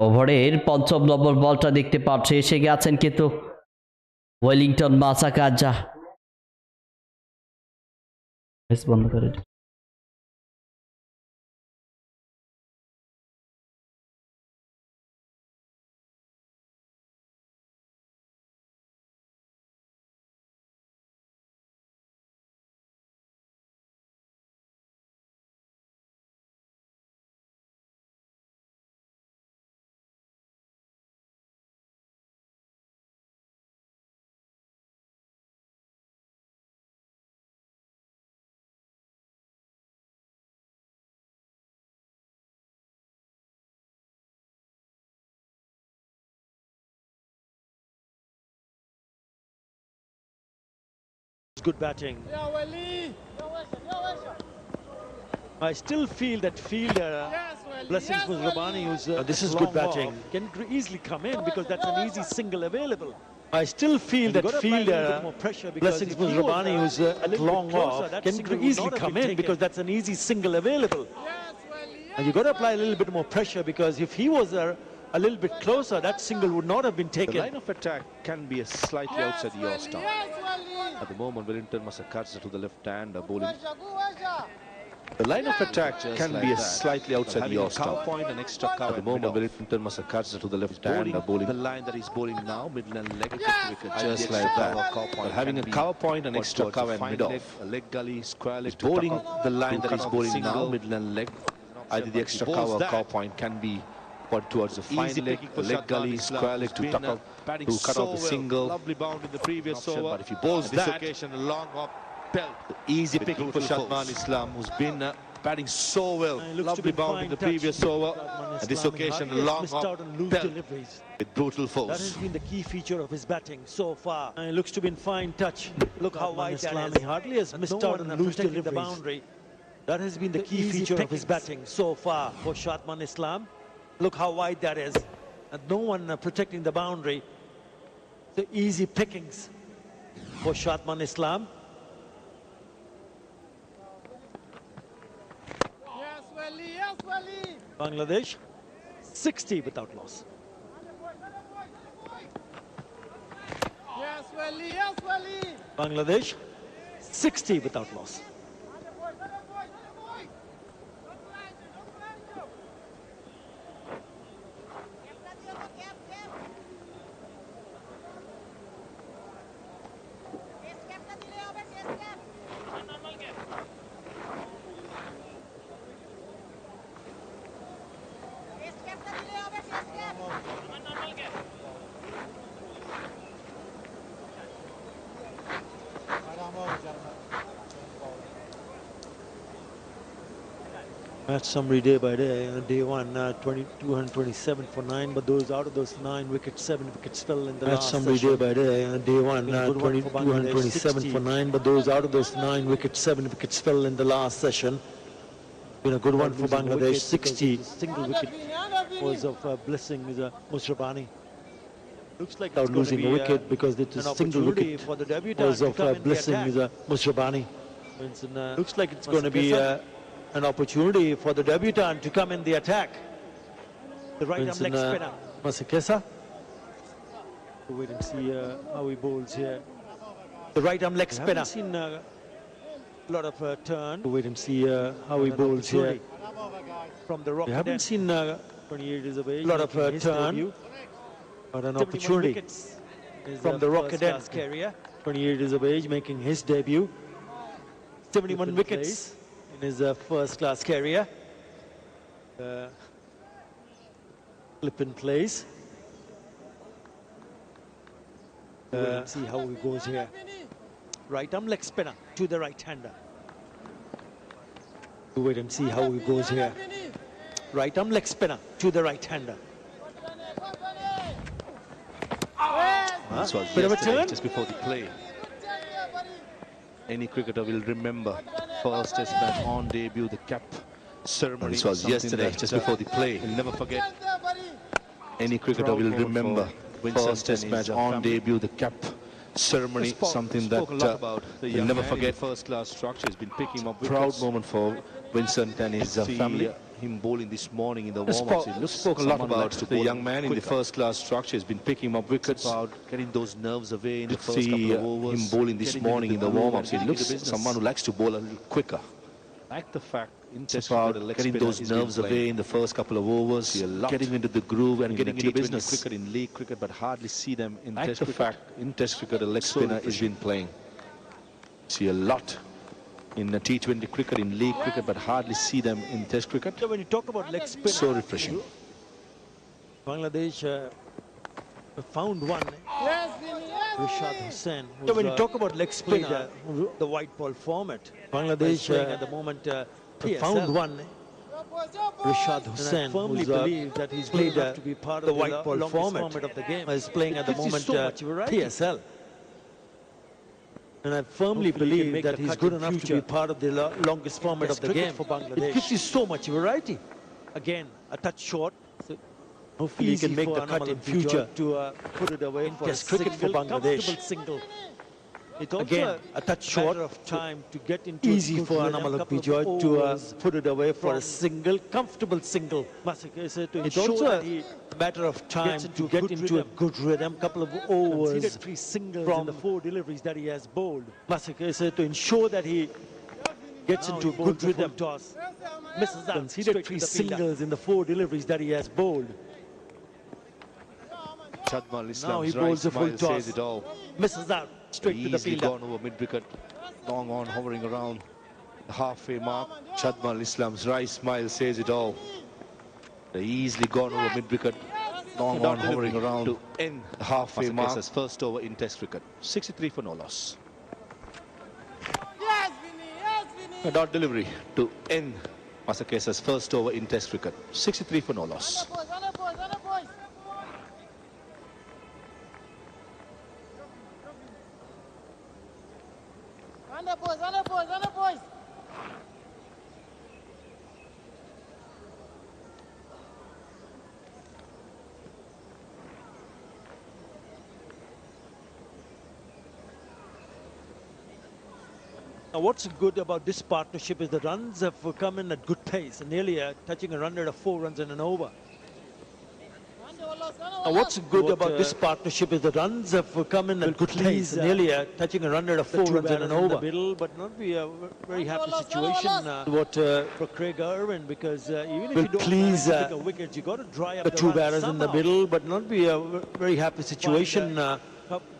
ওভারের পঞ্চম নম্বর বলটা দেখতে পাচ্ছে, এসে গেছেন কিন্তু ওয়েলিংটন মাসাকাজা। বন্ধ করে Good batting. I still feel that fielder, Blessings was Rabani, who's this is good batting, can easily come in because that's an easy single available. I still feel that fielder, Blessings was Rabani, who's long off, can easily come in because that's an easy single available. And you got to apply a little bit more pressure because if he was a little bit closer, that single would not have been taken. The line of attack can be slightly outside the off-stump. At the moment, Wellington Massachusetts to the left hand, bowling. The line of attack can be slightly outside the off-stump. Point and extra cover. At the moment, Wellington Massachusetts to the left hand, bowling. The line that he's bowling now, middle and leg wicket, just like that. But having a cover point and extra cover and mid-off. A leg gully, square leg bowling the line that he's bowling now, middle and leg. Either the extra cover or cover point can be put towards the fine leg, gully, square leg to cut off the single. Lovely bound in the previous over. But if he bowls that, occasion a long off belt. Easy picking for Shadman Islam, who's been batting so well. Lovely bound in the previous over. At this occasion, a long off belt with brutal force. That has been the key feature of his batting so far. And it looks to be in fine touch. Look how wide that is. He hardly has missed out on loose deliveries. The boundary. That has been the key feature of his batting so far for Shadman Islam. Look how wide that is, and no one protecting the boundary. The easy pickings for Shadman Islam. Yes, Wali, yes, Wali. Bangladesh, 60 without loss. Yes, Wali, yes, Wali. Bangladesh, 60 without loss. Match summary day by day. Day one, 227 for 9, but those out of those 9 wickets, 7 wickets fell in the last session. Match summary day by day. Day one, 227 for 9, but those out of those 9 wickets, 7 wickets fell in the last session. Been a good one for Bangladesh. 60 single wicket was of Blessing Mushrabani. Looks like without losing a wicket because it is single wicket for the debutant was of Blessing Mushrabani. Looks like it's going to be an opportunity for the debutant to come in the attack. The right arm leg spinner. Masakesa. Wait and see how he bowls here. The right arm leg spinner. Haven't seen a lot of turn. Wait and see how he bowls here. From the rock. We haven't seen 28 years of age. A lot of turn. But an opportunity from the rock career. 28 years of age, making his debut. 71 wickets in his first-class career. Flip in place. See how he goes here. Right arm leg spinner to the right-hander. Wait and see how he goes here. Right arm leg spinner to the right-hander. This was yesterday, just before the play. Any cricketer will remember first test match on debut, the cap ceremony. This was yesterday, just before the play. You'll never forget. Any cricketer will remember first test match on debut, the cap ceremony. Something that you'll never forget. First class structure has been picking up. Proud moment for Vincent and his family. him bowling this morning in the We warm-ups. He spoke a lot about the bowl young man in the quicker. first-class structure. He's been picking up wickets. About getting those nerves away in the To first see couple of overs. him bowling this getting into morning in the groove and warm-ups, he getting looks into business. someone who likes to bowl a little quicker. Like the fact in It's Test about cricket, a leg getting spinner those has been nerves playing away in the first couple of overs, See a lot getting into the groove and in getting the into T20 business. cricket, in league cricket, but hardly see them in Like Test the cricket. fact in Test cricket, a leg So spinner has refreshing. been playing. See a lot in the T20 cricket, in league cricket, but hardly see them in Test cricket. So when you talk about leg spin, So refreshing. Bangladesh found one. Yes, Vinny, yes, Rashad Vinny. Hussain. So when you talk about leg spinner, the white ball format, Bangladesh at the moment found one. Your boys, your boys. Rashad Hussain, I firmly believe that he's played to be part of the white ball format of the game. Is playing at the moment PSL. And I firmly believe that he's good enough to be part of the longest format of the game. For Bangladesh. It gives you so much variety. Again, a touch short. So hopefully he can make the cut in future to put it away for Test cricket for Bangladesh. Single. It's also again a touch short of time to get into easy for Anamalak Bijoy to put it away for a single, comfortable single. It's also a matter of time to get into a good rhythm. Couple of overs 3 singles from the 4 deliveries that he has bowled. To ensure that he gets into a good rhythm. Toss misses out. Conceded 3 singles in the 4 deliveries that he has bowled. Chadmal Now Islam's he bowls a full right smile toss. says it all. Misses out. Straight to the Easily fielder. gone over mid-wicket, long on hovering around the halfway mark. Chadmal Islam's right smile says it all. They easily gone over mid-wicket, long on hovering around to end the halfway mark. As first over in Test cricket, 63 for no loss. Yes, Vinny, yes, Vinny. A dot delivery to end Masakesa's first over in Test cricket, 63 for no loss. Boys, boys, boys. Under boys. Now, what's good about this partnership is the runs have come in at good pace, nearly touching a run rate of 4 runs in an over. Now, what's good about this partnership is the runs have come in at good pace, nearly touching a run rate of 4 runs in an over. Middle, but not be a very happy situation for Craig Irwin, because even if you don't manage to pick a wicket, you got to dry up the 2 batters in the middle, but not be a very happy situation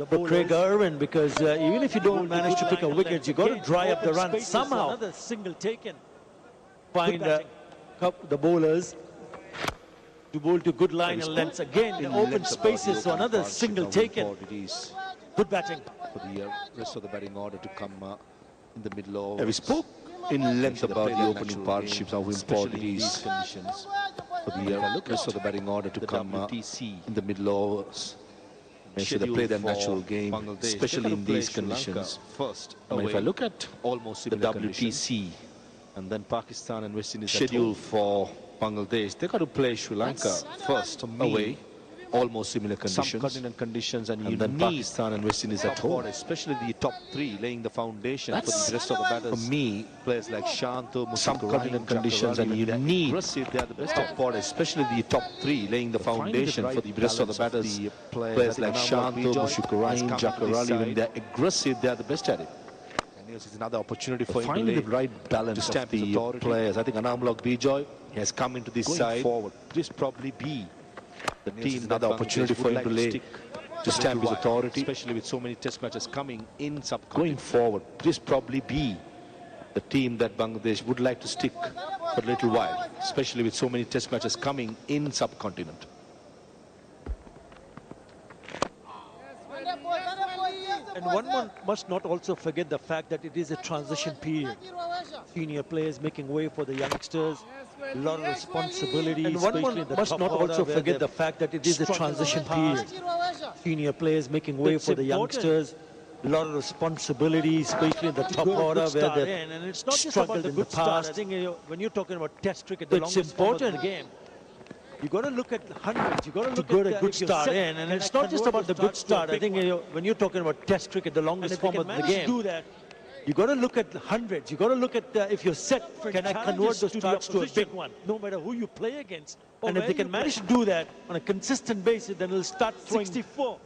for Craig Irwin, because even if you don't manage to pick a wicket, you got to dry up the run somehow. Another single taken. Find the bowlers to bowl to good line and lengths again in open spaces, so another single taken. Good batting. For the rest of the batting order to come in the middle of. Yeah, we spoke in length about the opening partnerships, how important it is conditions. for the rest of the batting order to come in the middle overs. Make sure they play their natural game, especially in these conditions. First, I mean, if I look at almost the similar WTC and then Pakistan and West Indies schedule for Bangladesh, they got to play Sri Lanka first away, almost similar some conditions, continent conditions, and you and then need Pakistan and West Indies at top order, home. especially the top 3, laying the foundation for the rest of the For batters. me, Players like Shanto, some Mushfiqur continent Rahim, conditions, and you they're need aggressive, they are the best top order, especially the top 3, laying the foundation for the rest of the batters. Players like Shanto, Mushfiqur Rahim, Jakarali, when they're aggressive, they're the best at it. And it's another opportunity for him to Finding lay the right balance to of stamp his the authority. players. I think Anamulak Bijoy has come into this going side. forward. This probably be the It's team another that opportunity Bangladesh for would him like to lay stick to stamp his while, authority. especially with so many test matches coming in Going subcontinent. forward, this probably be the team that Bangladesh would like to stick for a little while, especially with so many test matches coming in subcontinent. And one must not also forget the fact that it is a transition period. Senior players making way for the youngsters, a lot of responsibilities. And one must not also forget the fact that it is a transition period. Senior players making way for the youngsters, a lot of responsibilities, especially in the top order where they struggled in the past. I think when you're talking about Test cricket, the longest format of the game, you got to look at hundreds. You got to look at a good start in, and it's not just about the good start. I think when you're talking about Test cricket, the longest format of the game, You got to look at hundreds. You got to look at if you're set. Can I convert those starts to a big one? No matter who you play against. And if they can manage to do that on a consistent basis, then it'll start throwing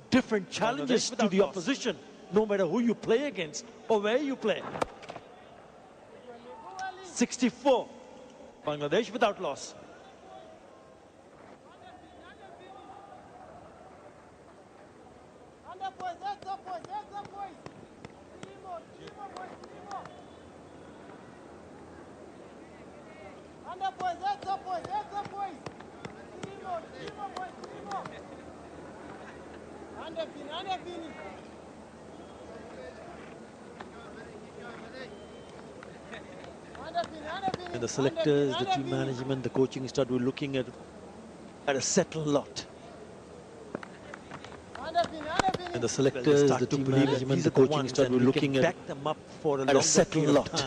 different challenges to the opposition. No matter who you play against or where you play. 64. Bangladesh without loss. Under boys, that's up boys, that's up boys. Three more boys, three more. Under boys, that's up boys, that's up boys. Three more boys, three more. Under pin, under pin. And the selectors, the team management, the coaching staff were looking at a settled lot. And the selectors, the team management, the coaching staff were looking at a settled lot.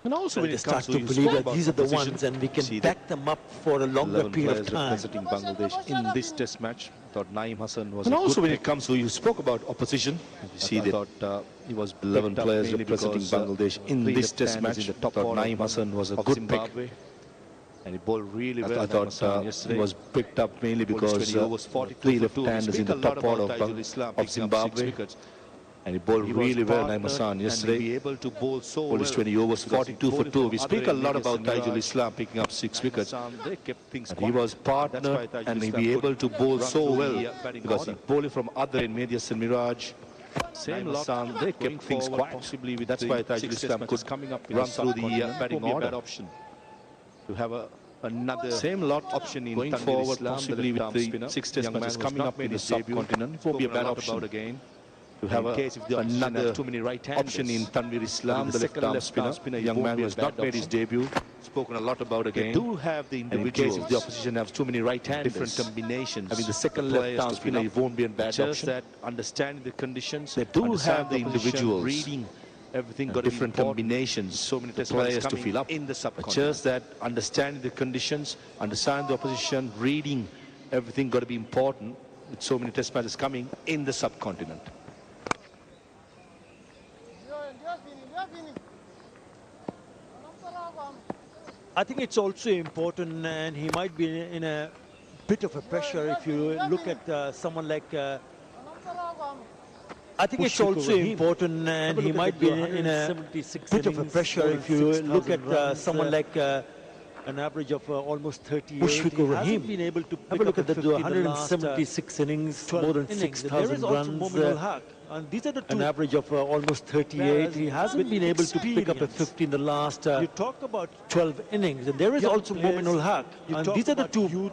And also when They it comes start to you believe spoke that about these are the opposition, ones and we can see back them up for a longer 11 period of players time. representing Bangladesh in this test match. I thought Naeem Hassan was And a also good when pick. it comes to, you spoke about opposition. You see I that thought he was 11 picked up players mainly representing because, Bangladesh in three this test left-handers match. in the top I thought order Naeem Hassan was a of good Zimbabwe. pick. And he bowled really well. I thought he was picked up mainly because three left-handers in the top order of Zimbabwe. And he bowled really well, Naeem Hassan, yesterday. Be able to bowl so Bowled his 20 overs, 42 for 2. We speak a lot about Tajul Islam picking up 6 wickets. They kept things And he was partnered and he be able to bowl so well because he bowled from other in Medias and Miraj. Same Naeem lot, Hassan, they kept things quiet. possibly with That's why Tajul Islam could coming up run through the batting batting order. order. Option to have another Same lot option in going Tanvir forward, Islam, possibly with the spinner. 6 test Young man matches who has coming not up made in the his debut. subcontinent. It won't be a Spoken bad lot option about again. to have in case if the opposition another has too many right-handers. option in Tanvir Islam, the second left-arm left-arm spinner. he Young won't man be who a has bad not made his option. debut. Spoken a lot about They again. do have the And in case individuals, if the opposition has too many right-handers, different combinations. having the second players left-arm to spinner, fill it up. won't be a bad Just option. that understanding the conditions. They do understand have the opposition, individuals, reading everything, and got to be different important. combinations, So many test players matches to coming fill up. in the But subcontinent. just that understanding the conditions, understanding the opposition, reading everything got to be important with so many test matches coming in the subcontinent. I think it's also important, and he might be in a bit of a pressure if you look at someone like. I think it's also important, and he might be in a bit of a pressure if you look at someone like an average of almost 38. Mushfiqur Rahim. Hasn't been able to Have pick a look up at the 176 innings, more than 6,000 runs. And these are the An two. average of almost 38. He hasn't been able to pick up a 50 in the last You talk about 12 innings. And there is young also players, Momin ul Haq. you And talk these are the about two youth,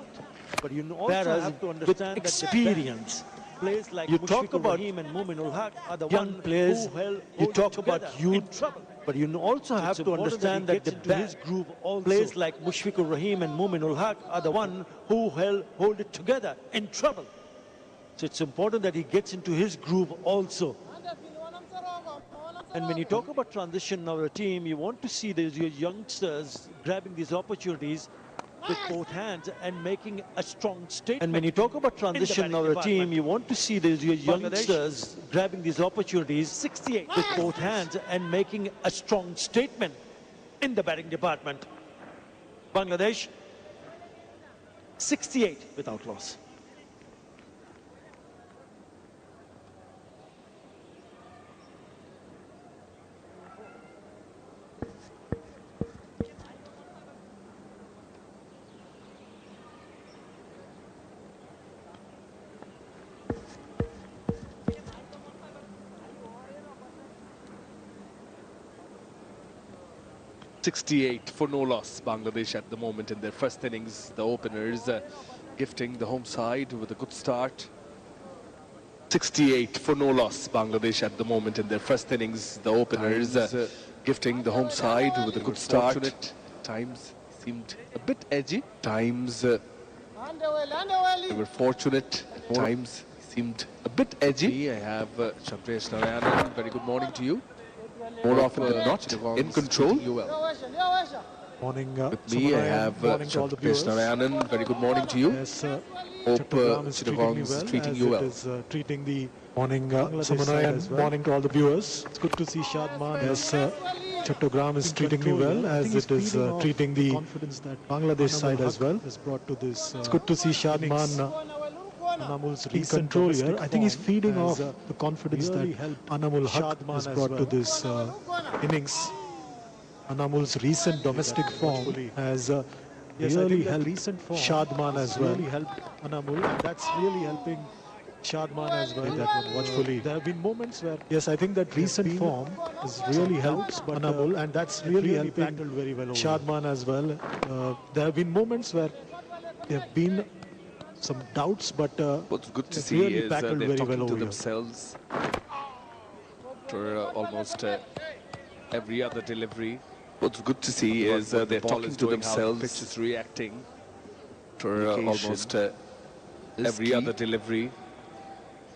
but you also players have to with understand that experience. players like You talk Mushfiqur about Rahim and Momin ul Haq are the young one players, who hold you it talk together about in youth, trouble. but you also have It's to important understand he that the gets into his groove also. players like Mushfiqur Rahim and Momin ul Haq are the one who hold it together in trouble. So it's important that he gets into his groove also. And when you talk about transition of a team, you want to see these your youngsters grabbing these opportunities with both hands and making a strong statement. And when you talk about transition of a team, you want to see these your youngsters grabbing these opportunities 68 with both hands and making a strong statement in the batting department. Bangladesh 68 without loss. .68 for no loss, Bangladesh at the moment in their first innings. The openers gifting the home side with a good start. 68 for no loss, Bangladesh at the moment in their first innings. The openers gifting the home side with a good start. Times seemed a bit edgy. Times they were fortunate. Times seemed a bit edgy. I have Chandresh Narayanan. Very good morning to you. More often than not, in control. You well. Morning, With me, I have Chattogram Narayanan. Very good morning to you. Yes, Hope Chattogram is treating me Chittagong well, is treating as you it well. is treating the Bangladesh side as well. Morning to all the viewers. It's good to see Shadman. Yes, Chattogram is treating me well, as it is treating the confidence that Bangladesh side as well. Has brought to this. It's good to see Shadman Anamul's in control here. I think he's feeding off the confidence that Anamul Haq has brought to this innings. Anamul's recent domestic form has really helped Shadman as well. Really helped Anamul, and that's really helping Shadman as well. That one watchfully. There have been moments where I think that recent form has really helped Anamul, and that's really helping very well Shadman as well. There have been moments where there have been some doubts, but What's good to see really is tackled they're very talking well to over here. themselves for almost every other delivery. What's good to see is they're talking to themselves. The pitch is reacting for almost every other delivery.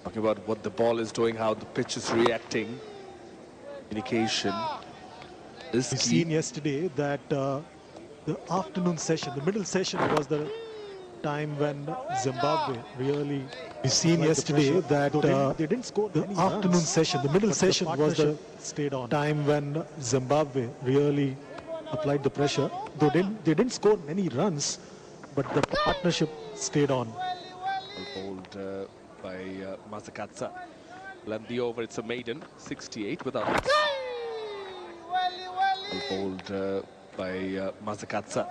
Talking about what the ball is doing, how the pitch is reacting. Communication is We've key. seen yesterday that the afternoon session, the middle session, was the time when Zimbabwe really. We've seen yesterday that they didn't score the afternoon session, the middle session was the time when Zimbabwe really applied the pressure. Though they didn't score many runs, but the partnership stayed on. Bowled by Mazakatsa. Length the over, it's a maiden, 68 without hits. Bowled by Mazakatsa.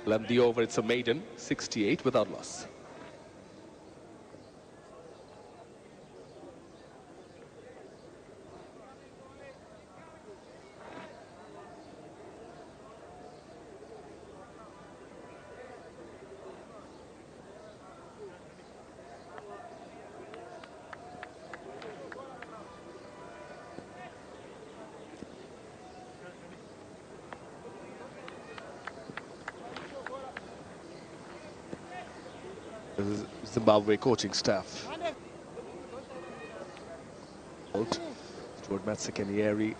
Length the over, it's a maiden, 68 without loss. This is Zimbabwe coaching staff. Stuart Matsekenieri,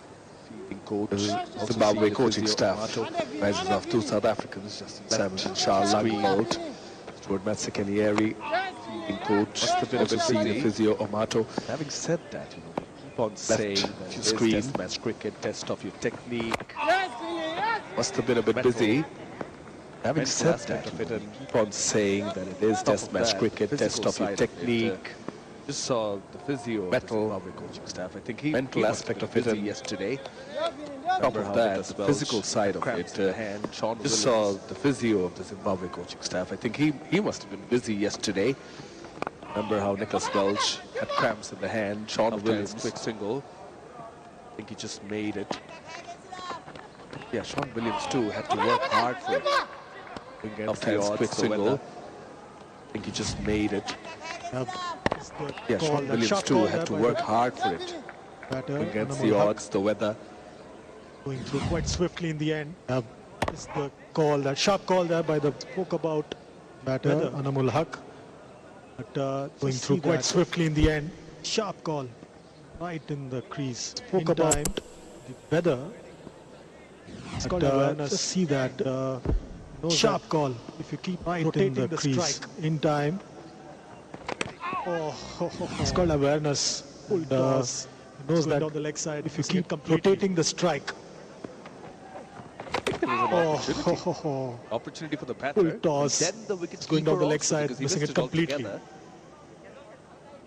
fielding coach. This is Zimbabwe coaching staff. Rises of two South Africans, Justin Salmons and Charles Langbolt. Stuart Matsekenieri, fielding coach. Also senior physio Amato. Having said that, keep on saying that it is test match cricket, test of your technique. Must have been a bit busy. Having said that, keep on saying that it is test match cricket, test of your technique. Just saw the physio, mental coaching staff. I think he mental aspect of it yesterday. Top of that, the physical side of it. Just saw the physio of the Zimbabwe coaching staff. I think he must have been busy yesterday. Remember how Nicholas Welch had cramps in the hand. Sean Williams, quick single. I think he just made it. Yeah, Sean Williams too had to work hard for it. Against the odds, quick single. I think he just made it. Yeah, Sean Williams too had to work hard for it. Against the odds, the weather. Going through quite swiftly in the end. It's the call, that sharp call there by the spoke about batter Anamul Haq. But going through quite swiftly in the end. Sharp call, right in the crease. Spoke about the weather. It's called awareness. See that. Sharp call. If you keep rotating the crease in time. It's called awareness. Full toss. Knows that on the leg side. If you keep rotating the strike. There was an opportunity for the batter. Full toss. Then the wicket going down the leg side, missing it completely.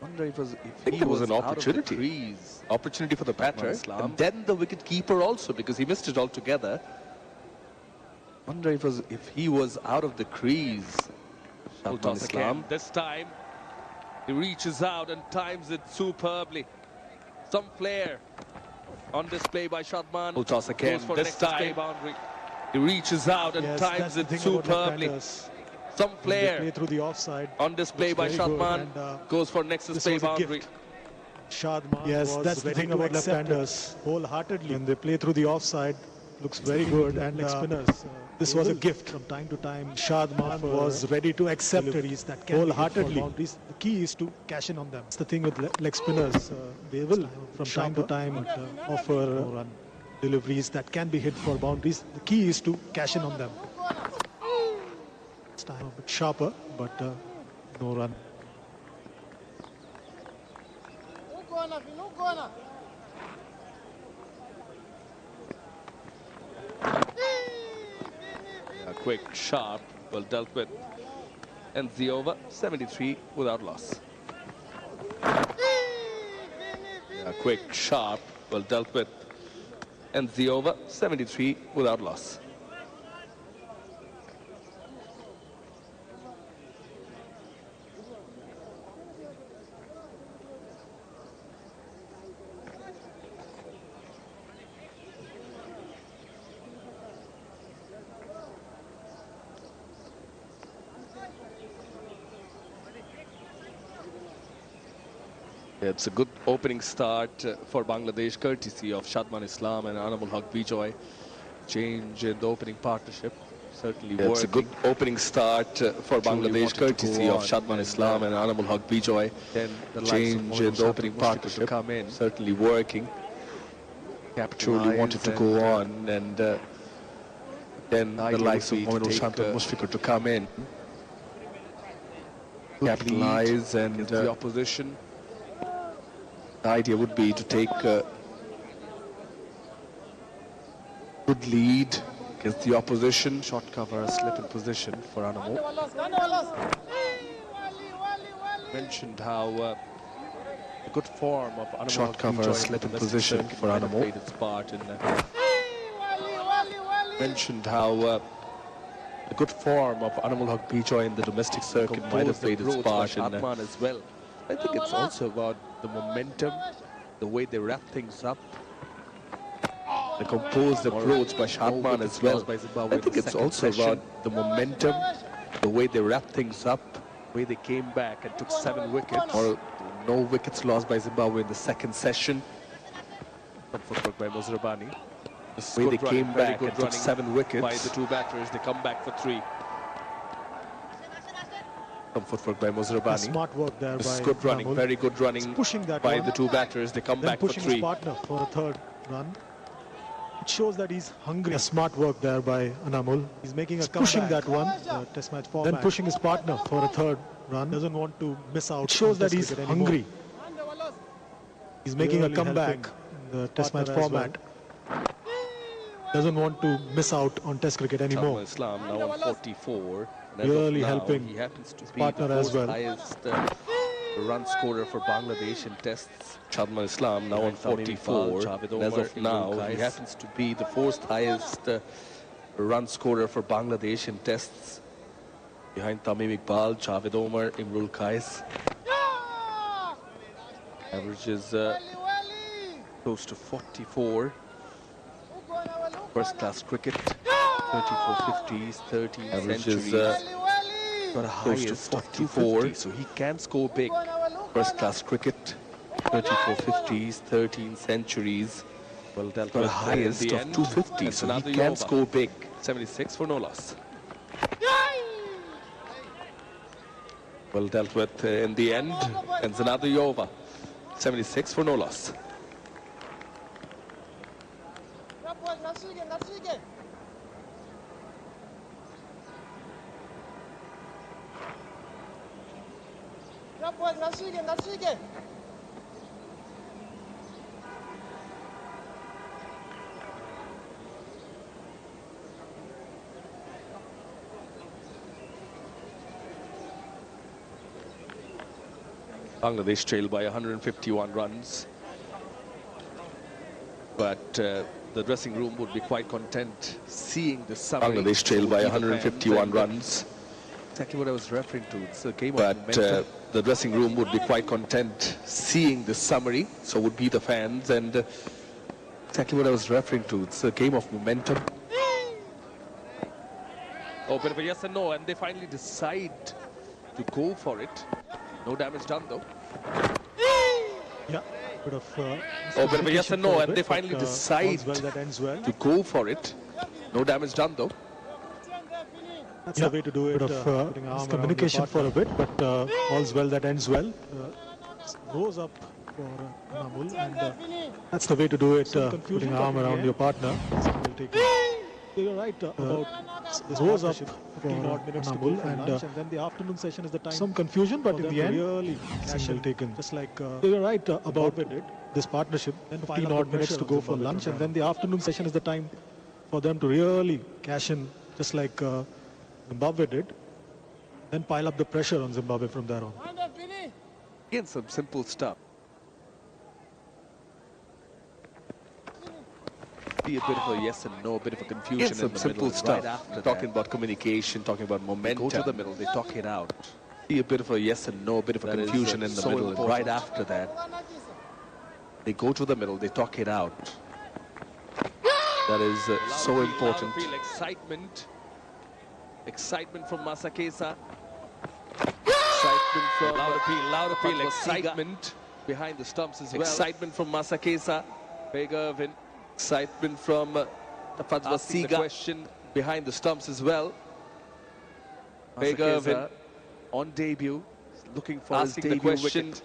Wonder if it was an opportunity for the batter, and then the wicket keeper also, because he missed it altogether. Wonder if he was out of the crease. Full toss again. This time he reaches out and times it superbly. Some flair on display by Shadman. Full toss again. This time boundary. He reaches out and times it superbly. Some flair through the offside on display by Shadman. Goes for next display boundary. Shadman, yes, that's the thing about left-handers. Wholeheartedly, when they play through the offside, looks very good. And spinners, this was a gift from time to time. Shadman was ready to accept it wholeheartedly. The key is to cash in on them. It's the thing with leg spinners. They will from time to time offer deliveries that can be hit for boundaries. The key is to cash in on them. This time a bit sharper, but no run. Quick, sharp, well dealt with. Ends the over, 73 without loss. Quick, sharp, well dealt with. Ends the over, 73 without loss. It's a good opening start for Bangladesh, courtesy of Shadman Islam and Anamul Haq Bijoy. Change in the opening partnership, certainly working. It's a good opening start for Bangladesh, courtesy of Shadman Islam and Anamul Haq Bijoy. Then the change in the opening partnership, come in, certainly working. Truly wanted to go on, and then the likes of Moinul Shanta Mushfiqur to come in, capitalize, and the opposition. The idea would be to take a good lead against the opposition. Shot cover, a slip in position for Anamul. Mentioned how the good form of Anamul. Shot cover, a slip in position for Anamul. Played its part in. Mentioned how the good form of Anamul Haq Bijoy in the domestic circuit might have played its part in. As well. I think it's also about the momentum, the way they wrap things up. The composed approach by Shadman as well. I think it's also about the momentum, the way they wrap things up, the way they came back and took 7 wickets. Or no wickets lost by Zimbabwe in the second session. Good footwork by Muzrabani. The way they came back and took 7 wickets. By the 2 batters, they come back for 3. Some footwork by Muzrabani. Smart work there by good running, Anamul. very good running by the 2 batters. They come back for 3. Pushing his partner for a 3rd run. It shows that he's hungry. Smart work there by Anamul. He's making a comeback. Pushing that one, test match format. Then pushing his partner for a 3rd run. Doesn't want to miss out. It shows that he's hungry. He's making a comeback in the test match format. Doesn't want to miss out on test cricket anymore. Islam now on 44. Really helping he happens to his be partner the as well. highest run scorer for Bangladesh in tests. Shadman Islam now on 44. And as of now, he happens to be the 4th highest run scorer for Bangladesh in tests. Behind Tamim Iqbal, Javed Omar, Imrul Qais. Averages close to 44. First class cricket. 34 50s, 13 centuries. Got a highest of 240, so he can score big. First class cricket, 34 50s, 13 centuries. Well dealt with. Got a highest of 250, so he can score big. 76 for no loss. Well dealt with in the end, and another over. 76 for no loss. Bangladesh trailed by 151 runs, but the dressing room would be quite content seeing the summary. Bangladesh trailed by 151 runs. Exactly what I was referring to. It's a game of momentum. The dressing room would be quite content seeing the summary, so would be the fans, and exactly what I was referring to. It's a game of momentum. Open for yes and no, and they finally decide to go for it. No damage done though. Yeah, bit of open for yes and no, and they finally decide to go for it. No damage done though. That's the way to do it. Bit of communication for a bit, but all's well that ends well. Rose up for Anamul, and that's the way to do it, putting an arm around your partner. Will take it. You're right about this rose up for Anamul, and then the afternoon session is the time. Some confusion, but in the end, really single taken. Just like you're right about this partnership. Then 15 odd minutes to go for lunch, and then the afternoon session is the time for them to really cash in, just like Zimbabwe did. Then pile up the pressure on Zimbabwe from there on. Again, some simple stuff. Be a bit of a yes and no, a bit of a confusion. Again, some in the simple middle, stuff. Right after Talking that. about communication, talking about momentum. They go to the middle, they talk it out. Be a bit of a yes and no, a bit of a That confusion is, in the so middle. important. Right after that, they go to the middle, they talk it out. That is so important. Feel excitement. Excitement from Masakesa. Excitement from loud appeal, excitement behind the stumps as well. Excitement from Masakesa. Irvin. Excitement from the question behind the stumps as well. Irvin on debut, looking for his debut wicket.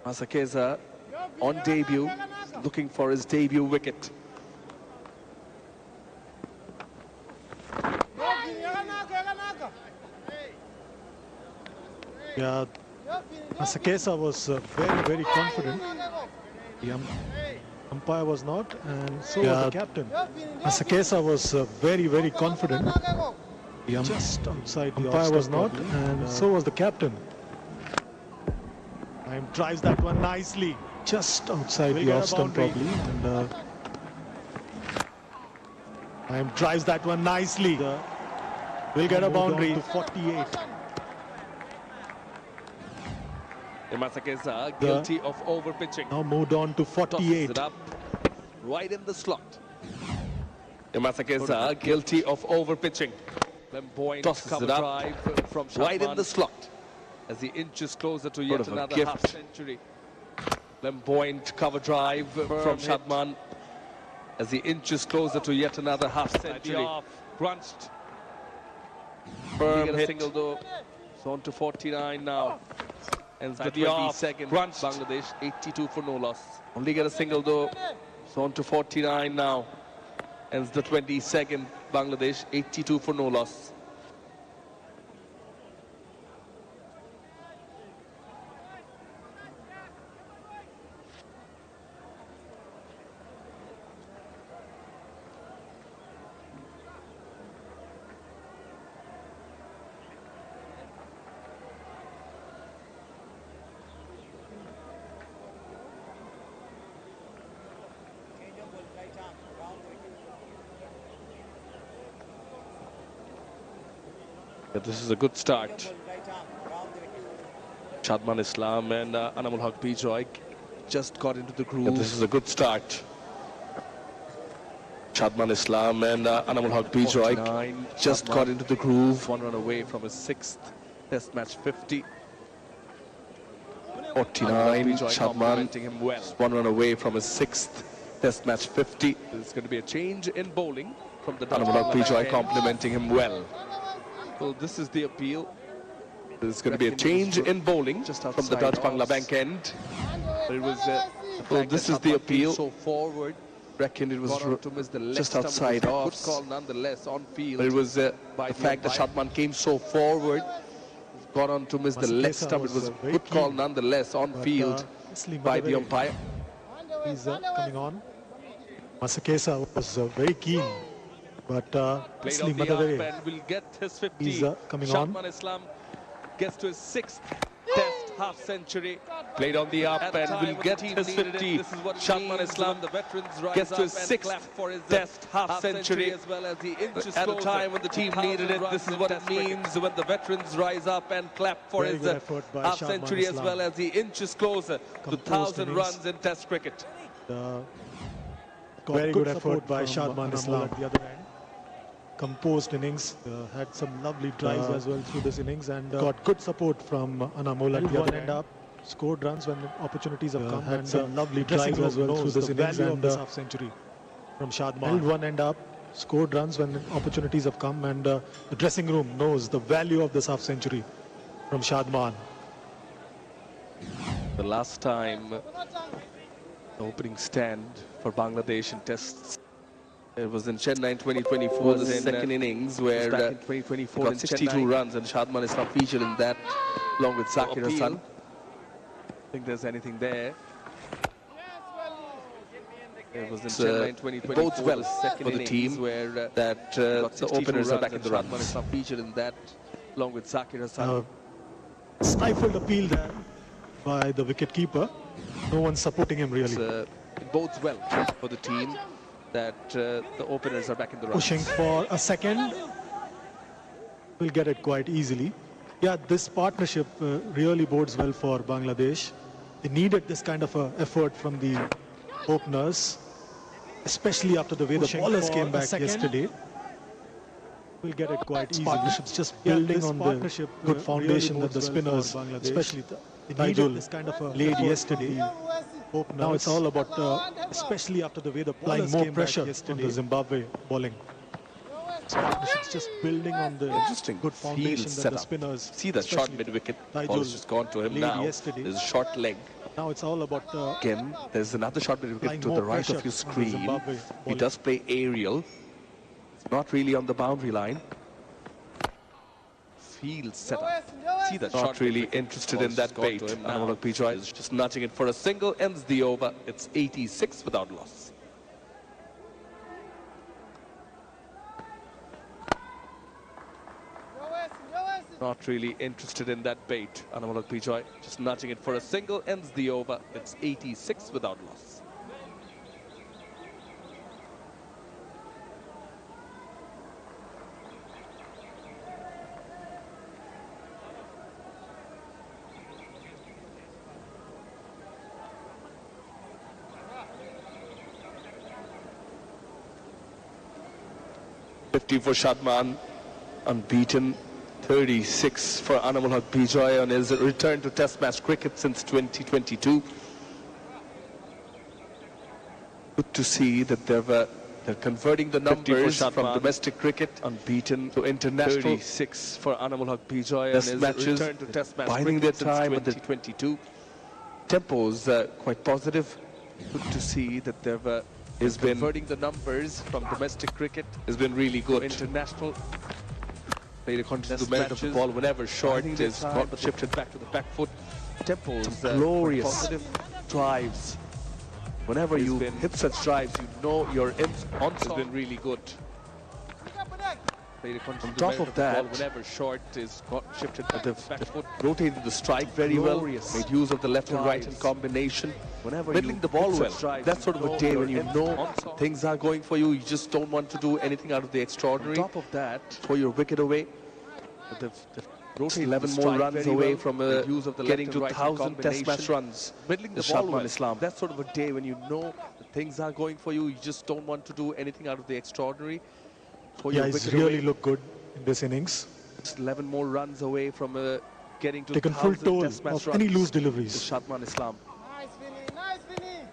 Masakesa on debut, looking for his debut wicket. Yeah, Masakesa was very, very confident. The umpire was not, and so was the captain. Masakesa was very, very confident. Just outside the umpire was not, and so was the captain. Time drives that one nicely. Just outside the off stump probably. And time drives that one nicely. Will get a boundary. To 48. Masakesa guilty of overpitching. Now moved on to 48. Tosses it up right in the slot. Masakesa guilty of overpitching. Flamboyant Tosses it up drive from Shadman right in the slot. as he inches closer to yet another half century. Flamboyant cover drive from Shadman as he inches closer to yet another half century. Grunched. Firm hit. Single though. It's on to 49 now. And the 22nd, Bangladesh, 82 for no loss. Only get a single though. It's on to 49 now. And the 22nd, Bangladesh, 82 for no loss. This is a good start. Shadman Islam and Anamul Haq Bijoy just got into the groove. This is a good start. Shadman Islam and Anamul Haq Bijoy just got into the groove. 1 run away from his 6th Test match 50. 49, Shadman, him well. 1 run away from his 6th Test match 50. There's going to be a change in bowling from the Anamul Haq Bijoy complimenting him well. Well, this is the appeal. There's going to be a change in bowling just from the Dutch Bangla bank end. It was Well, this is the appeal. So forward. Reckon it was just Just outside off. Good call nonetheless on field. It was the fact that umpire. Shadman came so forward, got on to miss the left stump. It was a good call nonetheless on field by the umpire. He's coming on. Masakesa was very keen, but Played on the up and will get his 50. he's coming on. Shadman Islam gets to his 6th Test half century. Played on the up At and time will when get the team his needed it, 50. This is what it Shadman means Islam when the veterans rise gets to his up and 6th clap for his Test half century. as well as he inches At a closer. time when the team needed it, this is what it means when the veterans rise up and clap for Very his good effort by half Shadman century as Islam. well as he inches closer to Composed 1,000 innings. runs in Test cricket. Very good effort by Shadman Islam at the other end. Composed innings, had some lovely drives as well through this innings, and got good support from Anamul at the other end. Up, scored runs when opportunities have come, had some lovely drives as well through this innings, and half century from Shadman. Held one end up, scored runs when opportunities have come, and the dressing room knows the value of this half century from Shadman. The last time the opening stand for Bangladesh in tests, it was in Chennai in 2024, the second innings, where back in 2024 got 62 Chennai. Runs, and Shadman is not featured in that, along with Zakir Hassan. I think there's anything there. It was in Chennai in 2024, bodes well for the team, where the openers are back in the runs. Shadman is not featured in that, along with Zakir Hassan. Stifled appeal there by the wicket-keeper. No one supporting him really. It bodes well for the team that the openers are back in the runs. Pushing for a second. Will get it quite easily. Yeah, this partnership really bodes well for Bangladesh. They needed this kind of effort from the openers, especially after the way the bowlers came back yesterday. Will get it quite easily. Partnership's just building on the good foundation that the spinners, especially Nigel, this kind of laid yesterday. Now it's all about, especially after the way the bowlers came pressure back on the Zimbabwe bowling. This partnership's just building on the good foundation that the spinners. See that short mid-wicket. Ball's just gone to him now. There's a short leg. Now it's all about again, there's another short mid-wicket to the right of your screen. He does play aerial. It's not really on the boundary line. Field setup. See that not really interested in that bait. Anamulak Bijoy is just nudging it for a single, ends the over. It's 86 without loss. Not really interested in that bait. Anamulak Bijoy just nudging it for a single, ends the over. It's 86 without loss. For Shadman, unbeaten. 36 for Anamulak Bijoy on his return to Test match cricket since 2022. Good to see that they're converting the numbers from domestic cricket, unbeaten, to international. 36 for Anamulak Bijoy on his matches, return to Test match biding cricket their time since 2022. Tempo's quite positive. Good to see that they've has been converting the numbers from domestic cricket. Has been really good. International. Played according to the merit of the ball. Whenever short is shifted back to the back foot. Tempos, glorious positive drives. Whenever you hit such drives, you know your onslaught has been really good. On top of that, whenever short is shifted back to the back foot, rotated the strike very well. Made use of the left and right in combination. Whenever middling the ball well, that's sort of a day when you know things are going for you. You just don't want to do anything out of the extraordinary. On top of that, throw your wicket away. They've 11 more runs away from getting to 1,000 Test match runs. Middling the ball well, Islam. That's sort of a day when you know that things are going for you. You just don't want to do anything out of the extraordinary. Yeah, he's really looked good in this innings. It's 11 more runs away from getting to taken full toll of any loose deliveries. Shadman Islam. Nice, Vinny. Nice, Vinny.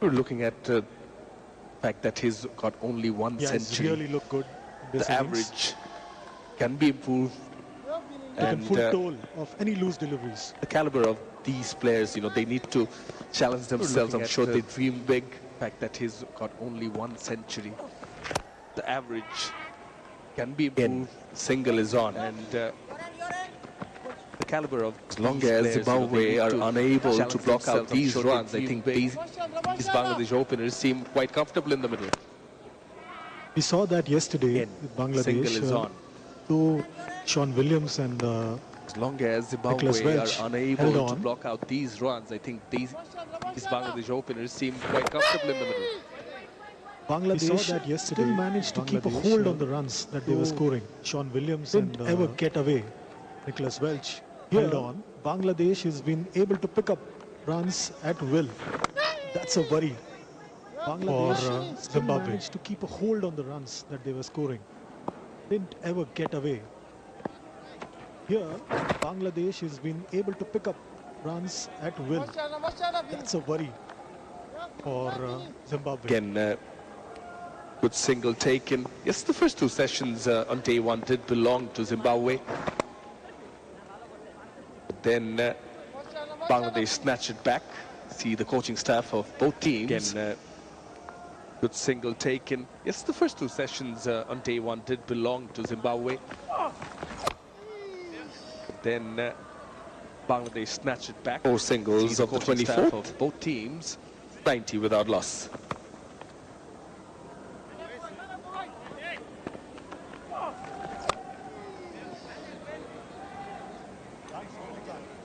We're looking at the fact that he's got only one century. He's really looked good in this the innings. Average can be improved. Taken full toll of any loose deliveries. The caliber of these players, you know, they need to challenge themselves. I'm sure they dream big. The fact that he's got only one century. The average can be improved. Single is on, and the caliber of as long as Zimbabwe are unable to block out these runs, I think these Bangladesh openers seem quite comfortable in the middle. We saw that yesterday with Bangladesh. Single is on. To Sean Williams and as long as Zimbabwe are unable to block out these runs, I think these Bangladesh openers seem quite comfortable in the middle. Bangladesh still managed to keep a hold on the runs that they were scoring. Sean Williams didn't ever get away. Nicholas Welch held on. Bangladesh has been able to pick up runs at will. That's a worry for Zimbabwe. Managed to keep a hold on the runs that they were scoring. Didn't ever get away. Here, Bangladesh has been able to pick up runs at will. That's a worry for Zimbabwe. Again, good single taken. Yes, the first two sessions on day one did belong to Zimbabwe. But then Bangladesh snatch it back. See the coaching staff of both teams. Again, good single taken. Yes, the first two sessions on day one did belong to Zimbabwe. Then Bangladesh snatched it back. 4 singles of the 24th of both teams. 90 without loss.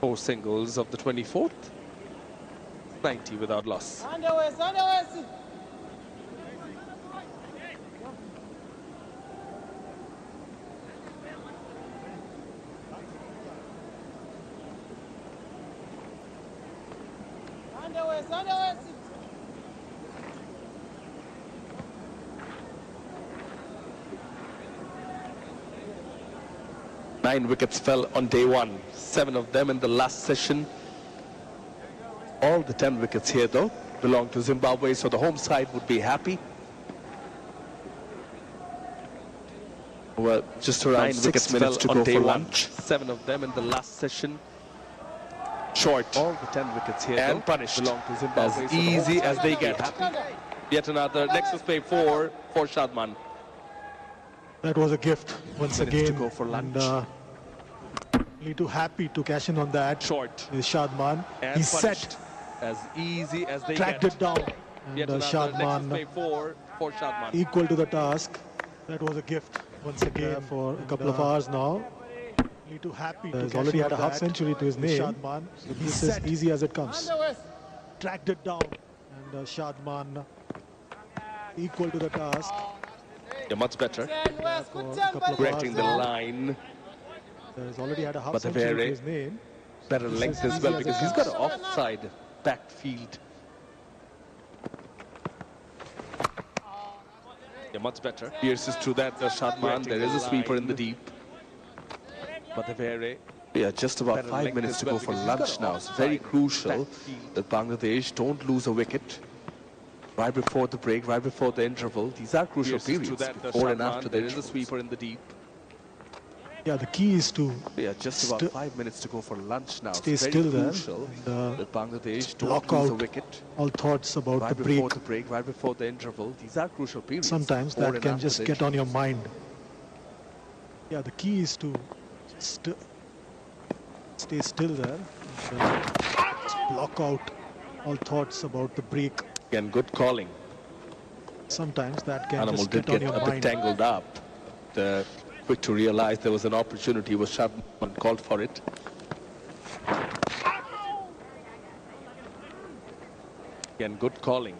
Four singles of the 24th. 90 without loss. Nine wickets fell on day one, 7 of them in the last session. All the 10 wickets here, though, belong to Zimbabwe, so the home side would be happy. Well, just around 6 minutes to go for lunch. 7 of them in the last session. Short. All the 10 wickets here, and punished. Belong to Zimbabwe, as easy as they get. Yet another nexus play for Shadman. That was a gift once again. To go for lunch. And, only too happy to cash in on that. Short. Is Shadman. And He's set. As easy as they Tracked get. it down. And Yet another Shadman play for Shadman. equal to the task. That was a gift once again for a couple of hours now. Only too happy. He's already had a half century to his name. Shadman. So this is as easy as it comes. Tracked it down. And Shadman equal to the task. Yeah, much better. Correcting the line. He's already had a half But century to his name. Better length as well, because he's got an offside backfield. Yeah, much better. Pierces through that, Shadman. There is a sweeper in the deep. But yeah, just about 5 minutes to go for lunch now. It's very crucial that Bangladesh don't lose a wicket right before the break, right before the interval. These are crucial periods. Before and after there is a sweeper in the deep. Yeah, the key is to just about 5 minutes to go for lunch now. Stay It's very still there. crucial that Bangladesh don't Block lose a out wicket all thoughts about right the before break. the break, right before the interval. These are crucial periods. Sometimes Before that and can after just the get on your interval. mind. Yeah, the key is to stay still there. Just block out all thoughts about the break. Again, good calling. Sometimes that can Animal just did get on get your a bit mind. tangled up. Quick to realize there was an opportunity, was Shadman called for it. Again, good calling.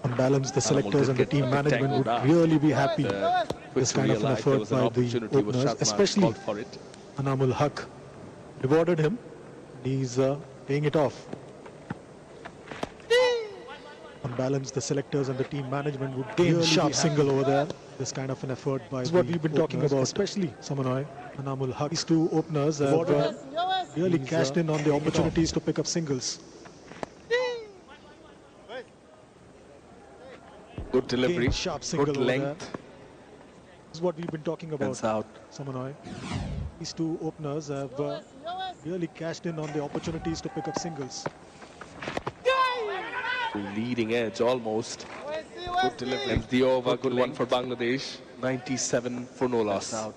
On balance, the selectors did and the get team a bit management tangled would up. really be happy. Quick This to kind of an realize there effort was an by the opportunity, was openers, Shadman especially called for it. Anamul Haq rewarded him. He's paying it off. On balance, the selectors and the team management would gain sharp single over there. This kind of an effort by what we've been talking about, especially Samanoy, Anamul Haq. These two openers have really cashed in on the opportunities to pick up singles. Good delivery, Gained sharp single good over length. there. This is what we've been talking about, That's out. Samanoy. These two openers have really cashed in on the opportunities to pick up singles. Leading edge almost. Good delivery. And the over, good one for Bangladesh. 97 for no loss. Out.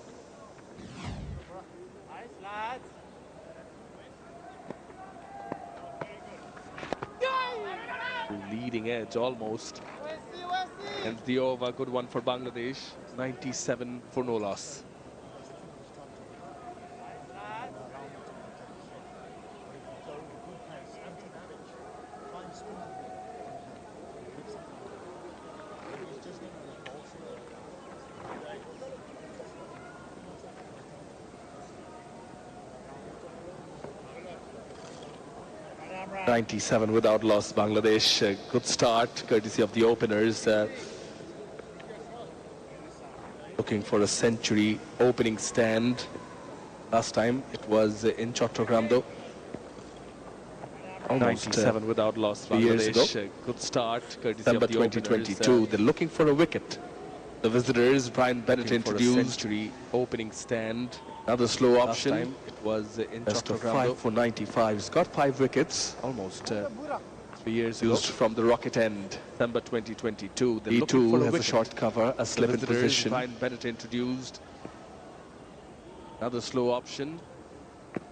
Leading edge almost. And the over, good one for Bangladesh. 97 for no loss. .97 without loss, Bangladesh. Good start, courtesy of the openers. Looking for a century opening stand. Last time it was in Chattogram, though. 97 without loss, Bangladesh. Good start, courtesy December of the 2022. openers. They're looking for a wicket. The visitors, Brian Bennett Looking for a introduced. century opening stand. Another slow Last option. time it was in Best of Chattogram, 5 for 95. He's got 5 wickets. almost 3 years ago. Used from the rocket end. December 2022. They're He looking too for a has a wicket. short cover, a slip in Visitors position. find Bennett introduced. Another slow option.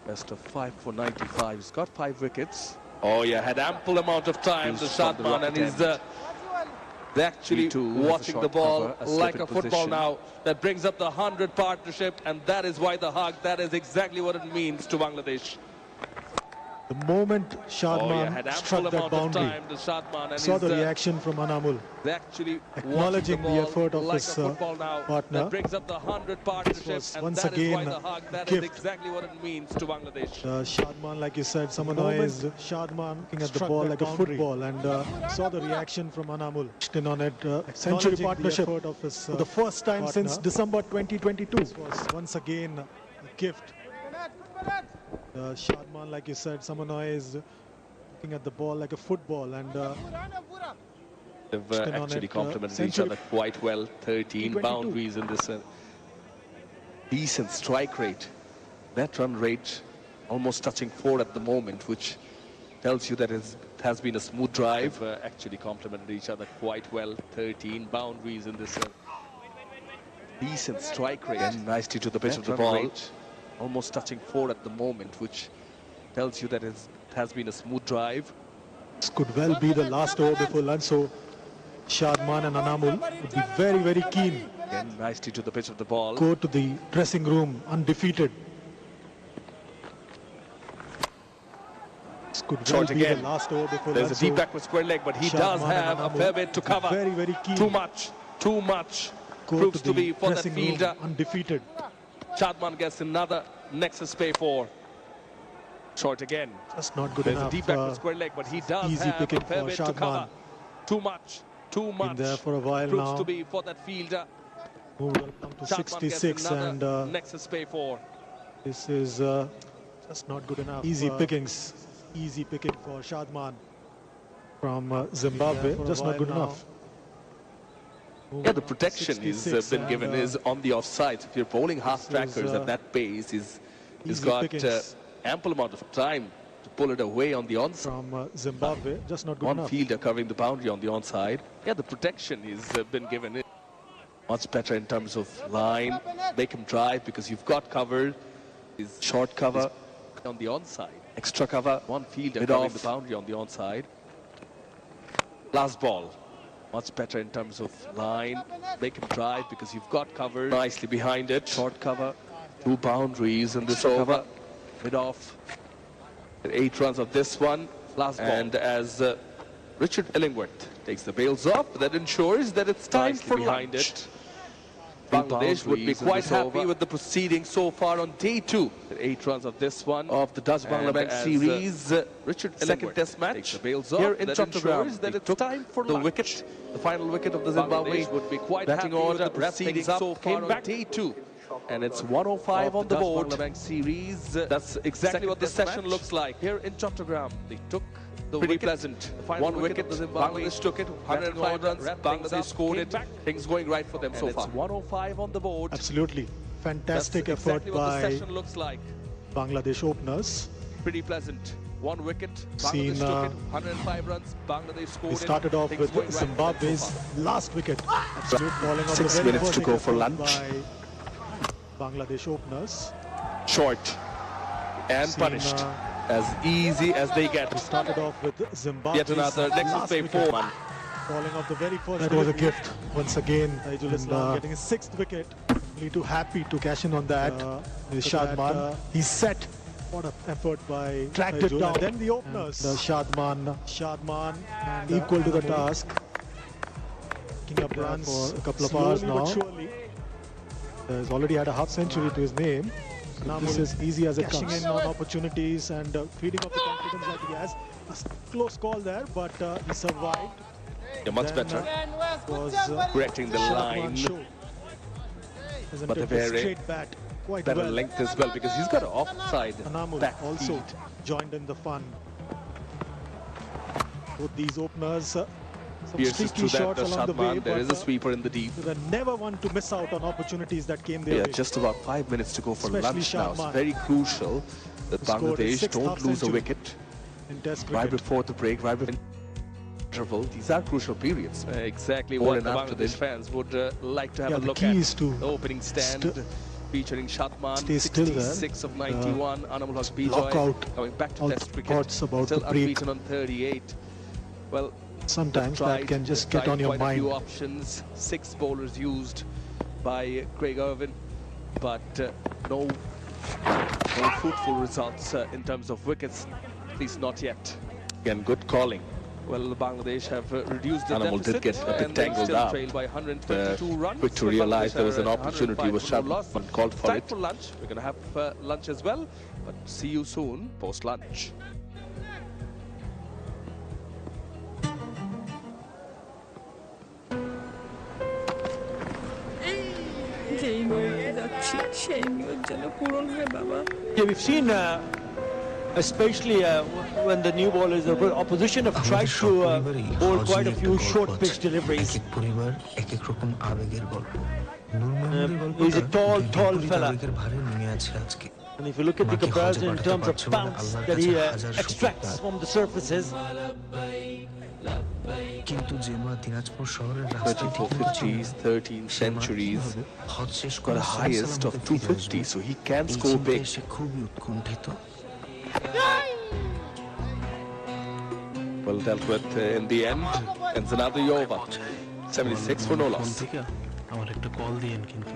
Best of 5 for 95. He's got 5 wickets. Oh yeah, had ample amount of time, the Shadman, and he's they're actually watching the ball like a football now. That brings up the 100 partnership, and that is why the hug, that is exactly what it means to Bangladesh. The moment Shadman had ample struck that amount of boundary, time, the Shadman, and saw the he's, reaction from Anamul. They actually Acknowledging watching the ball effort of like his, a football now. partner. That brings up the 100 partnership, was and once that is why again the hug, that a is gift. exactly what it means to Bangladesh. Shadman, like you said, is Shadman looking at the ball like a football, and saw the reaction from Anamul. In on it, century partnership of his, for the first time since December 2022. This was once again a gift. Shadman, like you said, is looking at the ball like a football, and They've actually complemented each century other quite well. 13 T22. boundaries in this decent strike rate. Net run rate almost touching 4 at the moment, which tells you that it has been a smooth drive. They've actually complemented each other quite well. 13 boundaries in this Decent strike rate. And nicely to the pitch of the ball. Almost touching 4 at the moment, which tells you that it has been a smooth drive. this could well be the last over before lunch. So Shadman and Anamul would be very, very keen. Again, nicely to the pitch of the ball. Go to the dressing room undefeated. This could well Short be again. the last over before There's a lunch. deep So backward square leg, but he does Shadman and have a Anamul fair bit to cover. very, very keen. Too much. Go Proves to to the be for that dressing room fielder. undefeated. Shadman gets another nexus pay for. Short again. That's not good There's enough. a deep backward square leg, but he does easy have a picking fair for bit to Shadman. cover. Too much. Too much. Been there for a while Proves now. to be for that fielder. Who will come to Shadman 66, gets and another nexus pay for. this is just not good enough. Easy pickings. Easy picking for Shadman from Zimbabwe. Just not good enough. Yeah, the protection he's 66 been given and, is on the offside. If you're bowling half trackers at that pace, he's easy got pickings. ample amount of time to pull it away on the onside. From Zimbabwe. Just not good One enough. fielder covering the boundary on the onside. Yeah, the protection he's been given is much better in terms of line. Make him drive because you've got cover. His short cover on the onside. Extra cover. One fielder covering the boundary on the onside. Last ball. Much better in terms of line. Make him drive because you've got cover. Nicely behind it. Short cover. 2 boundaries in this over. Mid off. 8 runs of this one. Last ball. And as Richard Illingworth takes the bails off, that ensures that it's time for behind lunch. Bangladesh would be quite happy with the proceedings so far on day 2. 8 runs of this one of the Dutch Bangladesh series. Richard second test match here in Chattogram. That it's time for the wicket, the final wicket of the Zimbabwe would be quite batting order. The proceedings so far on day 2. And it's 105 on the board. Bangladesh series. That's exactly what this session looks like here in Chattogram. They took the pretty wicket, pleasant. One wicket, Bangladesh took it, 105 runs, Bangladesh scored it. Things going right for them so far. 105 on the board. Absolutely. Fantastic effort Exactly what the by session looks like. Bangladesh openers. Pretty pleasant. One wicket, Seen, Bangladesh took it, 105 runs, Bangladesh scored He started off Things with going right for them so Zimbabwe's far. last wicket. Absolute bowling of 6 the very minutes first to go wicket for lunch. by Bangladesh openers. Short and Seen, punished. As easy as they get. He started off with Zimbabwe's Yet another Nexus last Pay wicket. 4. Bowling of the very first That was a gift once again. Taijul Islam getting his 6th wicket. Really too happy to cash in on that. Shadman, he's set. What an effort by tracked it down. Then the openers. Shadman, and equal to the task. Picking up runs for a couple of hours now. But surely. He's already had a half century to his name. This is easy as it comes. Cashing in on opportunities and feeding off the confidence that he has. A close call there, but he survived. Yeah, much Then, better. Was Correcting the line. But a very straight bat quite better well. length as well because he's got an offside Anamul back also feed. joined in the fun. Both these openers Some Pierces streaky through that shots along the way, Shadman. There but is a sweeper in the deep. they were never one to miss out on opportunities that came their Yeah, way. just about 5 minutes to go for Especially lunch now. It's Shadman, very crucial that who scored his Bangladesh sixth don't half lose a century wicket in Test right cricket. before the break, right before interval. These are crucial periods. Exactly Before what and the after Bangladesh this. fans would like to have Yeah, a the look key at. is to The opening stand featuring Shadman, stay still there. 66 of 91, Anamul Haq Block Bijoy out coming back to all Test cricket, thoughts about still the break. unbeaten on 38. Well, Sometimes they've that tried- can just they've get on tried your quite a few mind. options, 6 bowlers used by Craig Irvin, but no fruitful results in terms of wickets, at least not yet. Again, good calling. Well, Bangladesh have reduced the Anamul deficit did get a bit and they tangled still up. trail by 122 runs. Quick to But realize Bangladesh there was are an at opportunity 105 was for no loss. Shadman called for Time it. for lunch. We're going to have lunch as well, but see you soon post lunch. যেই নিয়তে যাচ্ছি সেই নিয়ত যেন পূরণ হয় বাবা। Yeah, we've seen, especially when the new ballers, the opposition have tried to bowl quite a few short pitch deliveries. পরিবার এক এক রকম আবেগের গল্প। He's a tall fella. আবেগের ভারে নেমে আছে আজকে। And if you look at the comparison in terms of bounce that he extracts from the surfaces, কিন্তু যে মা দিনাজপুর শহরের 34 50s, 13 centuries, got a highest of 250, so he can score big. সে খুবই উৎকণ্ঠিত। Well dealt with in the end, and another over. 76 for no loss. আমার একটা call দিয়েন কিন্তু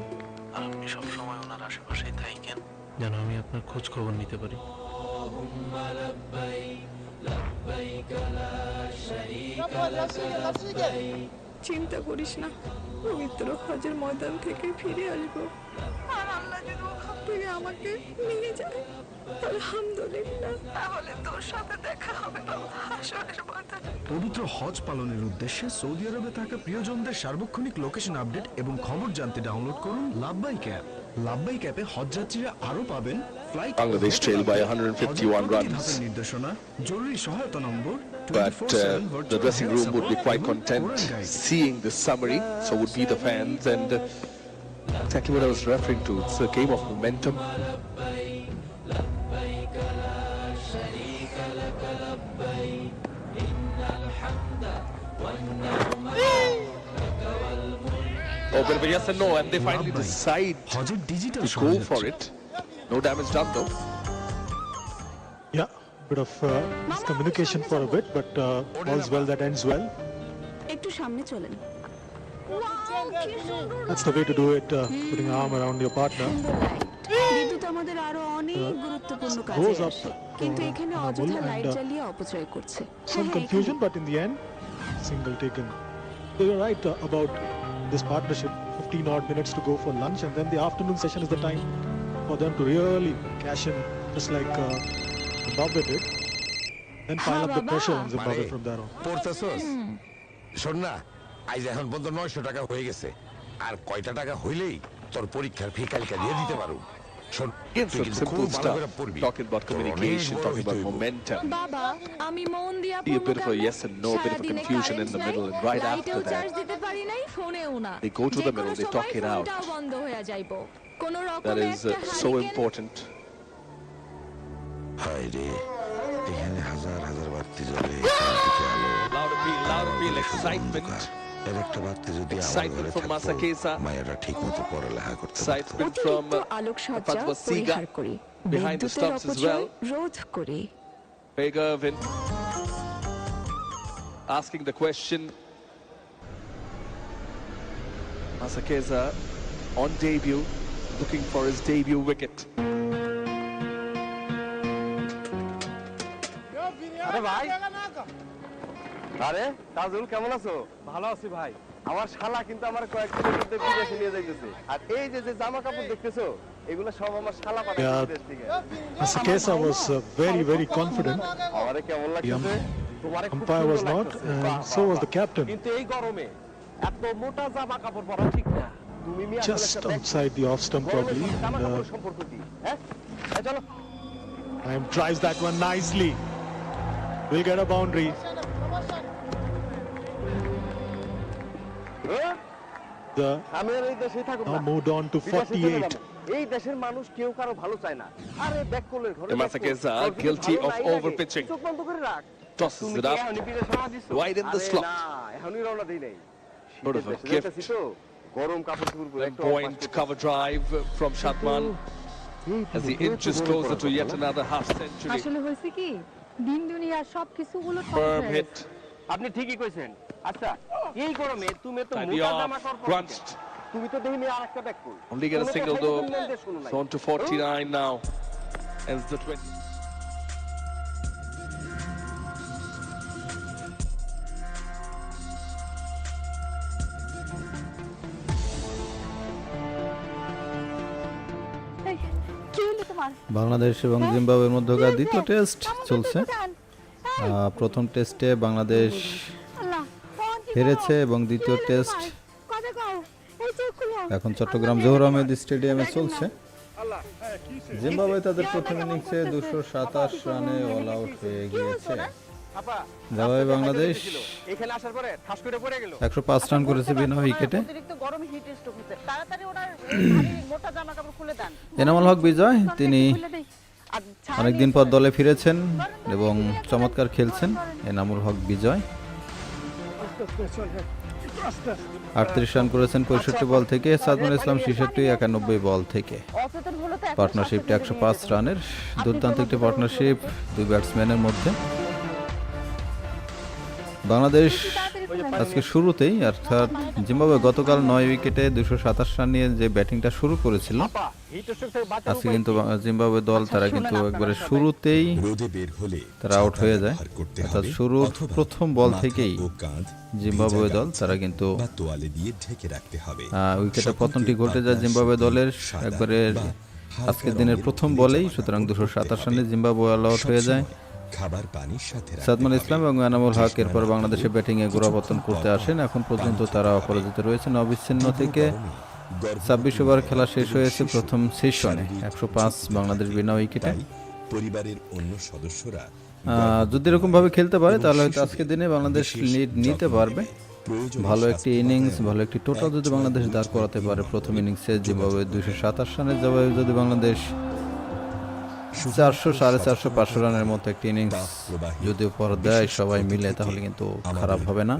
আর আপনি সব সময় ওনার আশেপাশেই থাকেন যেন আমি আপনার খোঁজ খবর নিতে পারি। চিন্তা করিস না, পবিত্র হজের ময়দান থেকে ফিরে আসবো আর আল্লাহ যদি ওখান থেকে আমাকে নিয়ে যায় আলহামদুলিল্লাহ, তাহলে তোর সাথে দেখা হবে হাসরের ময়দানে। পবিত্র হজ পালনের উদ্দেশ্যে সৌদি আরবে থাকা প্রিয়জনদের সার্বক্ষণিক লোকেশন আপডেট এবং খবর জানতে ডাউনলোড করুন লাভবাইক অ্যাপ। লাভবাইক অ্যাপে হজযাত্রীরা আরও পাবেন flight, Bangladesh trail by 151 runs. নির্দেশনা, জরুরি সহায়তা নম্বর, But the dressing room would be quite content seeing this summary, so would be the fans, and exactly what I was referring to. It's a game of momentum. Oh, but yes and no, and they finally decide to go for it. No damage done though. yeah, bit of miscommunication for a bit, but all's well that ends well. একটু সামনে চলেন। That's the way to do it, putting an arm around your partner. বিদ্যুৎ আমাদের আরো অনেক গুরুত্বপূর্ণ কাজে Goes up আসে, কিন্তু এখানে Anamul অযথা and, লাইট জ্বালিয়ে অপচয় করছে। some confusion, but in the end, single taken. So you're right about this partnership. 15 odd minutes to go for lunch, and then the afternoon session is the time for them to really cash in, just like Zimbabwe did. Then pile up the pressure on Zimbabwe from there on. পড়তেছস শোন না, আজ এখন পর্যন্ত 900 টাকা হয়ে গেছে, আর কয়টা টাকা হইলেই তোর পরীক্ষার ফি কালকে দিয়ে দিতে পারো। শোন, Again, some simple stuff. Talking about communication, talking about momentum. বাবা, আমি মন দিয়া Be a bit of a yes and no, a bit of a confusion in the middle, and right after charge that, দিতে পারি নাই, ফোনেও না। they go to the middle, they talk it out. ফোনটাও বন্ধ হয়ে যাইবো। কোন রকমে That is so important. হায় রে, এখানে হাজার হাজার বাতি জ্বলে, চারদিকে আলো। Loud appeal, excitement. এর একটা বাতি যদি আমার Excitement ঘরে from থাকতো, Masakesa. মায়েরা ঠিক মতো পড়ালেখা করতে পারতো। Excitement from আলোকসজ্জা Fatwa Siga পরিহার করি, behind the বিদ্যুতের stumps as অপচয় well. রোধ করি। Craig Irvin asking the question. Masakesa on debut, looking for his debut wicket. আরে ভাই, আরে তাজুল কেমন আছো? ভালো আছি ভাই। আমার শালা কিন্তু আমার কয়েকদিনের মধ্যে বিদেশে নিয়ে যাইতেছে, আর এই যে জামা কাপড় দেখতেছো এগুলো সব আমার শালা পাঠায় বিদেশ থেকে। Masakesa was very confident. আমারে কেমন লাগতেছে? তোমারে খুব Umpire was সুন্দর not, লাগতেছে। and বাহ, so বাহ, was বাহ। the captain. কিন্তু এই গরমে এত মোটা জামা কাপড় পরা ঠিক না। তুমি মিয়া Just outside the off stump probably. জামা And, কাপড় সম্পর্ক কি? হ্যাঁ? এই চলো। and drives that one nicely. Will get a boundary. আমি আর এই দেশেই থাকুম না। Now moved on to বিদেশে চলে 48. যাবো। এই দেশের মানুষ কেউ কারো ভালো চায় না। আরে ব্যাককলের ঘরে Masakeza guilty of overpitching. চোখ বন্ধ করে রাখ। Tosses তুমি it কি up এখনই বিদেশে রওনা দিছো? wide in the আরে slot. না, এখনই রওনা দেই নাই। Sort of a শীতের দেশে gift. যাইতাছি তো, গরম কাপড় চোপড় পরে একটু Point cover drive from Shadman as he inches closer to yet another half century. আসলে হয়েছে কি দিন দুনিয়া সবকিছুগুলো Firm hit. আপনি ঠিকই কইছেন। আচ্ছা, এই গরমে তুমি তো Tidy মোটা off, জামা কাপড় পরো grunched. কেন? তুমি তো দেখি আরেকটা ব্যাক করো। Only get a single though. So on to 49 now. Ends the 20. কি হলো তোমার? বাংলাদেশ এবং জিম্বাবুয়ের মধ্যকার দ্বিতীয় টেস্ট চলছে। প্রথম টেস্টে বাংলাদেশ হেরেছে এবং দ্বিতীয় টেস্ট এখন চট্টগ্রাম জহুর আহমেদ স্টেডিয়ামে চলছে। জিম্বাবুয়ে তাদের প্রথম ইনিংসে 227 রানে অল আউট হয়ে গিয়েছে। জবাবে বাংলাদেশ এখানে আসার পরে ঠাস করে পড়ে গেল। 105 রান করেছে বিনা উইকেটে। অতিরিক্ত গরম হিট স্ট্রোক হচ্ছে। তাড়াতাড়ি ওনার ভারী মোটা জামা কাপড় খুলে দেন। এনামুল হক বিজয় তিনি অনেকদিন পর দলে ফিরেছেন এবং চমৎকার খেলছেন। এনামুল হক বিজয় 38 রান করেছেন 65 বল থেকে। সাদমান ইসলাম 66 91 বল থেকে। পার্টনারশিপটা 105 রানের দুর্দান্ত একটি পার্টনারশিপ দুই ব্যাটসম্যানের মধ্যে। বাংলাদেশ আজকে শুরুতেই অর্থাৎ জিম্বাবুয়ে গতকাল 9 উইকেটে 227 রান নিয়ে যে ব্যাটিংটা শুরু করেছিল, আজকে কিন্তু জিম্বাবুয়ে দল তারা কিন্তু একবারে শুরুতেই তারা আউট হয়ে যায়। অর্থাৎ শুরুর প্রথম বল থেকেই জিম্বাবুয়ে দল তারা কিন্তু উইকেটের পতনটি ঘটে যায় জিম্বাবুয়ে দলের একবারে আজকের দিনের প্রথম বলেই। সুতরাং 227 রানে জিম্বাবুয়ে অল আউট হয়ে যায়। সাদমান ইসলাম এবং এনামুল হক এরপর বাংলাদেশে ব্যাটিংয়ে গোড়াপতন করতে আসেন। এখন পর্যন্ত তারা অপরাজিত রয়েছেন অবিচ্ছিন্ন থেকে। 26 ওভার খেলা শেষ হয়েছে প্রথম সেশনে। 105 বাংলাদেশ বিনা উইকেটে। পরিবারের অন্য সদস্যরা যদি এরকম ভাবে খেলতে পারে তাহলে হয়তো আজকের দিনে বাংলাদেশ লিড নিতে পারবে। ভালো একটি ইনিংস, ভালো একটি টোটাল যদি বাংলাদেশ দাঁড় করাতে পারে প্রথম ইনিংসে জিম্বাবুয়ে 227 রানের জবাবে যদি বাংলাদেশ 400 450 500 রানের মতো একটি ইনিংস যদি উপর দেয় সবাই মিলে তাহলে কিন্তু খারাপ হবে না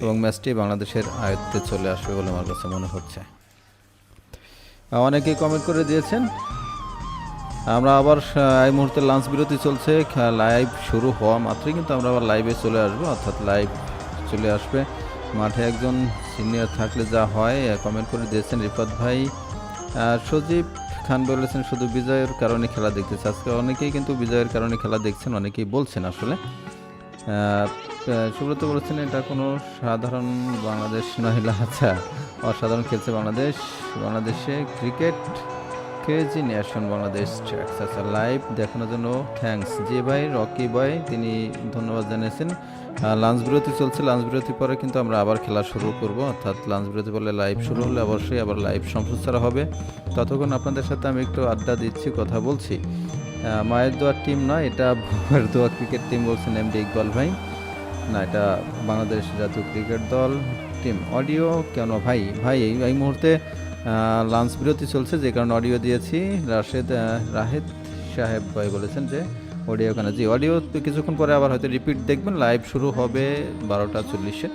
এবং ম্যাচটি বাংলাদেশের আয়ত্তে চলে আসবে বলে আমার কাছে মনে হচ্ছে। অনেকেই কমেন্ট করে দিয়েছেন। আমরা আবার এই মুহূর্তে লাঞ্চ বিরতি চলছে, লাইভ শুরু হওয়া মাত্রই কিন্তু আমরা আবার লাইভে চলে আসবো, অর্থাৎ লাইভ চলে আসবে। মাঠে একজন সিনিয়র থাকলে যা হয় কমেন্ট করে দিয়েছেন রিফাত ভাই। সজীব খান বলেছেন শুধু বিজয়ের কারণে খেলা দেখতেছে। আজকে অনেকেই কিন্তু বিজয়ের কারণে খেলা দেখছেন, অনেকেই বলছেন আসলে। সুব্রত বলেছেন এটা কোনো সাধারণ বাংলাদেশ নহিলা। আচ্ছা, অসাধারণ খেলছে বাংলাদেশ। বাংলাদেশে ক্রিকেট ক্রেজি নেশন বাংলাদেশ। আচ্ছা, লাইভ দেখানোর জন্য থ্যাঙ্কস। জি ভাই, রকি ভাই তিনি ধন্যবাদ জানিয়েছেন। লাঞ্চ বিরতি চলছে, লাঞ্চ বিরতির পরে কিন্তু আমরা আবার খেলা শুরু করব, অর্থাৎ লাঞ্চ বিরতি বলে লাইভ শুরু হলে অবশ্যই আবার লাইভ সম্প্রচার হবে। ততক্ষণ আপনাদের সাথে আমি একটু আড্ডা দিচ্ছি, কথা বলছি। মায়ের দোয়ার টিম নয়, এটা ভুয়ার দোয়া ক্রিকেট টিম বলছেন এমডি ইকবাল ভাই। না, এটা বাংলাদেশ জাতীয় ক্রিকেট দল টিম। অডিও কেন ভাই? ভাই এই মুহূর্তে লাঞ্চ বিরতি চলছে যে কারণে অডিও দিয়েছি। রাহেদ সাহেব ভাই বলেছেন যে অডিও কেন। জি, অডিও কিছুক্ষণ পরে আবার হয়তো রিপিট দেখবেন। লাইভ শুরু হবে 12:40-এ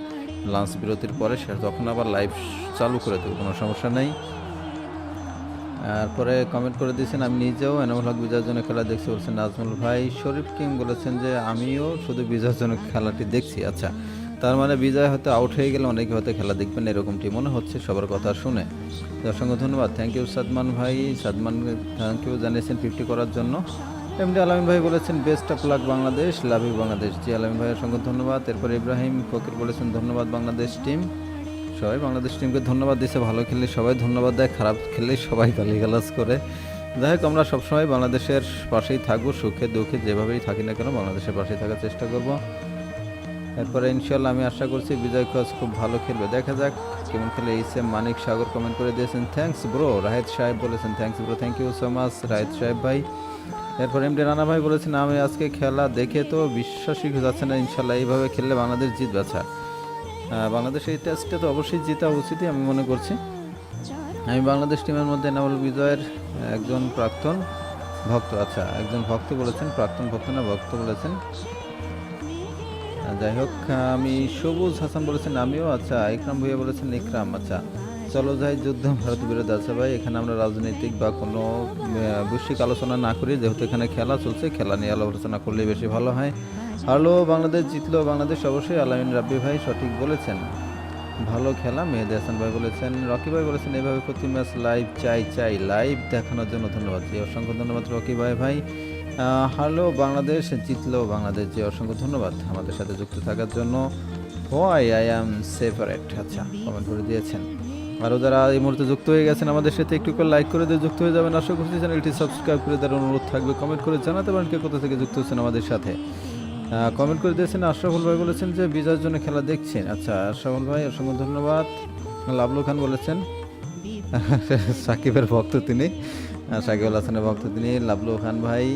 লাঞ্চ বিরতির পরে, তখন আবার লাইভ চালু করে দেবো, কোনো সমস্যা নেই। তারপরে কমেন্ট করে দিয়েছেন আমি নিজেও এনামুল হক বিজয়ের জন্য খেলা দেখছি বলছেন নাজমুল ভাই। শরীফ কিং বলেছেন যে আমিও শুধু বিজয়ের জন্য খেলাটি দেখছি। আচ্ছা, তার মানে বিজয় হয়তো আউট হয়ে গেলে অনেকে হয়তো খেলা দেখবেন এরকমটি মনে হচ্ছে সবার কথা শুনে। অসংখ্য ধন্যবাদ। থ্যাংক ইউ সাদমান ভাই। সাদমান থ্যাংক ইউ জানিয়েছেন 50 করার জন্য। এমডি আলামিন ভাই বলেছেন best of luck Bangladesh, love you Bangladesh. জি আলামিন ভাইয়ের সঙ্গে ধন্যবাদ। এরপর ইব্রাহিম ফকির বলেছেন ধন্যবাদ বাংলাদেশ টিম। সবাই বাংলাদেশ টিমকে ধন্যবাদ দিচ্ছে। ভালো খেললে সবাই ধন্যবাদ দেয়, খারাপ খেললে সবাই গালিগালাজ করে। যাই হোক, আমরা সবসময় বাংলাদেশের পাশেই থাকবো, সুখে দুঃখে যেভাবেই থাকি না কেন বাংলাদেশের পাশেই থাকার চেষ্টা করব। এরপরে ইনশাল্লাহ আমি আশা করছি বিজয় কোচ খুব ভালো খেলবে, দেখা যাক কেমন খেলে। এইসএম মানিক সাগর কমেন্ট করে দিয়েছেন থ্যাঙ্কস ব্রো। রাহেদ সাহেব বলেছেন thanks bro, thank you so much Rahed Saheb ভাই। এরপর এমডি রানা ভাই বলেছেন আমি আজকে খেলা দেখে তো বিশ্বাসই যাচ্ছে না, ইনশাল্লাহ এইভাবে খেললে বাংলাদেশ জিতবে। আচ্ছা, বাংলাদেশ এই টেস্টে তো অবশ্যই জেতা উচিতই আমি মনে করছি। আমি বাংলাদেশ টিমের মধ্যে এনামুল বিজয়ের একজন প্রাক্তন ভক্ত, আচ্ছা একজন ভক্ত বলেছেন, প্রাক্তন ভক্ত না ভক্ত বলেছেন। যাই হোক, আমি সবুজ হাসান বলেছেন আমিও, আচ্ছা ইকরাম ভুইয়া বলেছেন ইকরাম, আচ্ছা চলো যাই যুদ্ধ ভারত বিরোধী, আচ্ছা ভাই এখানে আমরা রাজনৈতিক বা কোনো বৈশ্বিক আলোচনা না করি, যেহেতু এখানে খেলা চলছে, খেলা নিয়ে আলোচনা করলে বেশি ভালো হয়। হারলো বাংলাদেশ, জিতলো বাংলাদেশ, অবশ্যই আলামিন রাব্বি ভাই সঠিক বলেছেন, ভালো খেলা। মেহেদি হাসান ভাই বলেছেন, রকি ভাই বলেছেন এভাবে প্রতি ম্যাচ লাইভ চাই লাইভ দেখানোর জন্য ধন্যবাদ, জি অসংখ্য ধন্যবাদ রকি ভাই। হারলো বাংলাদেশ, জিতলো বাংলাদেশ, জি অসংখ্য ধন্যবাদ আমাদের সাথে যুক্ত থাকার জন্য। হোয়াই আই অ্যাম সেপারেট, আচ্ছা কমেন্ট করে দিয়েছেন। আরও যারা এই মুহূর্তে যুক্ত হয়ে গেছেন আমাদের সাথে একটু করে লাইক করে দিয়ে যুক্ত হয়ে যাবেন, আশা করছি চ্যানেলটি সাবস্ক্রাইব করে দেওয়ার অনুরোধ থাকবে। কমেন্ট করে জানাতে পারেন কে কোথা থেকে যুক্ত হচ্ছেন আমাদের সাথে। কমেন্ট করে দিয়েছেন আশরাফুল ভাই বলেছেন যে বিজয়ের জন্য খেলা দেখছেন, আচ্ছা আশরাফুল ভাই অসংখ্য ধন্যবাদ। লাবলু খান বলেছেন সাকিবের ভক্ত তিনি, সাকিব আল হাসানের ভক্ত তিনি, লাবলু খান ভাই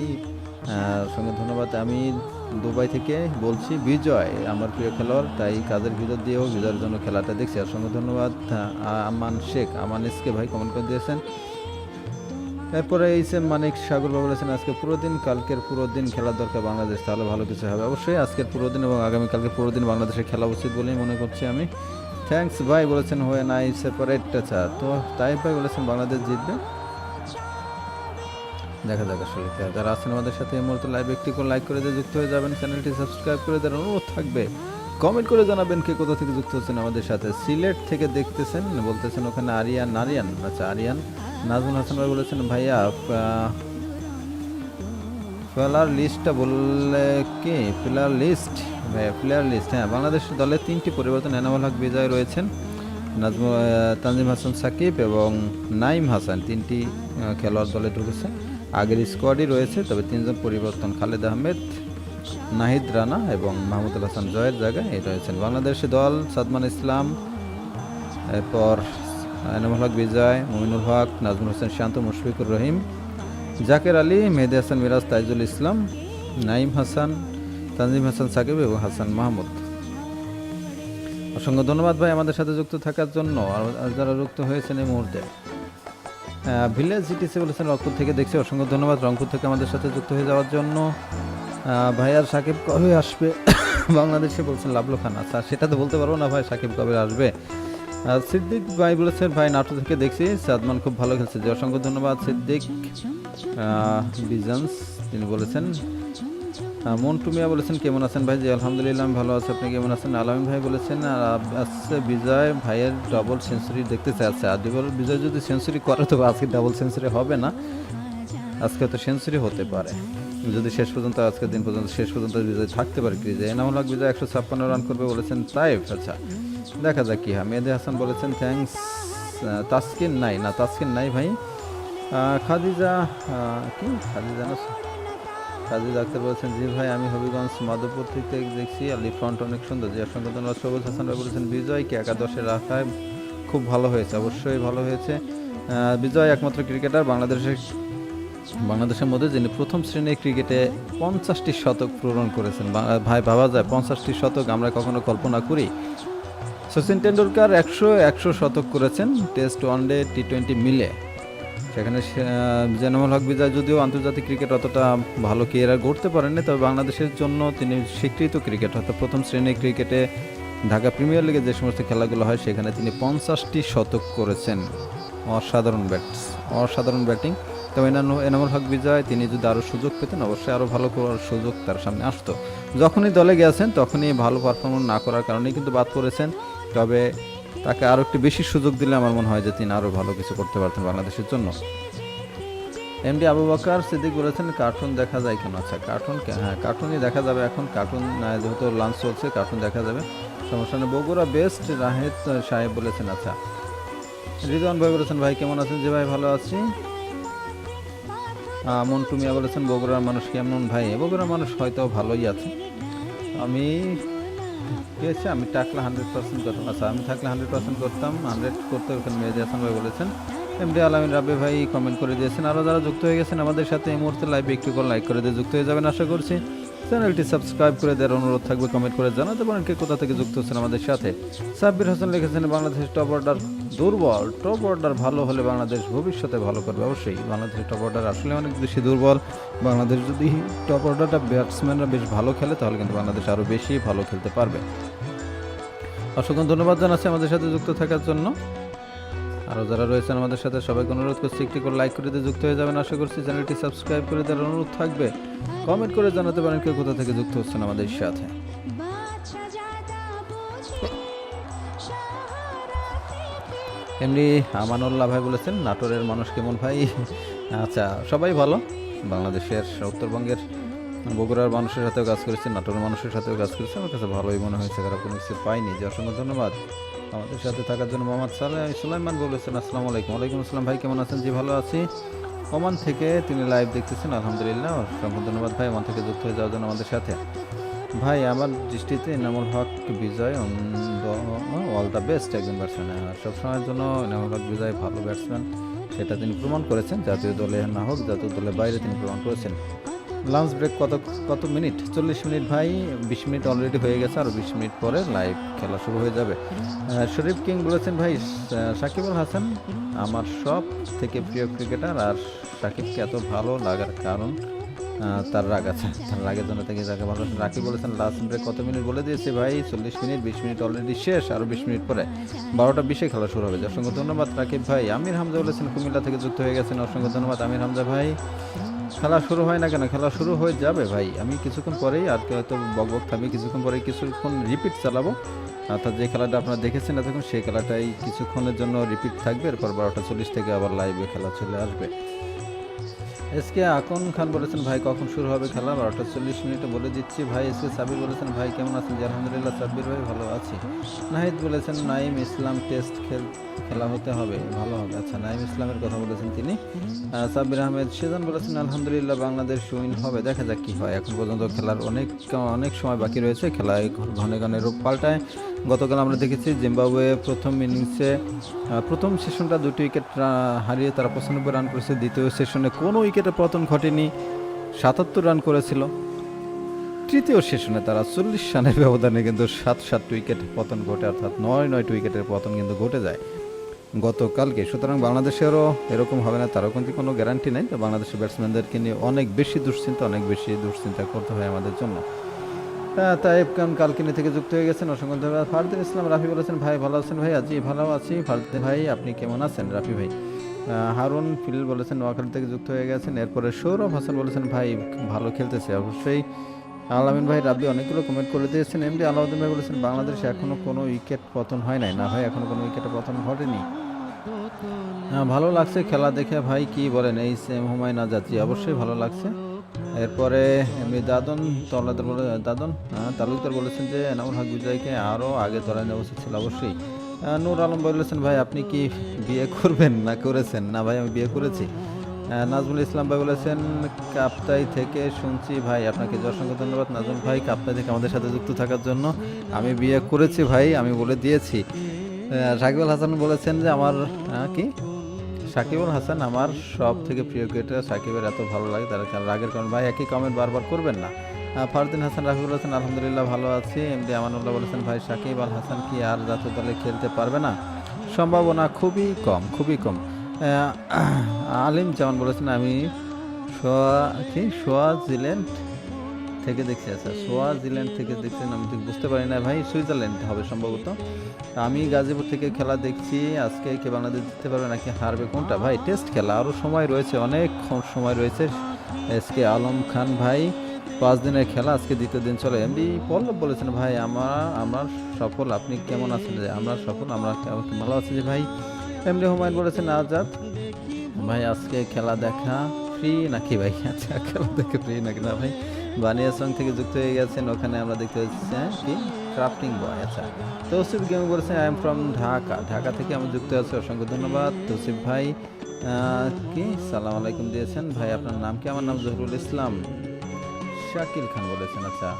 অসংখ্য ধন্যবাদ। আমি দুবাই থেকে বলছি, বিজয় আমার প্রিয় খেলোয়াড়, তাই কাজের ভিতর দিয়েও বিজয়ের জন্য খেলাটা দেখছি, অসংখ্য ধন্যবাদ। আমান শেখ, আমান এসকে ভাই কমেন্ট করে দিয়েছেন। এরপরে এইসে মানিক সাগর বাবু বলেছেন আজকে পুরো দিন, কালকের পুরো দিন খেলার দরকার বাংলাদেশ, তাহলে ভালো কিছু হবে। অবশ্যই আজকের পুরো দিন এবং আগামীকালকে পুরো দিন বাংলাদেশে খেলা উচিত বলেই মনে করছি আমি। থ্যাঙ্কস ভাই বলেছেন হয়ে নাই সেপারেট, আচ্ছা তো তাই ভাই বলেছেন বাংলাদেশ জিতবে, দেখা যাক আসলে যারা আছেন আমাদের সাথে এই মুহূর্তে লাইভ একটি করে লাইক করে দিয়ে যুক্ত হয়ে যাবেন, চ্যানেলটি সাবস্ক্রাইব করে দেওয়ার অনুরোধ থাকবে। কমেন্ট করে জানাবেন কে কোথা থেকে যুক্ত হচ্ছেন আমাদের সাথে। সিলেট থেকে দেখতেছেন বলতেছেন ওখানে আরিয়ান, আচ্ছা আরিয়ান। নাজমুল হাসান ভাই বলেছেন ভাইয়া প্লেয়ার লিস্টটা বললে কি, প্লেয়ার লিস্ট ভাইয়া, প্লেয়ার লিস্ট, হ্যাঁ বাংলাদেশ দলে 3টি পরিবর্তন, এনামুল হক বিজয় রয়েছেন, তানজিম হাসান সাকিব এবং নাইম হাসান 3টি খেলোয়াড় দলে ঢুকেছে। আগের স্কোয়াডই রয়েছে, তবে 3জন পরিবর্তন, খালেদ আহমেদ, নাহিদ রানা এবং মাহমুদুল হাসান জয়ের জায়গায় এই রয়েছেন। বাংলাদেশি দল সাদমান ইসলাম, এরপর এনামুল হক বিজয়, মুমিনুল হক, নাজমুল হোসেন শান্ত, মুশফিকুর রহিম, জাকের আলী, মেহেদি হাসান মিরাজ, তাইজুল ইসলাম, নাইম হাসান, তানজিম হাসান সাকিব এবং হাসান মাহমুদ। অসংখ্য ধন্যবাদ ভাই আমাদের সাথে যুক্ত থাকার জন্য, আর যারা যুক্ত হয়েছেন এই মুহূর্তে। ভিলেজ জিটিসি বলেছেন রংপুর থেকে দেখছি, অসংখ্য ধন্যবাদ রংপুর থেকে আমাদের সাথে যুক্ত হয়ে যাওয়ার জন্য। ভাইয়ার সাকিব কবে আসবে বাংলাদেশে বলছেন লাবলু খান, আচ্ছা সেটা তো বলতে পারবো না ভাই সাকিব কবে আসবে। সিদ্দিক ভাই বলেছেন ভাই নাটু থেকে দেখছি, সাদমান খুব ভালো খেলছে, যে অসংখ্য ধন্যবাদ সিদ্দিক। বিজান্স তিনি বলেছেন। মন্টু মিয়া বলেছেন কেমন আছেন ভাই, যে আলহামদুলিল্লাহ আমি ভালো আছি, আপনি কেমন আছেন। আলামিন ভাই বলেছেন আজকে বিজয় ভাইয়ের ডাবল সেঞ্চুরি দেখতে চাই, আচ্ছা বিজয় যদি সেঞ্চুরি করে তবে আজকে ডাবল সেঞ্চুরি হবে না, আজকে তো সেঞ্চুরি হতে পারে যদি শেষ পর্যন্ত, আজকের দিন পর্যন্ত শেষ পর্যন্ত বিজয় থাকতে পারে ক্রিজে। এনামুল হক বিজয় 156 রান করবে বলেছেন তাইফ, আচ্ছা দেখা যাক কি হয়। মেহেদি হাসান বলেছেন থ্যাঙ্কস। তাসকিন নাই, না তাসকিন নাই ভাই। খাদিজা কি খাদিজা না, খাদিজা আক্তার বলেছেন জি ভাই আমি হবিগঞ্জ মাধবপুর থেকে দেখছি, আলি ফ্রন্ট অনেক সুন্দর, যে অসংখ্য ধন্যবাদ। সবুজ হাসান ভাই বলেছেন বিজয়কে একাদশে রাখায় খুব ভালো হয়েছে, অবশ্যই ভালো হয়েছে। বিজয় একমাত্র ক্রিকেটার বাংলাদেশের মধ্যে যিনি প্রথম শ্রেণীর ক্রিকেটে 50টি শতক পূরণ করেছেন। ভাই ভাবা যায় 50টি শতক আমরা কখনো কল্পনা করি। সচিন টেন্ডুলকার 100 শতক করেছেন টেস্ট, ওয়ানডে, টি20 মিলে, সেখানে এনামুল হক বিজয় যদিও আন্তর্জাতিক ক্রিকেট অতটা ভালো ক্যারিয়ার গড়তে পারেননি, তবে বাংলাদেশের জন্য তিনি স্বীকৃত ক্রিকেট, অর্থাৎ প্রথম শ্রেণীর ক্রিকেটে ঢাকা প্রিমিয়ার লিগে যে সমস্ত খেলাগুলো হয় সেখানে তিনি 50টি শতক করেছেন। অসাধারণ ব্যাটিং। তবে এনামুল হক বিজয় তিনি যদি আরও সুযোগ পেতেন অবশ্যই আরও ভালো করার সুযোগ তার সামনে আসতো। যখনই দলে গেছেন তখনই ভালো পারফরমেন্স না করার কারণেই কিন্তু বাদ পড়েছেন, তবে তাকে আরও একটু বেশি সুযোগ দিলে আমার মনে হয় যে তিনি আরও ভালো কিছু করতে পারতেন বাংলাদেশের জন্য। এমডি আবু বকর সিদ্দিক বলেছেন কার্টুন দেখা যায় কেন, আচ্ছা কার্টুন, হ্যাঁ কার্টুনই দেখা যাবে এখন, কার্টুন যেহেতু লাঞ্চ চলছে কার্টুন দেখা যাবে, সমস্যা নেই। বগুড়া বেস্ট রাহেদ সাহেব বলেছেন, আচ্ছা রিজওয়ান ভাই বলেছেন ভাই কেমন আছেন, যে ভাই ভালো আছি। মন্টু মিয়া বলেছেন বগুড়ার মানুষ কেমন ভাই, বগুড়ার মানুষ হয়তো ভালোই আছে, আমি গেছি আমি টাকলে 100% করতাম, আচ্ছা আমি থাকলে 100% করতাম, 100 করতে ওখানে মেহেদি হাসান ভাই বলেছেন। এমডি আলামিন রাব্বি ভাই কমেন্ট করে দিয়েছেন। আরও যারা যুক্ত হয়ে গেছেন আমাদের সাথে এই মুহূর্তে লাইভে একটু করে লাইক করে দিয়ে যুক্ত হয়ে যাবেন আশা করছি। চ্যানেলটি সাবস্ক্রাইব করে দেওয়ার অনুরোধ থাকবে। কমেন্ট করে জানাতে পারেন কে কোথা থেকে যুক্ত হচ্ছেন আমাদের সাথে। সাব্বির হোসেন লিখেছেন বাংলাদেশের টপ অর্ডার দুর্বল। টপ অর্ডার ভালো হলে বাংলাদেশ ভবিষ্যতে ভালো করবে। অবশ্যই বাংলাদেশের টপ অর্ডার আসলে অনেক বেশি দুর্বল। বাংলাদেশ যদি টপ অর্ডারটা ব্যাটসম্যানরা বেশ ভালো খেলে তাহলে কিন্তু বাংলাদেশ আরও বেশি ভালো খেলতে পারবে। অসংখ্য ধন্যবাদ জানাচ্ছি আমাদের সাথে যুক্ত থাকার জন্য। আরও যারা রয়েছেন আমাদের সাথে সবাইকে অনুরোধ করছি একটি করে লাইক করে দিয়ে যুক্ত হয়ে যাবেন। আশা করছি চ্যানেলটি সাবস্ক্রাইব করে দেওয়ার অনুরোধ থাকবে। কমেন্ট করে জানাতে পারেন কেউ কোথা থেকে যুক্ত হচ্ছেন আমাদের সাথে। এমনি আমানুল্লাহ ভাই বলেছেন নাটোরের মানুষ কেমন ভাই? আচ্ছা, সবাই ভালো। বাংলাদেশের উত্তরবঙ্গের বগুড়ার মানুষের সাথেও কাজ করেছি, নাটোরের মানুষের সাথেও কাজ করেছি, আমার কাছে ভালোই মনে হয়েছে, খারাপ কোনো কিছু পাইনি। যে অসংখ্য ধন্যবাদ আমাদের সাথে থাকার জন্য। মোহাম্মদ সুলাইমান বলেছেন আসসালামু আলাইকুম। ওয়ালাইকুম আসসালাম ভাই, কেমন আছেন? জি ভালো আছি। ওমান থেকে তিনি লাইভ দেখতেছেন, আলহামদুলিল্লাহ। অসংখ্য ধন্যবাদ ভাই ওমান থেকে যুক্ত হয়ে যাওয়ার জন্য আমাদের সাথে। ভাই আমার দৃষ্টিতে এনামুল হক বিজয় অল দ্য বেস্ট একজন ব্যাটসম্যান। সবসময়ের জন্য এনামুল হক বিজয় ভালো ব্যাটসম্যান, সেটা তিনি প্রমাণ করেছেন। জাতীয় দলে না হোক, জাতীয় দলের বাইরে তিনি প্রমাণ করেছেন। লাঞ্চ ব্রেক কত মিনিট? 40 মিনিট ভাই। 20 মিনিট অলরেডি হয়ে গেছে, আর 20 মিনিট পরে লাইভ খেলা শুরু হয়ে যাবে। শরীফ কিং বলেছেন ভাই সাকিবুল হাসান আমার সব থেকে প্রিয় ক্রিকেটার। আর সাকিবকে এত ভালো লাগার কারণ তার রাগ আছে, তার রাগের জন্য থেকে যাকে ভালো। রাকিব বলেছেন লাস্ট ব্রেক কত মিনিট বলে দিয়েছে ভাই? 40 মিনিট। 20 মিনিট অলরেডি শেষ, আরও 20 মিনিট পরে 12:20 খেলা শুরু হবে। অসংখ্য ধন্যবাদ রাকিব ভাই। আমির হামজা বলেছেন কুমিল্লা থেকে যুক্ত হয়ে গেছেন, অসংখ্য ধন্যবাদ আমির হামজা ভাই। খেলা শুরু হয় না কেন? খেলা শুরু হয়ে যাবে ভাই। আমি কিছুক্ষণ পরেই, আর হয়তো বকবক থাকবে, কিছুক্ষণ পরেই কিছুক্ষণ রিপিট চালাবো। অর্থাৎ যে খেলাটা আপনারা দেখেছেন এতক্ষণ সেই খেলাটাই কিছুক্ষণের জন্য রিপিট থাকবে। এরপর 12:40 থেকে আবার লাইভে খেলা চলে আসবে। এসকে আকন খান বলেছেন ভাই কখন শুরু হবে খেলা? 12:40 মিনিটে বলে দিচ্ছি ভাই। এসকে সাবির বলেছেন ভাই কেমন আছেন? জি আলহামদুলিল্লাহ সাব্বির ভাই ভালো আছি। নাহিদ বলেছেন নাইম ইসলাম টেস্ট খেলা হতে হবে, ভালো হবে। আচ্ছা, নাইম ইসলামের কথা বলেছেন তিনি। সাব্বির আহমেদ সেজান বলেছেন আলহামদুলিল্লাহ বাংলাদেশ উইন হবে, দেখা যাক কি হয়। এখন পর্যন্ত খেলার অনেক সময় বাকি রয়েছে। খেলায় ঘনে ঘনে রূপ পাল্টায়। গতকাল আমরা দেখেছি জিম্বাবুয়ে প্রথম ইনিংসে প্রথম সেশনটা 2টি উইকেট হারিয়ে তারা 95 রান করেছে। দ্বিতীয় সেশনে কোনো উইকেটে পতন ঘটেনি, 77 রান করেছিল। তৃতীয় সেশনে তারা 40 রানের ব্যবধানে কিন্তু 7 উইকেট পতন ঘটে, অর্থাৎ 9 উইকেটের পতন কিন্তু ঘটে যায় গতকালকে। সুতরাং বাংলাদেশেরও এরকম হবে না তারও কিন্তু কোনো গ্যারান্টি নেই। তো বাংলাদেশের ব্যাটসম্যানদেরকে নিয়ে অনেক বেশি দুশ্চিন্তা করতে হয় আমাদের জন্য। তাইব খান কালকিনি থেকে যুক্ত হয়ে গেছেন, অসংখ্য ধন্যবাদ। ফারদিন ইসলাম রাফি বলেছেন ভাই ভালো আছেন ভাই? আজি ভালো আছি ফারদিন ভাই, আপনি কেমন আছেন রাফি ভাই? হারুন ফিল বলেছেন নোয়াখালী থেকে যুক্ত হয়ে গেছেন। এরপরে সৌরভ হাসান বলেছেন ভাই ভালো খেলতেছে। অবশ্যই আলামিন ভাই রাব্বি অনেকগুলো কমেন্ট করে দিয়েছেন। এমডি আলাউদ্দিন ভাই বলেছেন বাংলাদেশে এখনও কোনো উইকেট পতন হয় নাই। না ভাই, এখনও কোনো উইকেটে পতন ঘটেনি। ভালো লাগছে খেলা দেখে ভাই, কি বলেন? এই হুমায়ুন আজাদ, জি অবশ্যই ভালো লাগছে। এরপরে এমনি দাদন তালুকদার বলেছেন যে এনামুল হক বিজয়কে আরও আগে ধরে নেওয়া উচিত ছিল। অবশ্যই। নূর আলম বলেছেন ভাই আপনি কি বিয়ে করবেন না করেছেন? না ভাই, আমি বিয়ে করেছি। নাজমুল ইসলাম ভাই বলেছেন কাপ্তাই থেকে শুনছি ভাই, আপনাকে অসংখ্য ধন্যবাদ নাজমুল ভাই কাপ্তাই থেকে আমাদের সাথে যুক্ত থাকার জন্য। আমি বিয়ে করেছি ভাই, আমি বলে দিয়েছি। সাকিবুল হাসান বলেছেন যে আমার সাকিবুল হাসান আমার সব থেকে প্রিয় ক্রিকেটার। সাকিবের এত ভালো লাগে তার রাগের কারণ ভাই একই কমেন্ট বারবার করবেন না। ফারদিন হাসান রাফি বলেছেন আলহামদুলিল্লাহ ভালো আছি। এমডি আমানুল্লাহ বলেছেন ভাই সাকিব আল হাসান কি আর জাতীয় দলে খেলতে পারবে না? সম্ভাবনা খুবই কম। আলিম জামান বলেছেন আমি সোয়াজিল্যান্ড থেকে দেখছি। আচ্ছা, সোয়াজিল্যান্ড থেকে দেখছেন, আমি ঠিক বুঝতে পারি না ভাই, সুইজারল্যান্ড হবে সম্ভবত। আমি গাজীপুর থেকে খেলা দেখছি। আজকে কি বাংলাদেশ জিততে পারবে নাকি হারবে, কোনটা ভাই? টেস্ট খেলা, আরও সময় রয়েছে, অনেক সময় রয়েছে। এসকে আলম খান ভাই 5 দিনের খেলা, আজকে দ্বিতীয় দিন চলে। এমডি পল্লব বলেছেন ভাই আমরা সফল, আপনি কেমন আছেন? যে আমরা সফল, আমরা ভালো আছি যে ভাই। এমডি হুমায়ুন বলেছেন আজাদ ভাই আজকে খেলা দেখা ফ্রি নাকি ভাই? আচ্ছা, খেলা দেখে ফ্রি নাকি? না ভাই, বানিয়াসং থেকে যুক্ত হয়ে গেছেন, ওখানে আমরা দেখতে পাচ্ছি কি ক্রাফটিং বয়। আচ্ছা, তৌসিফ গেম বলেছেন আই এম ফ্রম ঢাকা থেকে আমি যুক্ত আছি, অসংখ্য ধন্যবাদ তৌসিফ ভাই। কি সালাম আলাইকুম দিয়েছেন ভাই, আপনার নাম কি? আমার নাম জহুরুল ইসলাম। শাকিল খান বলেছেন আচ্ছা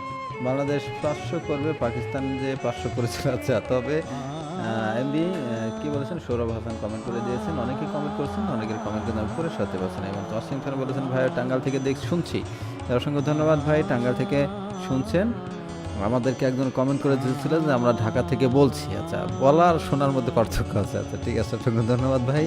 বাংলাদেশ 500 করবে, পাকিস্তান যে 500 করেছিল। আচ্ছা, তবে এমবি কি বলেছেন? সৌরভ হাসান কমেন্ট করে দিয়েছেন, অনেকেই কমেন্ট করছেন, অনেকের কমেন্ট কিন্তু আমি পড়ে শোনাতে পারছি না। এবং তসলিম খান বলেছেন ভাই টাঙ্গাইল থেকে শুনছি। অসংখ্য ধন্যবাদ ভাই, টাঙ্গাইল থেকে শুনছেন। আমাদেরকে একজন কমেন্ট করে দিয়েছিলেন যে আমরা ঢাকা থেকে বলছি। আচ্ছা, বলা আর শোনার মধ্যে পার্থক্য আছে। আচ্ছা ঠিক আছে, অসংখ্য ধন্যবাদ ভাই।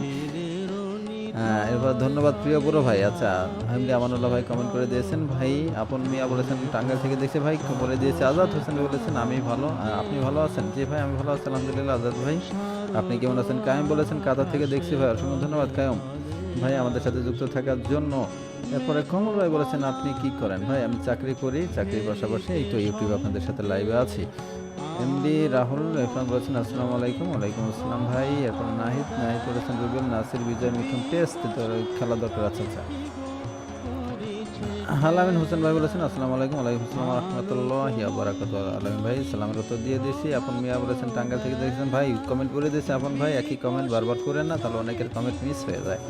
এরপর ধন্যবাদ প্রিয় বুড়ো ভাই। আচ্ছা, এমডি আমানুল্লাহ ভাই কমেন্ট করে দিয়েছেন। ভাই আপন মিয়া বলেছেন টাঙ্গাইল থেকে দেখছে ভাই, বলে দিয়েছে। আজাদ হোসেন বলেছেন আমি ভালো, আপনি ভালো আছেন? জি ভাই আমি ভালো আছি আলহামদুলিল্লাহ। আজাদ ভাই আপনি কেমন আছেন? কায়েম বলেছেন কাতার থেকে দেখছি ভাই, অসংখ্য ধন্যবাদ কায়েম ভাই আমাদের সাথে যুক্ত থাকার জন্য। এরপরে কমল ভাই বলেছেন আপনি কি করেন? ভাই আমি চাকরি করি, চাকরির পাশাপাশি এই তো ইউটিউবে আপনাদের সাথে লাইভে আছি। এমডি রাহুল ইরফান বলেছেন আসসালামু আলাইকুম। ওয়ালাইকুম আসসালাম ভাই। এরপর নাহিদ বলেছেন রুবেল নাসির বিজয় মিঠুন টেস্ট খেলা দরকার আছে। আচ্ছা, আলামিন হোসেন ভাই বলেছেন আসসালামু আলাইকুম। ওয়ালাইকুম আসসালাম রহমতুল্লাহি ওয়া বারাকাতুহু। আলামিন ভাই সালামের উত্তর দিয়ে দিয়েছি। আপন মিয়া বলেছেন টাঙ্গাইল থেকে দেখছেন ভাই, কমেন্ট করে দিয়েছে আপন ভাই। একই কমেন্ট বারবার করেন না, তাহলে অনেকের কমেন্ট মিস হয়ে যায়।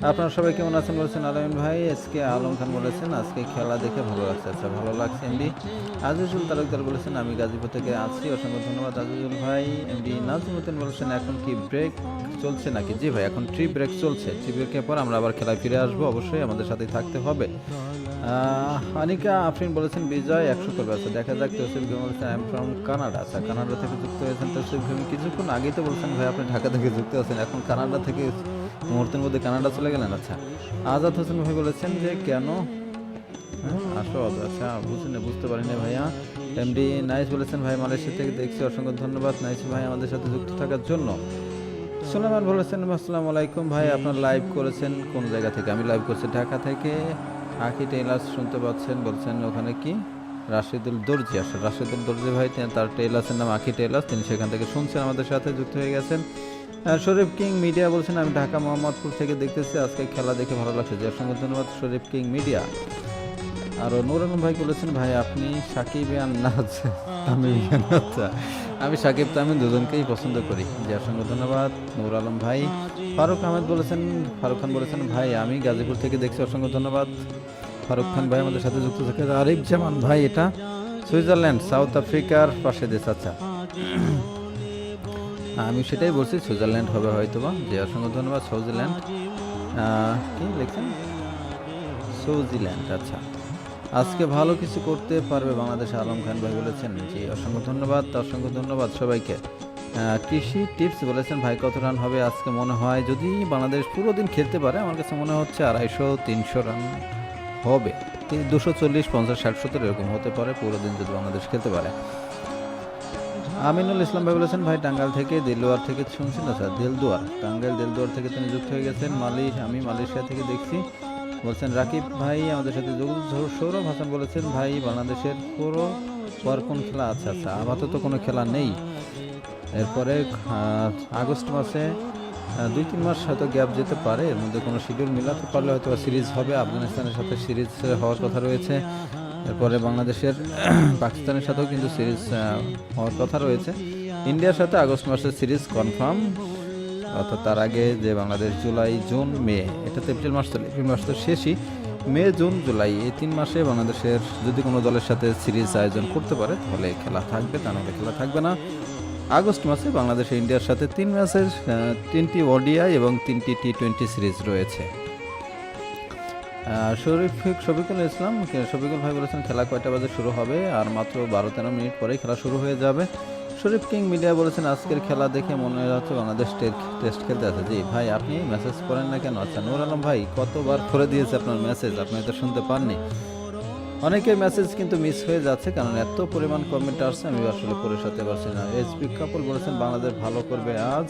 আপনারা সবাই কেমন আছেন বলেছেন আলামিন ভাই। এসকে আলম খান বলেছেন আজকে খেলা দেখে ভালো লাগছে। আচ্ছা ভালো লাগছে। এমডি আজিজুল তালুকদার বলেছেন আমি গাজীপুর থেকে আছি, অসংখ্য ধন্যবাদ আজিজুল ভাই। এমডি নাজমুদ্দিন বলেছেন এখন কি ব্রেক চলছে নাকি? জি ভাই এখন ট্রি ব্রেক চলছে। ট্রি ব্রেকের পর আমরা আবার খেলায় ফিরে আসবো, অবশ্যই আমাদের সাথেই থাকতে হবে। আনিকা আফরিন বলেছেন বিজয় 100 করবে। আছে দেখা যাক। তৌসিফ গেম বলেছেন আই এম ফ্রম কানাডা। আচ্ছা কানাডা থেকে যুক্ত হয়েছেন তৌসিফ গেম। কিছুক্ষণ আগেই তো বলছেন ভাই আপনি ঢাকা থেকে যুক্ত আছেন, এখন কানাডা থেকে মুহূর্তের মধ্যে কানাডা চলে গেলেন। আচ্ছা আজাদ হোসেন ভাই বলেছেন যে কেন আসো। আচ্ছা বুঝতে পারিনি ভাইয়া। এমডি নাইস বলেছেন ভাই মালয়েশিয়া থেকে দেখছি, অসংখ্য ধন্যবাদ নাইস ভাই আমাদের সাথে যুক্ত থাকার জন্য। সুলেমান বলেছেন আসসালামু আলাইকুম ভাই, আপনার লাইভ করেছেন কোন জায়গা থেকে? আমি লাইভ করছি ঢাকা থেকে। আখি টেইলার্স শুনতে পাচ্ছেন, বলছেন ওখানে কি রাশিদুল দর্জি। আসলে রাশিদুল দর্জি ভাই তার টেইলার্সের নাম আখি টেইলার্স, তিনি সেখান থেকে শুনছেন, আমাদের সাথে যুক্ত হয়ে গেছেন। শরীফ কিং মিডিয়া বলছেন আমি ঢাকা মোহাম্মদপুর থেকে দেখতেছি, আজকে খেলা দেখে ভালো লাগছে। যে অসংখ্য ধন্যবাদ শরীফ কিং মিডিয়া। আরও নূর আলম ভাই বলেছেন ভাই আপনি সাকিবিয়ান নাচ তামিমিয়ান। আচ্ছা আমি সাকিব তামিম দুজনকেই পছন্দ করি। যে অসংখ্য ধন্যবাদ নূর আলম ভাই। ফারুক খান বলেছেন ভাই আমি গাজীপুর থেকে দেখছি, অসংখ্য ধন্যবাদ ফারুক খান ভাই আমাদের সাথে যুক্ত থাকে। আরিফ জামান ভাই এটা সুইজারল্যান্ড সাউথ আফ্রিকার পাশে দেশ। আচ্ছা আমি সেটাই বলছি, সুইজারল্যান্ড হবে হয়তোবা। যে অসংখ্য ধন্যবাদ সুইজারল্যান্ড। কি লিখছেন? সুইজারল্যান্ড। আচ্ছা আজকে ভালো কিছু করতে পারবে বাংলাদেশ আলম খান ভাই বলেছেন। জি অসংখ্য ধন্যবাদ সবাইকে। কৃষি টিপস বলেছেন ভাই কত রান হবে আজকে? মনে হয় যদি বাংলাদেশ পুরো দিন খেলতে পারে, আমার কাছে মনে হচ্ছে 250-300 রান হবে। 240, 50, 60, 70 এরকম হতে পারে পুরো দিন যদি বাংলাদেশ খেলতে পারে। আমিনুল ইসলাম ভাই বলেছেন ভাই টাঙ্গাইল থেকে দিলদুয়ার থেকে শুনছেন। আচ্ছা টাঙ্গাইল দিলদুয়ার থেকে তিনি যুক্ত হয়ে গেছেন। আমি মালয়েশিয়া থেকে দেখছি বলছেন রাকিব ভাই আমাদের সাথে। সৌরভ হাসান বলেছেন ভাই বাংলাদেশের পুরো পর কোন খেলা আছে? আচ্ছা আপাতত কোনো খেলা নেই। এরপরে আগস্ট মাসে 2-3 মাস হয়তো গ্যাপ যেতে পারে, এর মধ্যে কোনো শিডিউল মিলাতে পারলে হয়তো সিরিজ হবে। আফগানিস্তানের সাথে সিরিজ হওয়ার কথা রয়েছে। এরপরে বাংলাদেশের পাকিস্তানের সাথেও কিন্তু সিরিজ হওয়ার কথা রয়েছে। ইন্ডিয়ার সাথে আগস্ট মাসের সিরিজ কনফার্ম, অর্থাৎ তার আগে যে বাংলাদেশ জুলাই জুন মে, এটা তো এপ্রিল মাস তো শেষই, মে জুন জুলাই এই 3 মাসে বাংলাদেশের যদি কোনো দলের সাথে সিরিজ আয়োজন করতে পারে তাহলে খেলা থাকবে, তা নাহলে খেলা থাকবে না। আগস্ট মাসে বাংলাদেশ ইন্ডিয়ার সাথে 3 ম্যাচের 3টি ওডিআই এবং 3টি টি20 সিরিজ রয়েছে। শফিকুল ভাই বলেছেন খেলা কয়টা বাজে শুরু হবে? আর মাত্র 12-13 মিনিট পরেই খেলা শুরু হয়ে যাবে। শরীফ কিং মিডিয়া বলেছেন আজকের খেলা দেখে মনে হচ্ছে বাংলাদেশ টেস্ট খেলতে আছে। জি ভাই আপনি মেসেজ করেন না কেন? আচ্ছা নূর আলম ভাই কতবার করে দিয়েছে আপনার মেসেজ, আপনি তো শুনতে পাননি। অনেকের মেসেজ কিন্তু মিস হয়ে যাচ্ছে, কারণ এত পরিমাণ কমেন্ট আসছে আমি আসলে পড়ে সাথে পারছি না। এসপি কাপুর বলেছেন বাংলাদেশ ভালো করবে আজ।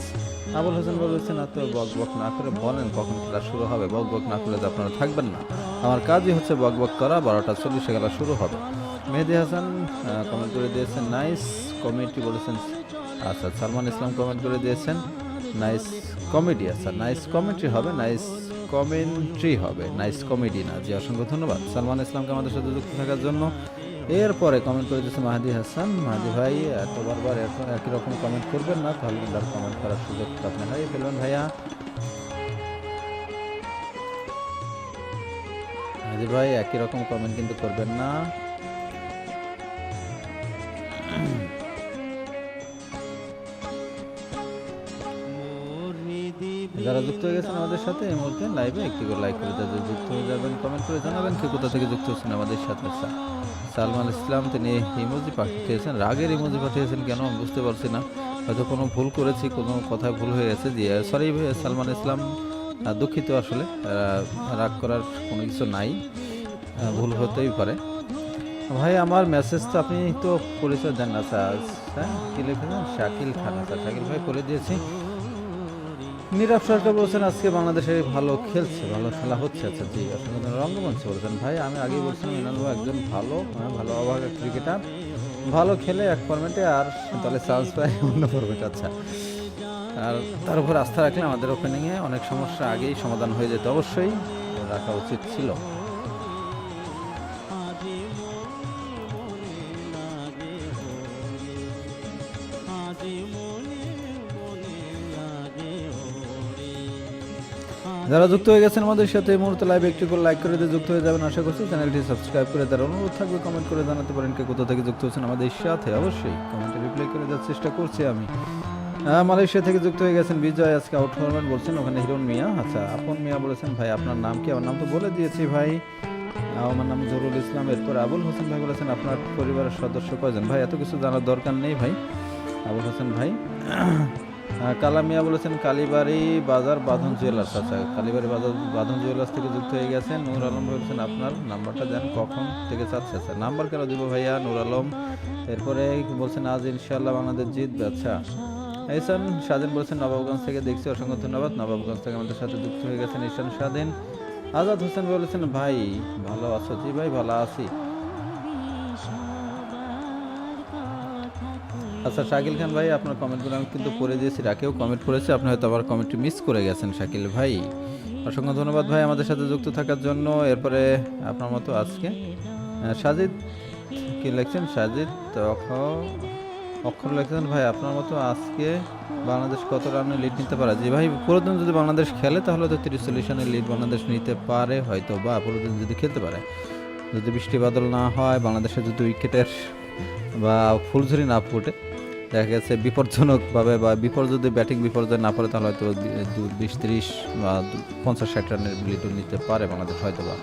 আবুল হোসেন বলেছেন এত বক না করে বলেন কখন খেলা শুরু হবে। বক না করলে তো আপনারা থাকবেন না, আমার কাজই হচ্ছে বক করা। 12:40 খেলা শুরু হবে। মেহেদি হাসান কমেন্ট করে দিয়েছেন নাইস কমেডি বলেছেন। আচ্ছা সালমান ইসলাম কমেন্ট করে দিয়েছেন নাইস কমেডি। আচ্ছা নাইস কমেন্ট্রি হবে, নাইস কমেন্ট্রি হবে, নাইস কমেডি না। জি অসংখ্য ধন্যবাদ সালমান ইসলামকে আমাদের সাথে যুক্ত থাকার জন্য। এরপরে কমেন্ট করে দিয়েছে মাহাদি হাসান। মাহাদি ভাই এত বারবার একই রকম কমেন্ট করবেন না, তাহলে কিন্তু আর কমেন্ট করার সুযোগ আপনি হারিয়ে ফেলবেন ভাইয়া। মাহাদি ভাই একই রকম কমেন্ট কিন্তু করবেন না। যারা যুক্ত হয়ে গেছেন আমাদের সাথে এই মুহূর্তে লাইভে একটি করে লাইক করে যাদের যুক্ত হয়ে যাবেন, কমেন্ট করে জানাবেন কে কোথা থেকে যুক্ত হচ্ছেন আমাদের সাথে। সালমান ইসলাম তিনি ইমোজি পাঠিয়েছেন, রাগের ইমোজি পাঠিয়েছেন কেন আমি বুঝতে পারছি না, হয়তো কোনো ভুল করেছি, কোনো কথায় ভুল হয়ে গেছে। জি সরি সালমান ইসলাম, দুঃখিত, আসলে রাগ করার কোনো কিছু নাই, ভুল হতেই পারে। ভাই আমার মেসেজ তো আপনি তো পরিচয় দেন না স্যার, হ্যাঁ কী লিখেছেন? শাকিল খান। স্যার শাকিল ভাই করে দিয়েছি। নীরব সরকার বলছেন আজকে বাংলাদেশে ভালো খেলছে, ভালো খেলা হচ্ছে। আচ্ছা জি, অসংখ্য রঙ্গমঞ্চ বলছেন ভাই আমি আগেই বলছিলাম ইনানু একজন ভালো ভালো অভাগা ক্রিকেটার, ভালো খেলে এক ফরম্যাটে আর তাহলে চান্স পায় অন্য ফরম্যাটে। আচ্ছা, আর তার উপর আস্থা রাখলে আমাদের ওপেনিংয়ে অনেক সমস্যা আগেই সমাধান হয়ে যেত, অবশ্যই রাখা উচিত ছিল। যারা যুক্ত হয়ে গেছেন আমাদের সাথে এই মুহূর্তে লাইভ একটু করে লাইক করে দিয়ে যুক্ত হয়ে যাবেন আশা করছি। চ্যানেলটি সাবস্ক্রাইব করে তার অনুরোধ থাকবে কমেন্ট করে জানাতে পারেন কে কোথা থেকে যুক্ত হচ্ছেন আমাদের সাথে, অবশ্যই কমেন্টে রিপ্লাই করে দেওয়ার চেষ্টা করছি আমি। মালয়েশিয়া থেকে যুক্ত হয়ে গেছেন বিজয়, আজকে আউট ফরম্যাট বলছেন, ওখানে হিরণ মিয়া। আচ্ছা, আপন মিয়া বলেছেন ভাই আপনার নাম কি? আমার নাম তো বলে দিয়েছি ভাই, আমার নাম জরুল ইসলাম। এরপর আবুল হোসেন ভাই বলেছেন আপনার পরিবারের সদস্য কয়জন? ভাই এত কিছু জানার দরকার নেই ভাই আবুল হোসেন ভাই। কালামিয়া বলেছেন কালীবাড়ি বাজার বাঁধন জুয়েলার্স। আচ্ছা, কালীবাড়ি বাজার বাঁধন জুয়েলার্স থেকে যুক্ত হয়ে গেছেন। নূর আলম বলেছেন আপনার নাম্বারটা দেন, কখন থেকে চাচ্ছে? আচ্ছা, নাম্বার কেন দিব ভাইয়া নূর আলম। এরপরে বলছেন আজ ইনশাল্লাহ বাংলাদেশ জিতবে। আচ্ছা, এইসান স্বাধীন বলছেন নবাবগঞ্জ থেকে দেখছি, অসংখ্য ধন্যবাদ। নবাবগঞ্জ থেকে আমাদের সাথে যুক্ত হয়ে গেছেন ঈশান স্বাধীন। আজাদ হোসেন বলেছেন ভাই ভালো আছো? জি ভাই ভালো আছি। আচ্ছা, শাকিল খান ভাই আপনার কমেন্টগুলো আমি কিন্তু পড়ে দিয়েছি, রাকেও কমেন্ট করেছে, আপনি হয়তো আবার কমেন্টটি মিস করে গেছেন শাকিল ভাই। অসংখ্য ধন্যবাদ ভাই আমাদের সাথে যুক্ত থাকার জন্য। এরপরে আপনার মতো আজকে সাজিদ কি লিখছেন? সাজিদ অক্ষর লিখছেন ভাই আপনার মতো আজকে বাংলাদেশ কত রানে লিড নিতে পারে? জি ভাই, পুরোদিন যদি বাংলাদেশ খেলে তাহলে তো 30-40 রানের লিড বাংলাদেশ নিতে পারে হয়তো, বা পুরোদিন যদি খেলতে পারে, যদি বৃষ্টি বাদল না হয়, বাংলাদেশে যদি উইকেটের বা ফুলঝুরি না ফুটে, দেখা গেছে বিপজ্জনকভাবে বা যদি ব্যাটিং বিপর্যয় না পড়ে তাহলে হয়তো 20-30 বা 50-60 রানের লিডও নিতে পারে বাংলাদেশ হয়তো বা।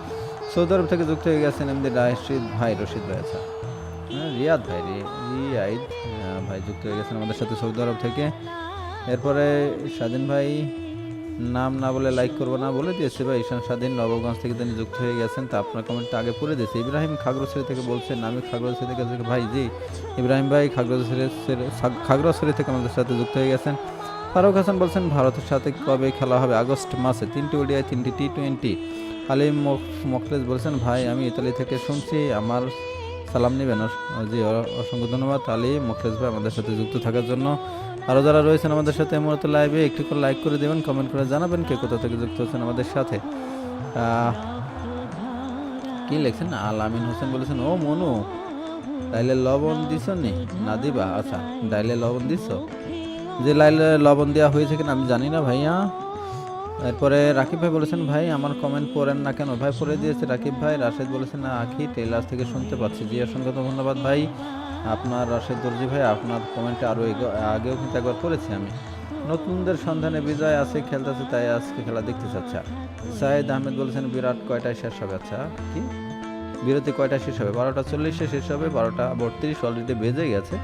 সৌদি আরব থেকে যুক্ত হয়ে গেছেন এমনি রশিদ ভাই আচ্ছা, রিয়াদ ভাই রিয়াদ ভাই যুক্ত হয়ে গেছেন আমাদের সাথে সৌদি আরব থেকে। এরপরে স্বাধীন ভাই নাম না বলে লাইক করবো না বলে দিয়েছে ভাই, ঈশান স্বাধীন নবগঞ্জ থেকে তিনি যুক্ত হয়ে গেছেন, তা আপনার কমেন্টটা আগে পড়ে দিয়েছে। ইব্রাহিম খাগড়াছড়ি থেকে বলছেন আমি খাগড়াছড়ি থেকে ভাই। জি ইব্রাহিম ভাই খাগড়াছড়ি থেকে আমাদের সাথে যুক্ত হয়ে গেছেন। ফারুক হাসান বলছেন ভারতের সাথে কবে খেলা হবে? আগস্ট মাসে, 3টি ওডিআই 3টি টি20। আলিম মখলেজ বলছেন ভাই আমি ইতালি থেকে শুনছি, আমার সালাম নেবেন। জি অসংখ্য ধন্যবাদ আলী মখলেজ ভাই আমাদের সাথে যুক্ত থাকার জন্য। আরও যারা রয়েছেন আমাদের সাথে এই মুহূর্তে লাইভে একটু করে লাইক করে দেবেন, কমেন্ট করে জানাবেন কে কোথা থেকে যুক্ত হচ্ছেন আমাদের সাথে। কি লিখছেন? আমিন হোসেন বলেছেন ও মনু ডাইলে লবণ দিছ নি না দিবা? আচ্ছা, ডাইলে লবণ দিছ, যে লাইলে লবণ দেওয়া হয়েছে কিনা আমি জানি না ভাইয়া। এরপরে রাকিব ভাই বলেছেন ভাই আমার কমেন্ট পড়েন না কেন? ভাই পড়ে দিয়েছে রাকিব ভাই। রাশেদ বলেছেন না আখি টেলার থেকে শুনতে পাচ্ছি। জি অসংখ্য ধন্যবাদ ভাই আপনার রাশেদ দর্জি ভাই, আপনার কমেন্টে আরও আগেও কিন্তু একবার পড়েছি আমি। নতুনদের সন্ধানে বিজয় আছে, খেলতেছে তাই আজকে খেলা দেখতে চাচ্ছে। সাইদ আহমেদ বলেছেন বিরাট কয়টায় শেষ হবে? আচ্ছা, কি বিরতি কয়টায় শেষ হবে? 12:40 শেষ হবে, 12:32 অলরেডি বেজে গেছে,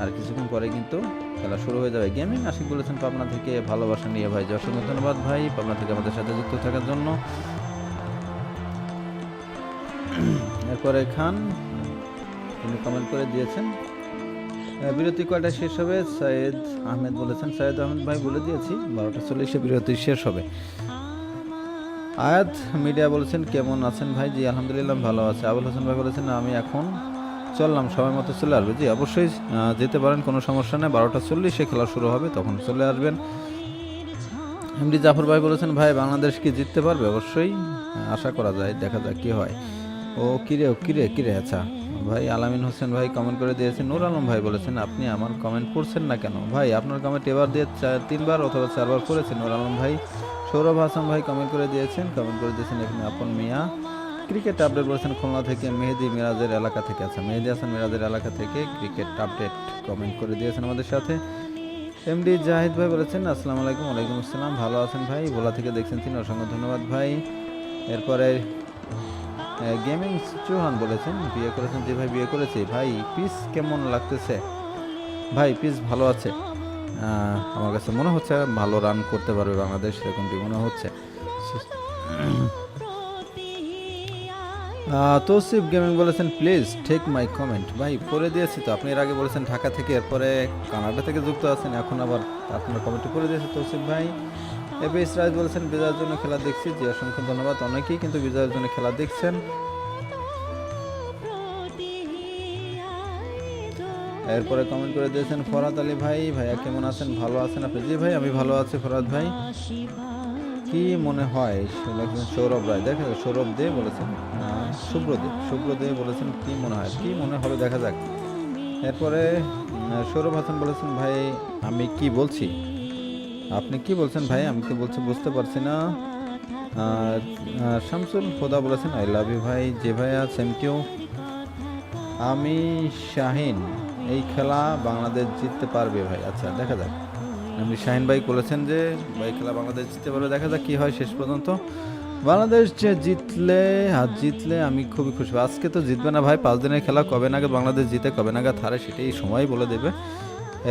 আর কিছুক্ষণ পরে কিন্তু খেলা শুরু হয়ে যাবে। গেমিং আশিক বলেছেন পাবনা থেকে ভালোবাসা নিয়ে ভাই, অসংখ্য ধন্যবাদ ভাই পাবনা থেকে আমাদের সাথে যুক্ত থাকার জন্য। এরপরে খান তিনি কমেন্ট করে দিয়েছেন বিরতি কয়টা শেষ হবে? সৈয়দ আহমেদ বলেছেন, সৈয়দ আহমেদ ভাই বলে দিয়েছি 12:40 বিরতি শেষ হবে। আয়াত মিডিয়া বলেছেন কেমন আছেন ভাই? জি আলহামদুলিল্লাহ ভালো আছে। আবুল হোসেন ভাই বলেছেন আমি এখন চললাম, সময় মতো চলে আসবে। জি অবশ্যই যেতে পারেন, কোনো সমস্যা নেই, 12:40 খেলা শুরু হবে তখন চলে আসবেন। এমডি জাফর ভাই বলেছেন ভাই বাংলাদেশ কি জিততে পারবে? অবশ্যই আশা করা যায়, দেখা যাক কি হয়। ও কিরে আচ্ছা ভাই। আলামিন হোসেন ভাই কমেন্ট করে দিয়েছেন। নূর আলম ভাই বলেছেন আপনি আমার কমেন্ট পড়ছেন না কেন? ভাই আপনার কমেন্ট এবার দিয়ে 3বার অথবা 4বার পড়েছেন নূর আলম ভাই। সৌরভ হাসান ভাই কমেন্ট করে দিয়েছেন এখানে আপন মিয়া। ক্রিকেট আপডেট বলেছেন খুলনা থেকে মেহেদি মিরাজের এলাকা থেকে। আচ্ছা, মেহেদি হাসান মিরাজের এলাকা থেকে ক্রিকেট আপডেট কমেন্ট করে দিয়েছেন আমাদের সাথে। এমডি জাহিদ ভাই বলেছেন আসসালামু আলাইকুম। ওয়ালাইকুম আসসালাম। ভালো আছেন ভাই? ভোলা থেকে দেখছেন তিনি, অসংখ্য ধন্যবাদ ভাই। এরপরে গেমিং চৌহান বলেছেন বিয়ে করেছেন। যে ভাই বিয়ে করেছে ভাই, পিস কেমন লাগতেছে ভাই? পিস ভালো আছে, আমার কাছে মনে হচ্ছে ভালো রান করতে পারবে বাংলাদেশ, এরকমটি মনে হচ্ছে। তৌসিফ গেমিং বলেছেন প্লিজ টেক মাই কমেন্ট। ভাই পড়ে দিয়েছি তো, আপনি এর আগে বলেছেন ঢাকা থেকে, এরপরে কানাডা থেকে যুক্ত আছেন, এখন আবার আপনার কমেন্টে পড়ে দিয়েছে তৌসিফ ভাই। এবিএস রাজ বলেছেন বিজয়ের জন্য খেলা দেখছি। জি অসংখ্য ধন্যবাদ। অনেকেই কিন্তু বিজয়ের জন্য খেলা দেখছেন। এরপরে কমেন্ট করে দিয়েছেন ফরহাদ আলী ভাই, ভাইয়া কেমন আছেন? ভালো আছেন আপনি? জি ভাই আমি ভালো আছি ফরহাদ ভাই। কি মনে হয় সৌরভ রায়, দেখা সৌরভ দে বলেছেন, শুভ্রদে বলেছেন কি মনে হয়, কি মনে হবে দেখা যাক। এরপরে সৌরভ হাসান বলেছেন ভাই আমি কি বলছি, আপনি কি বলছেন ভাই? আমি তো বলছি বুঝতে পারছি না। শামসুল খোদা বলেছেন আই লাভ ইউ ভাই। যে ভাইয়া সেম টু। আমি শাহিন, এই খেলা বাংলাদেশ জিততে পারবে ভাই। আচ্ছা দেখা যাক। আমি শাহিন ভাই বলেছেন যে ভাই খেলা বাংলাদেশ জিততে পারবে, দেখা যাক কি হয় শেষ পর্যন্ত। বাংলাদেশ যে জিতলে আমি খুবই খুশি। আজকে তো জিতবে না ভাই, 5 দিনের খেলা, কবে নাগাদ বাংলাদেশ জিতে কবে নাগাদ হারে সেটাই সময় বলে দেবে।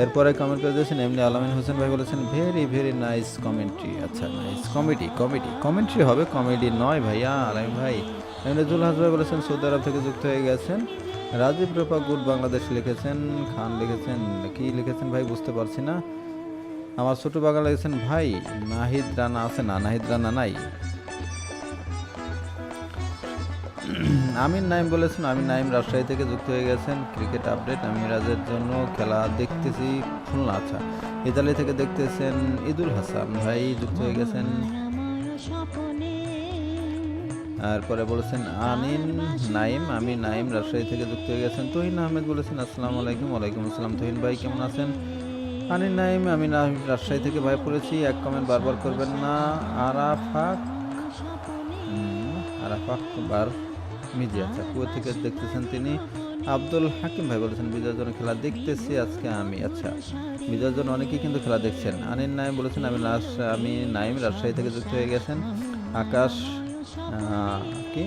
এরপরে কমেন্ট করে দিয়েছেন এমনি আলামিন হোসেন ভাই বলেছেন ভেরি নাইস কমেন্ট্রি। আচ্ছা নাইস কমেন্ট্রি হবে, কমেডি নয় ভাইয়া আলামিন ভাই। এমনি জুলহাস ভাই বলেছেন সৌদি আরব থেকে যুক্ত হয়ে গেছেন। রাজীব রূপা গুড বাংলাদেশ লিখেছেন, খান লিখেছেন, কি লিখেছেন ভাই বুঝতে পারছি না। আমার ছোট বাগান লিখেছেন ভাই নাহিদ রানা আছে না? নাহিদ রানা নাই। আমিন নাইম বলেছেন, আমিন নাইম রাজশাহী থেকে যুক্ত হয়ে গেছেন। ক্রিকেট আপডেট আমি রাজের জন্য খেলা দেখতেছি খুলনা। আচ্ছা ইতালি থেকে দেখতেছেন ঈদুল হাসান ভাই যুক্ত হয়ে গেছেন। তারপরে বলেছেন আনিন নাইম, আমি নাইম রাজশাহী থেকে যুক্ত হয়ে গেছেন। তহিন আহমেদ বলেছেন আসসালামু আলাইকুম। ওয়ালাইকুম আসসালাম। তহিন ভাই কেমন আছেন? আনিন নাইম আমি রাজশাহী থেকে ভাই পড়েছি, এক কমেন্ট বারবার করবেন না। আরাফাক বার মিজি, আচ্ছা কুয়েত থেকে দেখতেছেন তিনি। আব্দুল হাকিম ভাই বলেছেন বিজয়ের জন্য খেলা দেখতেছি আজকে আমি। আচ্ছা বিজয়ের জন্য অনেকেই কিন্তু খেলা দেখছেন। আনিন নাইম বলেছেন আমি নাইম রাজশাহী থেকে যুক্ত হয়ে গেছেন। আকাশ কি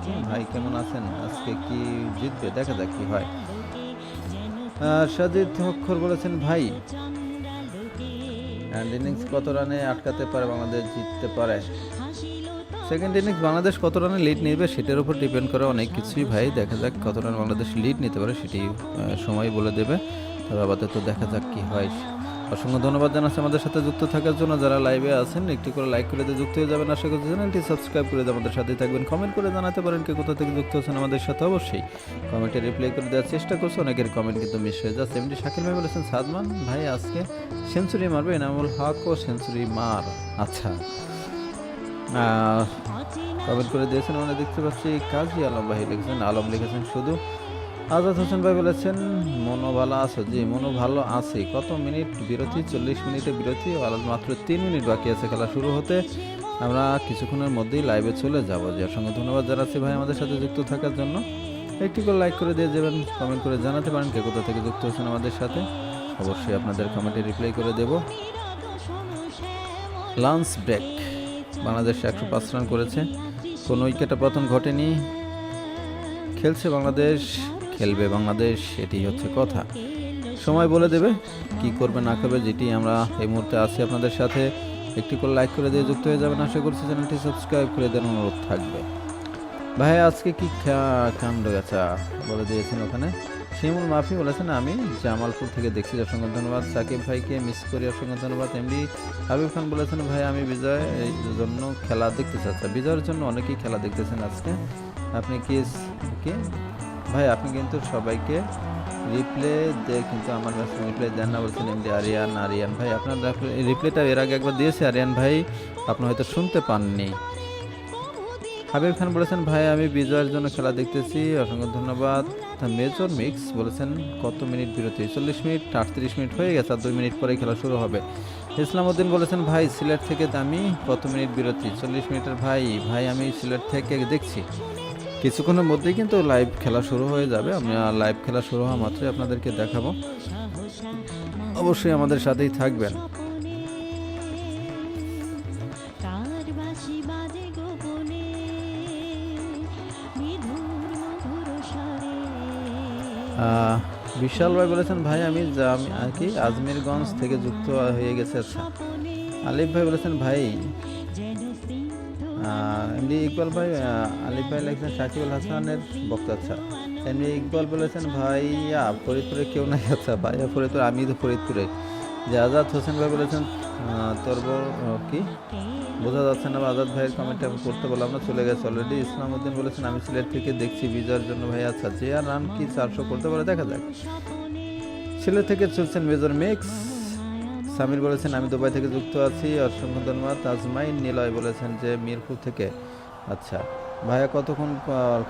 কি ভাই কেমন আছেন? আজকে কি জিতবে, দেখা যাক কি হয়। সাজিদ অক্ষর বলেছেন ভাই ইনিংস কত রানে আটকাতে পারে বাংলাদেশ জিততে পারে? সেকেন্ড ইনিংস বাংলাদেশ কত রানে লিড নেবে সেটার উপর ডিপেন্ড করে অনেক কিছুই ভাই, দেখা যাক কত রান বাংলাদেশ লিড নিতে পারে সেটি সময় বলে দেবে। তবে আপাতত দেখা যাক কি হয়। অসংখ্য ধন্যবাদ জানাচ্ছি আমাদের সাথে যুক্ত থাকার জন্য। যারা লাইভে আছেন একটি করে লাইক করে দিয়ে যুক্ত হয়ে যাবেন। আশা করছি চ্যানেলটি সাবস্ক্রাইব করে দিয়ে আমাদের সাথে থাকবেন। কমেন্ট করে জানাতে পারেন কে কোথা থেকে যুক্ত হচ্ছেন আমাদের সাথে, অবশ্যই কমেন্টে রিপ্লাই করে দেওয়ার চেষ্টা করছি। অনেকের কমেন্ট কিন্তু মিস হয়ে যাচ্ছে। এমনি শাকিল ভাই বলেছেন সাদমান ভাই আজকে সেঞ্চুরি মারবে, এনামুল হকও সেঞ্চুরি মার। আচ্ছা কমেন্ট করে দিয়েছেন মানে দেখতে পাচ্ছি। কাজী আলম ভাই লিখেছেন, আলম লিখেছেন শুধু। আজাদ হোসেন ভাই বলেছেন মনো ভালো আছো? জি মনো ভালো আছে। কত মিনিট বিরতি? 40 মিনিটে বিরতি, মাত্র 3 মিনিট বাকি আছে খেলা শুরু হতে। আমরা কিছুক্ষণের মধ্যেই লাইভে চলে যাব। যে অসংখ্য ধন্যবাদ জানাচ্ছি ভাই আমাদের সাথে যুক্ত থাকার জন্য। একটি করে লাইক করে দিয়ে যাবেন, কমেন্ট করে জানাতে পারেন কে কোথা থেকে যুক্ত হচ্ছেন আমাদের সাথে, অবশ্যই আপনাদের কমেন্টে রিপ্লাই করে দেব। লাঞ্চ ব্রেক বাংলাদেশ 105 রান করেছে, কোনো উইকেটে পতন ঘটেনি। খেলছে বাংলাদেশ, খেলবে বাংলাদেশ, এটি হচ্ছে কথা। সময় বলে দেবে কি করবে না করবে, যেটি আমরা এই মুহূর্তে আছি আপনাদের সাথে। একটি করে লাইক করে দিয়ে যুক্ত হয়ে যাবেন। আশা করছি চ্যানেলটি সাবস্ক্রাইব করে দেওয়ার অনুরোধ থাকবে। ভাই আজকে কি কাণ্ড গেছা বলে দিয়েছেন ওখানে। শিমুল মাফি বলেছেন আমি জামালপুর থেকে দেখছি, অসংখ্য ধন্যবাদ। সাকিব ভাইকে মিস করি, অসংখ্য ধন্যবাদ। এমডি হাবিব খান বলেছেন ভাই আমি বিজয়ের জন্য খেলা দেখতে চাচ্ছি। বিজয়ের জন্য অনেকেই খেলা দেখতেছেন আজকে। আপনি কি ভাই আপনি কিন্তু সবাইকে রিপ্লে দিয়ে কিন্তু আমার কাছে রিপ্লে দেন না বলছেন এমডি আরিয়ান ভাই। আপনার রিপ্লেটা এর আগে একবার দিয়েছে আরিয়ান ভাই, আপনি হয়তো শুনতে পাননি। হাবিব খান বলেছেন ভাই আমি বিজয়ের জন্য খেলা দেখতেছি, অসংখ্য ধন্যবাদ। মেজর মিক্স বলেছেন কত মিনিট বিরতি? 40 মিনিট 38 মিনিট হয়ে গেছে, আর 2 মিনিট পরে খেলা শুরু হবে। ইসলাম উদ্দিন বলেছেন ভাই সিলেট থেকে আমি কত মিনিট বিরতি? 40 মিনিটের ভাই আমি সিলেট থেকে দেখছি। কিছুক্ষণের মধ্যেই কিন্তু লাইভ খেলা শুরু হয়ে যাবে। আমি লাইভ খেলা শুরু হওয়া মাত্রই আপনাদেরকে দেখাবো। অবশ্যই আমাদের সাথেই থাকবেন। বিশাল ভাই বলেছেন ভাই আমি আর কি আজমিরগঞ্জ থেকে যুক্ত হয়ে গেছে। আচ্ছা আলিফ ভাই বলেছেন ভাই এমনি ইকবাল ভাই আলিফ ভাই লিখছেন সাকিবুল হাসানের বক্তা। আচ্ছা এমনি ইকবাল বলেছেন ভাইয়া ফরিদপুরে কেউ নাই। আচ্ছা ভাইয়া ফরিদপুর, আমি তো ফরিদপুরে। যে আজাদ হোসেন ভাই বলেছেন তোর কি বোঝা যাচ্ছে না, আজাদ ভাইয়ের কমেন্ট আমি করতে বললাম না, চলে গেছে অলরেডি। ইসলাম উদ্দিন বলেছেন আমি সিলেট থেকে দেখছি বিজয়ের জন্য ভাই। আচ্ছা যে আর রান কি 400 করতে পারে দেখা যাক। সিলেট থেকে চলছেন মেজর মিক্স। সামির বলেছেন আমি দুবাই থেকে যুক্ত আছি, অসংখ্য ধন্যবাদ। আজমাইন নিলয় বলেছেন যে মিরপুর থেকে। আচ্ছা ভাইয়া কতক্ষণ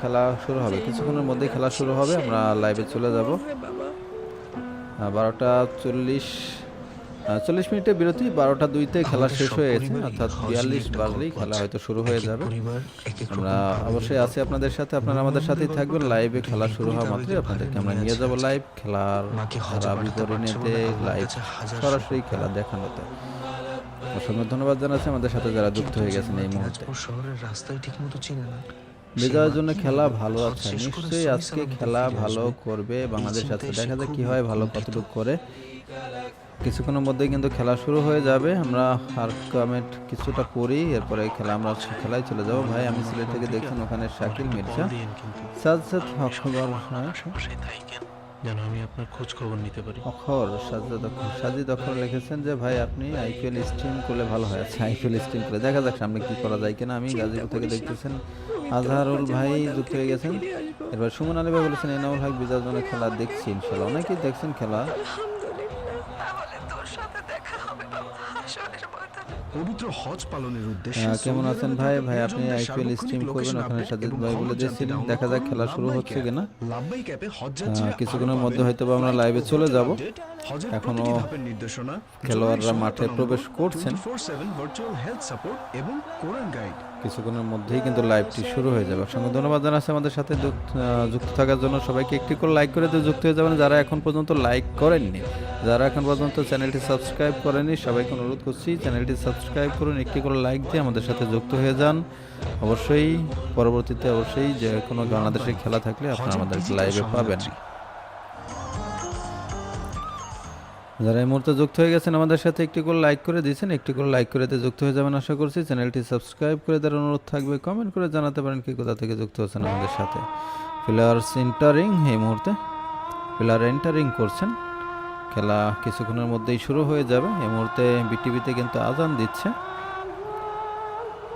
খেলা শুরু হবে? কিছুক্ষণের মধ্যেই খেলা শুরু হবে, আমরা লাইভে চলে যাব। 12টা 40 মিনিটের বিরতি, 12টা 2-তে খেলা শেষ হয়ে গেছে, অর্থাৎ 42 বাজলেই খেলা হয়তো শুরু হয়ে যাবে। আমরা অবশ্যই আছি আপনাদের সাথে, আপনারা আমাদের সাথেই থাকবেন। লাইভে খেলা শুরু হওয়া মাত্রই আপনাদেরকে আমরা নিয়ে যাব লাইভ খেলার বিবরণীতে, লাইভ সরাসরি খেলা দেখানোতে। অসংখ্য ধন্যবাদ জানাচ্ছি আমাদের সাথে যারা যুক্ত হয়ে গেছেন এই মুহূর্তে। শহরের রাস্তায় ঠিকমতো চিনে না। বিজয়ের জন্য খেলা ভালো আছে, নিশ্চয়ই আজকে খেলা ভালো করবে বাংলাদেশ। আছে দেখা যাক কি হয়, ভালো কতটুকু করে। কিছুক্ষণের মধ্যেই কিন্তু খেলা শুরু হয়ে যাবে। আমরা আর কমেন্ট কিছুটা পড়ি, এরপরে খেলা আমরা খেলায় চলে যাব। ভাই আমি সিলেট থেকে দেখছেন, ওখানে শাকিল মির্জা সাজ্জাদ খবর যেন আমি আপনার খোঁজ খবর নিতে পারি। অখর সাজিদ অখর লিখেছেন যে ভাই আপনি আইপিএল স্ট্রিম করলে ভালো হয়। আচ্ছা আইপিএল স্ট্রিম করে দেখা যাক সামনে কি করা যায় কিনা। আমি গাজীপুর থেকে দেখতেছেন আজহারুল ভাই যুক্ত হয়ে গেছেন। এবার সুমন আলী ভাই বলেছেন এনামুল হক বিজয়ের জন্য খেলা দেখছি ইনশাল্লাহ। অনেকেই দেখছেন খেলা। পবিত্র হজ পালনের উদ্দেশ্যে কেমন আছেন ভাই? ভাই আপনি আইপিএল স্ট্রিম করবেন ওখানে সাজিদ ভাই বলে দিয়েছিলেন, দেখা যাক খেলা শুরু হচ্ছে কিনা। কিছুক্ষণের মধ্যে হয়তো আমরা লাইভে চলে যাব। এখনো খেলোয়াড়রা মাঠে প্রবেশ করছেন, কিছুক্ষণের মধ্যেই কিন্তু লাইভটি শুরু হয়ে যাবে। অসংখ্য ধন্যবাদ জানাচ্ছি আমাদের সাথে যুক্ত থাকার জন্য। সবাইকে একটি করে লাইক করে দিয়ে যুক্ত হয়ে যাবেন যারা এখন পর্যন্ত লাইক করেননি, যারা এখন পর্যন্ত চ্যানেলটি সাবস্ক্রাইব করেননি সবাইকে অনুরোধ করছি চ্যানেলটি সাবস্ক্রাইব করুন, একটি করে লাইক দিয়ে আমাদের সাথে যুক্ত হয়ে যান। অবশ্যই পরবর্তীতে অবশ্যই যে কোনো বাংলাদেশের খেলা থাকলে আপনারা আমাদের লাইভে পাবেন। যারা এই মুহূর্তে যুক্ত হয়ে গেছেন আমাদের সাথে একটি করে লাইক করে দিয়েছেন, একটি করে লাইক করে দিয়ে যুক্ত হয়ে যাবেন আশা করছি। চ্যানেলটি সাবস্ক্রাইব করে দেওয়ার অনুরোধ থাকবে, কমেন্ট করে জানাতে পারেন কি কোথা থেকে যুক্ত হচ্ছেন আমাদের সাথে। প্লেয়ার্স এন্টারিং, এই মুহূর্তে প্লেয়ার এন্টারিং করছেন। খেলা কিছুক্ষণের মধ্যেই শুরু হয়ে যাবে। এই মুহূর্তে বিটিভিতে কিন্তু আজান দিচ্ছে,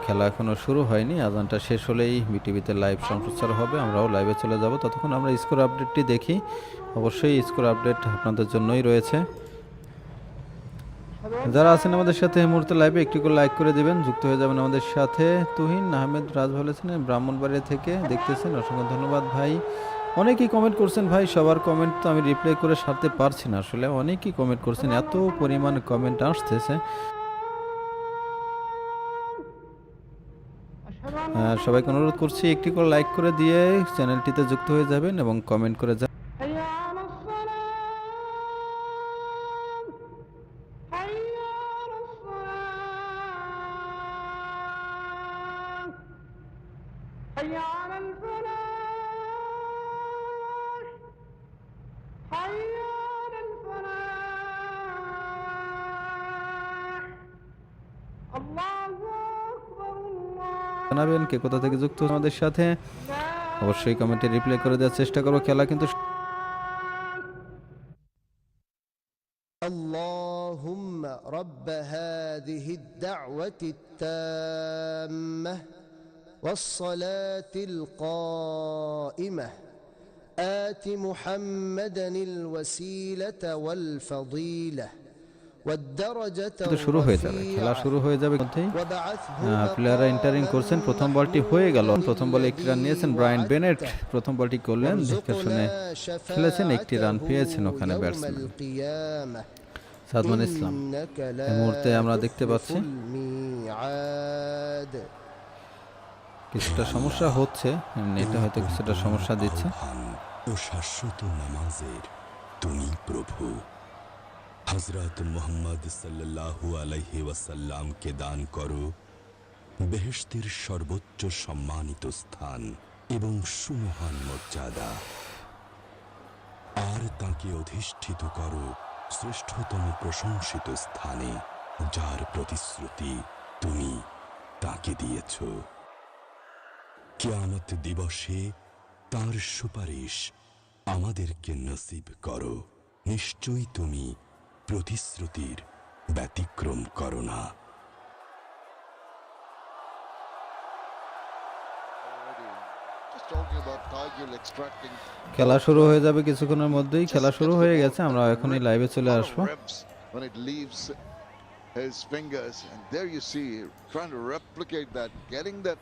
খেলা এখনও শুরু হয়নি। আজানটা শেষ হলেই বিটিভিতে লাইভ সম্প্রচার হবে, আমরাও লাইভে চলে যাব। ততক্ষণ আমরা স্কোর আপডেটটি দেখি। অবশ্যই স্কোর আপডেট আপনাদের জন্যই রয়েছে। যারা আছেন আমাদের সাথে এই মুহূর্তে লাইভে একটি করে লাইক করে দিবেন, যুক্ত হয়ে যাবেন আমাদের সাথে। তুহিন আহমেদ রাজ বলেছেন ব্রাহ্মণবাড়িয়া থেকে দেখতেছেন, অসংখ্য ধন্যবাদ ভাই। অনেকেই কমেন্ট করছেন ভাই, সবার কমেন্ট তো আমি রিপ্লাই করে সারতে পারছি না আসলে, অনেকেই কমেন্ট করছেন, এত পরিমাণ কমেন্ট আসতেছে। সবাইকে অনুরোধ করছি একটি করে লাইক করে দিয়ে চ্যানেলটিতে যুক্ত হয়ে যাবেন এবং কমেন্ট করে যাবেন। জানাবেন কে কোথা থেকে যুক্ত আমাদের সাথে, অবশ্যই কমেন্টে রিপ্লাই করে দেওয়ার চেষ্টা করব। খেলা কিন্তু اللهم رب هذه الدعوة التامة والصلاة القائمة آت محمدا الوسيلة والفضيلة শুরু হয়ে যাবে, খেলা শুরু হয়ে যাবে মধ্যেই। প্লেয়াররা এন্টারিং করছেন। প্রথম বলটি হয়ে গেল, প্রথম বলে একটি রান নিয়েছেন ব্রায়ান বেনেট, প্রথম বলটি করলেন, দেখে শুনে খেলেছেন, একটি রান পেয়েছেন ওখানে ব্যাটসম্যান সাদমান ইসলাম। এই মুহূর্তে আমরা দেখতে পাচ্ছি কিছুটা সমস্যা হচ্ছে, নেটে হয়তো কিছুটা সমস্যা দিচ্ছে। ও শাশ্বত নামাজের তুমি প্রভু, হযরত মুহাম্মদ সাল্লাল্লাহু আলাইহি ওয়াসাল্লামকে দান করো বেহেশতের সর্বোচ্চ সম্মানিত স্থান এবং সুমহান মর্যাদা, আর তাকে অধিষ্ঠিত করো শ্রেষ্ঠতম প্রশংসিত স্থানে, যার প্রতিশ্রুতি তুমি তাকে দিয়েছ। কিয়ামত দিবসে তার সুপারিশ আমাদেরকে নসিব করো। নিশ্চয়ই তুমি প্রতিশ্রুতির ব্যতিক্রম করো না। খেলা শুরু হয়ে যাবে কিছুক্ষণের মধ্যেই। খেলা শুরু হয়ে গেছে, আমরা এখনই লাইভে চলে আসবো। When it leaves his fingers, and there you see trying to replicate that, getting that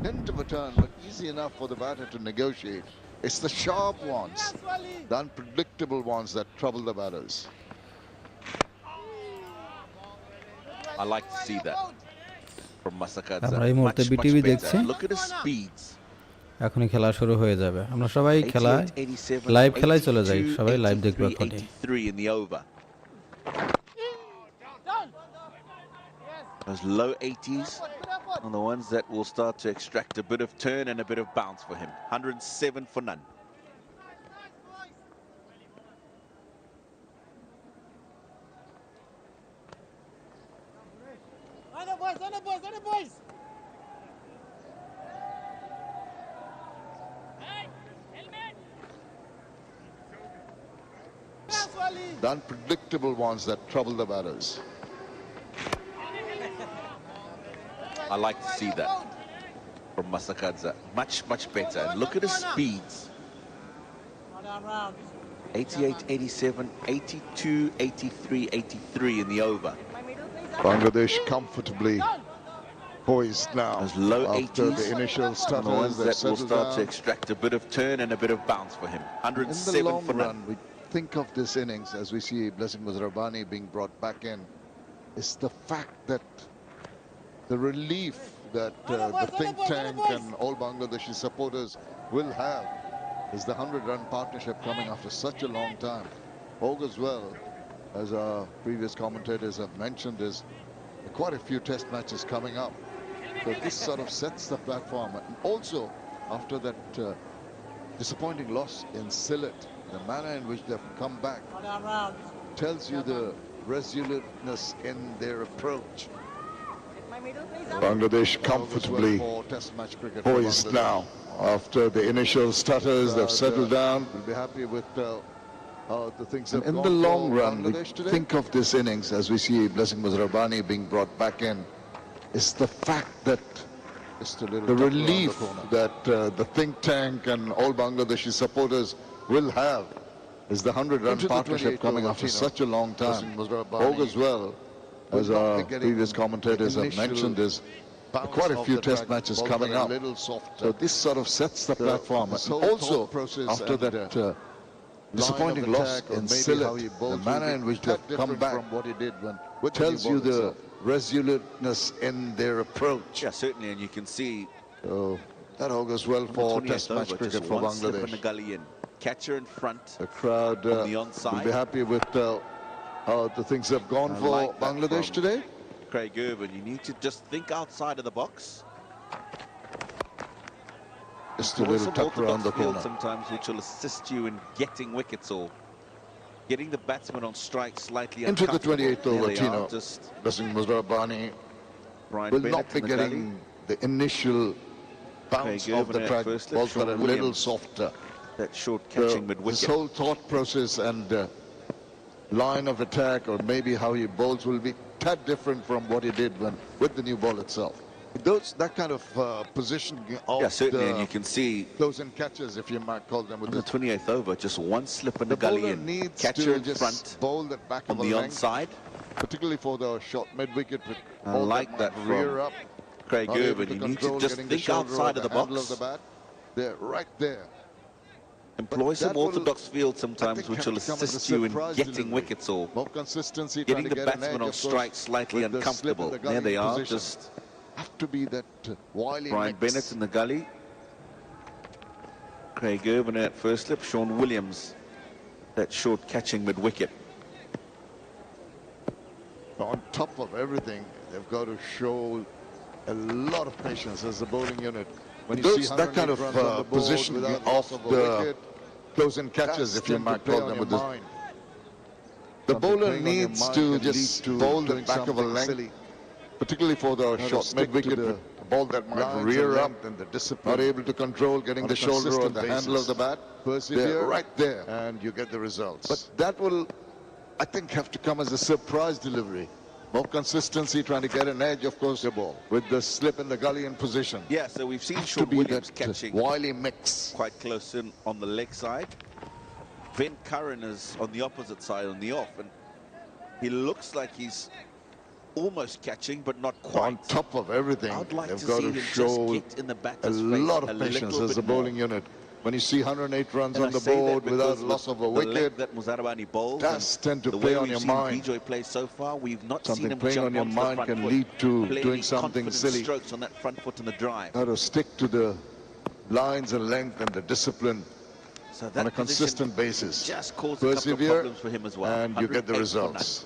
hint of a turn, but easy enough for the batter to negotiate. It's the sharp ones, the unpredictable ones that trouble the batters. I like to see that from Masakadza. আমরা এই মুহূর্তে BTV দেখছি। Look at his speeds. এখনই খেলা শুরু হয়ে যাবে, আমরা সবাই খেলায় লাইভ খেলায় চলে যাই, সবাই লাইভ দেখবো এখনই। 83 in the over. Those low 80s are the ones that will start to extract a bit of turn and a bit of bounce for him. 107 for none. The unpredictable ones that trouble the batters. I like to see that from Masakadza. Much better. And look at his speeds. 88, 87, 82, 83, 83 in the over. Bangladesh comfortably poised now. Those low after 80s the initial are the stutters ones that will start to down. extract a bit of turn and a bit of bounce for him. In the 107 long for run, none. we think of this innings as we see Blessing Muzrabani being brought back in, is the fact that the relief that the think tank and all Bangladeshi supporters will have is the 100-run partnership coming after such a long time. Augurs well, as our previous commentators have mentioned, is quite a few test matches coming up. So this sort of sets the platform. And also, after that disappointing loss in Sylhet, the manner in which they've come back tells you the resoluteness in their approach. Bangladesh comfortably poised now. After the initial stutters, they've settled down. We'll be happy with the things that in the long run, we think of this innings as we see Blessing Muzrabani being brought back in, is the fact that the relief that the think tank and all Bangladeshi supporters will have is the 100-run partnership coming after such a long time. Augurs well, as our previous commentators have mentioned, is quite a few test matches coming up. So this sort of sets the platform. And also, after that disappointing loss in Sylhet, the manner in which they've come back tells you the resoluteness in their approach. Yeah, certainly, and you can see that augurs well for test match cricket for one slip in the Bangladesh. gully in. Catcher in front. The crowd on the onside. will be happy with how the things have gone for like Bangladesh today. Craig Irvin, you need to just think outside of the box. Just a little tuck around the corner. Sometimes which will assist you in getting wickets or getting the batsman on strike slightly Into the 28th over, There they Tino. are, just Blessing Muzrabani Brian will Bennett not be in the getting the initial bounce Craig of the Irvin at track. first slip, Balls Sean are a little Williams. softer. That short catching So mid-wicket. this whole thought process and line of attack, or maybe how he bowls, will be tad different from what he did when with the new ball itself. That kind of position of Yeah, certainly, and you can see close-in catches, if you might call them, with on the 28th over, just one slip in the gully bowler in. needs Catcher to in just front bowl that back on of a the length, onside. particularly for the short mid-wicket. I like that rear from up. Craig Not able Irvin. to You need to control, just getting the think shoulder or outside of the the box. handle of the bat. They're right there. Employ But some that will, orthodox field I sometimes, think, which have will to come as a assist you in surprise getting delivery. wickets or More consistency, getting trying the to get an batsman edge, on of course, strike slightly with the slip uncomfortable. in the There they gully are, position. just Have to be that wily Brian mix. Bennett in the gully. Craig Irvin at first slip. Sean Williams, that short catching mid-wicket. top of everything, they've got to show a lot of patience as a bowling unit. When you see that kind of position off the close-in catches, if you might call them, with this, the bowler needs to just bowl the back of a leg, particularly for the short mid-wicket, a ball that might rear up, and not able to control, getting the shoulder or the handle of the bat. They're right there, and you get the results. But that will, I think, have to come as a surprise delivery. More consistency, trying to get an edge, of course, the ball with the slip in the gully in position. Yeah, so we've seen Sean Williams catching wily mix quite close in on the leg side. Ben Curran is on the opposite side on the off, and he looks like he's almost catching, but not quite. On top of everything, I'd like they've to got see to him show just get in the a batter's lot face of patience little as a bit more. bowling unit. When you see 108 runs And on I the say that board without because loss of a the leg wicket, that Muzarabani bowls, does tend to the play way on we've your seen mind. Bijoy play so far, we've not seen Something him playing jump on your onto the mind front can foot, lead to play doing any something confident silly. strokes on that front foot in the drive. Got to stick to the lines and length and the discipline So on that a consistent basis. just caused a couple of Persevere, problems for him as well. and you get the 108 for results.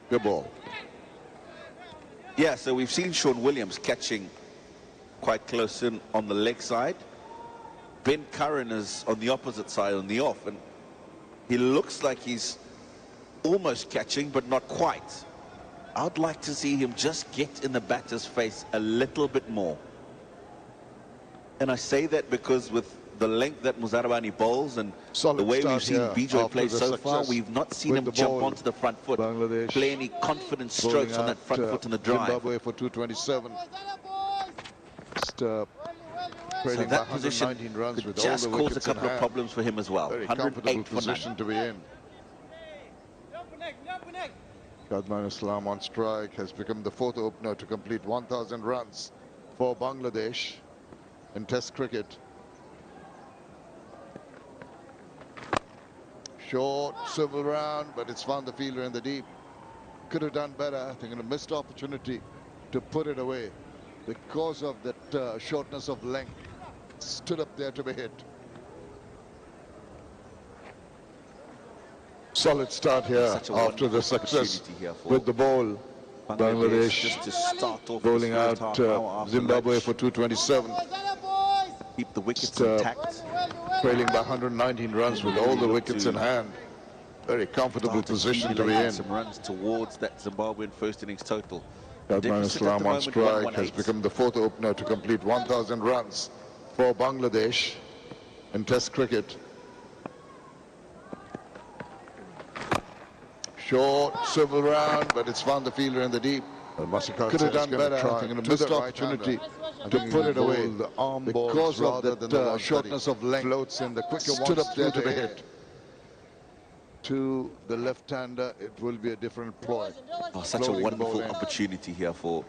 Good ball. Yeah, so we've seen Sean Williams catching quite close in on the leg side. Ben Curran is on the opposite side on the off, and he looks like he's almost catching, but not quite. I'd like to see him just get in the batter's face a little bit more. And I say that because with the length that Muzarabani bowls and the way we've seen Bijoy play so far, we've not seen him jump onto the front foot, play any confident strokes on that front foot in the drive. Zimbabwe for 227. Just So that position runs could with just all the cause a wickets in couple of hand. problems for him as well. Very 108 comfortable for 9. position to be in. Kadman Islam on strike has become the 4th opener to complete 1,000 runs for Bangladesh in Test cricket. Short, swivel round, but it's found the fielder in the deep. Could have done better. I think a missed opportunity to put it away because of that shortness of length. Stood up there to be hit. Solid start here after the success with the ball. Bangladesh just to start off bowling this first out half hour after Zimbabwe lunch. for 227. Keep the wickets Just, intact. Trailing by 119 runs with all the wickets in hand. Very comfortable position to be in. Some runs towards that Zimbabwean first innings total. Kadman Deficit at Islam the on moment, strike 118. has become the 4th opener to complete 1,000 runs for Bangladesh in Test cricket. Short, swivel round, but it's found the fielder in the deep. Could have done better. I think a missed opportunity to put it away because of that shortness of length. Floats in the quicker stood up there to be hit. To the left-hander, it will be a different ploy. Oh, such a wonderful opportunity here for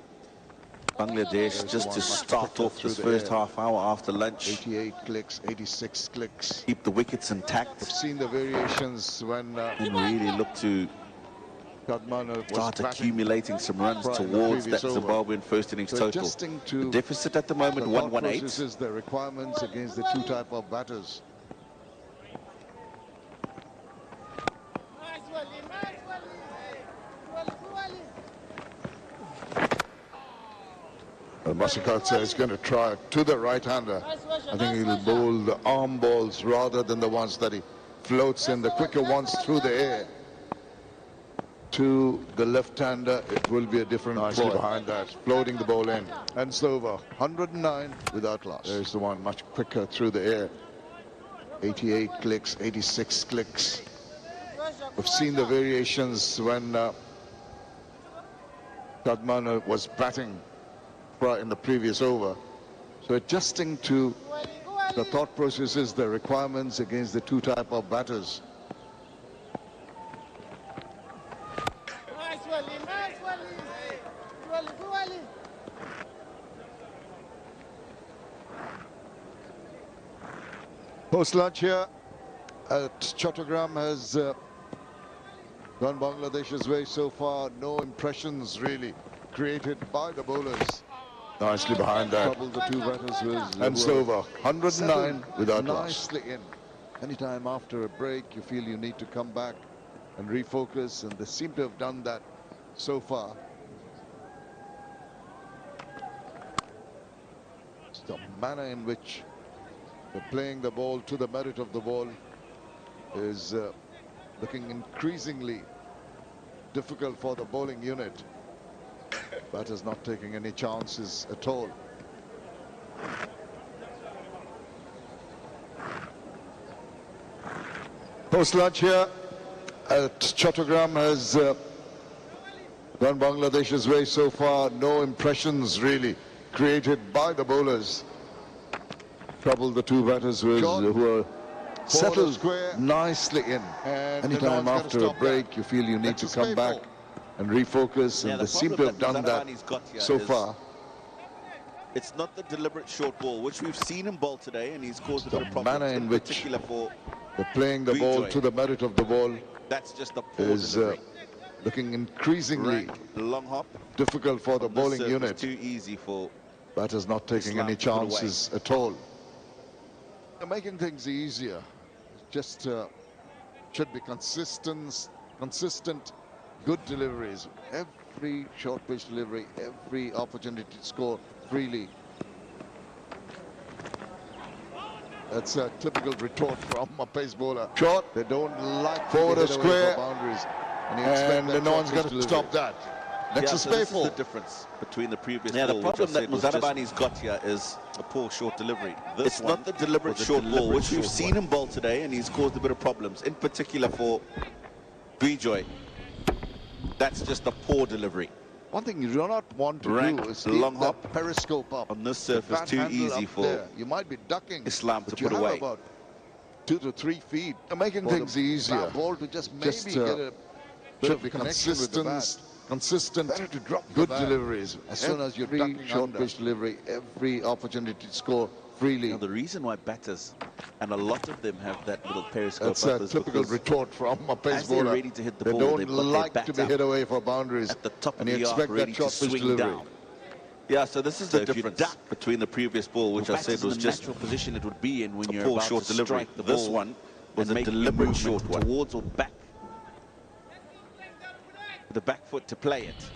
Bangladesh just to start off this first half hour after lunch. 88 clicks, 86 clicks. Keep the wickets intact. I've seen the variations when and really look to start accumulating some runs towards that Zimbabwean first innings total. The deficit at the moment, 118. The requirements against the two type of batters. Masakatsa is going to try to the right-hander. I think he'll bowl the arm balls rather than the ones that he floats in, the quicker ones through the air. To the left-hander, it will be a different ploy behind that, floating the ball in. And it's over, 109 without loss. There's the one much quicker through the air. 88 clicks, 86 clicks. We've seen the variations when Kadman was batting in the previous over. So adjusting to the thought processes, the requirements against the two type of batters. Post-lunch here at Chattogram has gone Bangladesh's way so far. No impressions really created by the bowlers. Nicely behind that. Troubled the two batters with and it's over. 109 without loss. Nicely in. Anytime after a break, you feel you need to come back and refocus, and they seem to have done that so far. The manner in which they're playing the ball to the merit of the ball is looking increasingly difficult for the bowling unit. Batters not taking any chances at all. Post-lunch here at Chattogram has gone Bangladesh's way so far. No impressions really created by the bowlers. Troubled the two batters who are settled nicely in. Anytime after a break, you feel you need to come back and refocus, and they seem to have done that so far. It's not the deliberate short ball, which we've seen him bowl today, and he's caused a bit of problems. The manner in which they're playing the ball to the merit of the ball that's just a poor is delivery. looking increasingly Long hop difficult for the bowling unit. Too easy for batters not taking any chances at all. They're making things easier. Just should be consistent, good deliveries. Every short pitch delivery, every opportunity to score freely. That's a typical retort from a pace bowler. Short. They don't like forward a square boundaries, and no one's going to stop that. Next is this is Payful. the difference between the previous ball. The problem that Muzarabani's got here is a poor short delivery. It's not the deliberate short ball, which we've seen him bowl today, and he's caused a bit of problems, in particular for Bijoy. That's just a poor delivery. One thing you do not want to do is long keep hop the periscope up. on this surface. Too easy for you might be ducking Islam to but put you away. have about 2 to 3 feet. They're making things easier. Ball to just maybe get a bit of consistent, good deliveries. As soon as you're ducking short pitch delivery, every opportunity to score freely. Now, the reason why batters, and a lot of them have that little periscope That's up, a is typical because retort from a pace as they're bowler. ready to hit the They ball, don't they've got like their to bat be up hit away for boundaries, at the top and of you the arc, expect ready that short to pitch swing delivery. down. Yeah, so this is the difference between the previous ball, which I said was just natural position it would be in when a you're poor about short to delivery. strike the This ball one was and a make your deliberate movement short one. towards or back. The back foot to play it.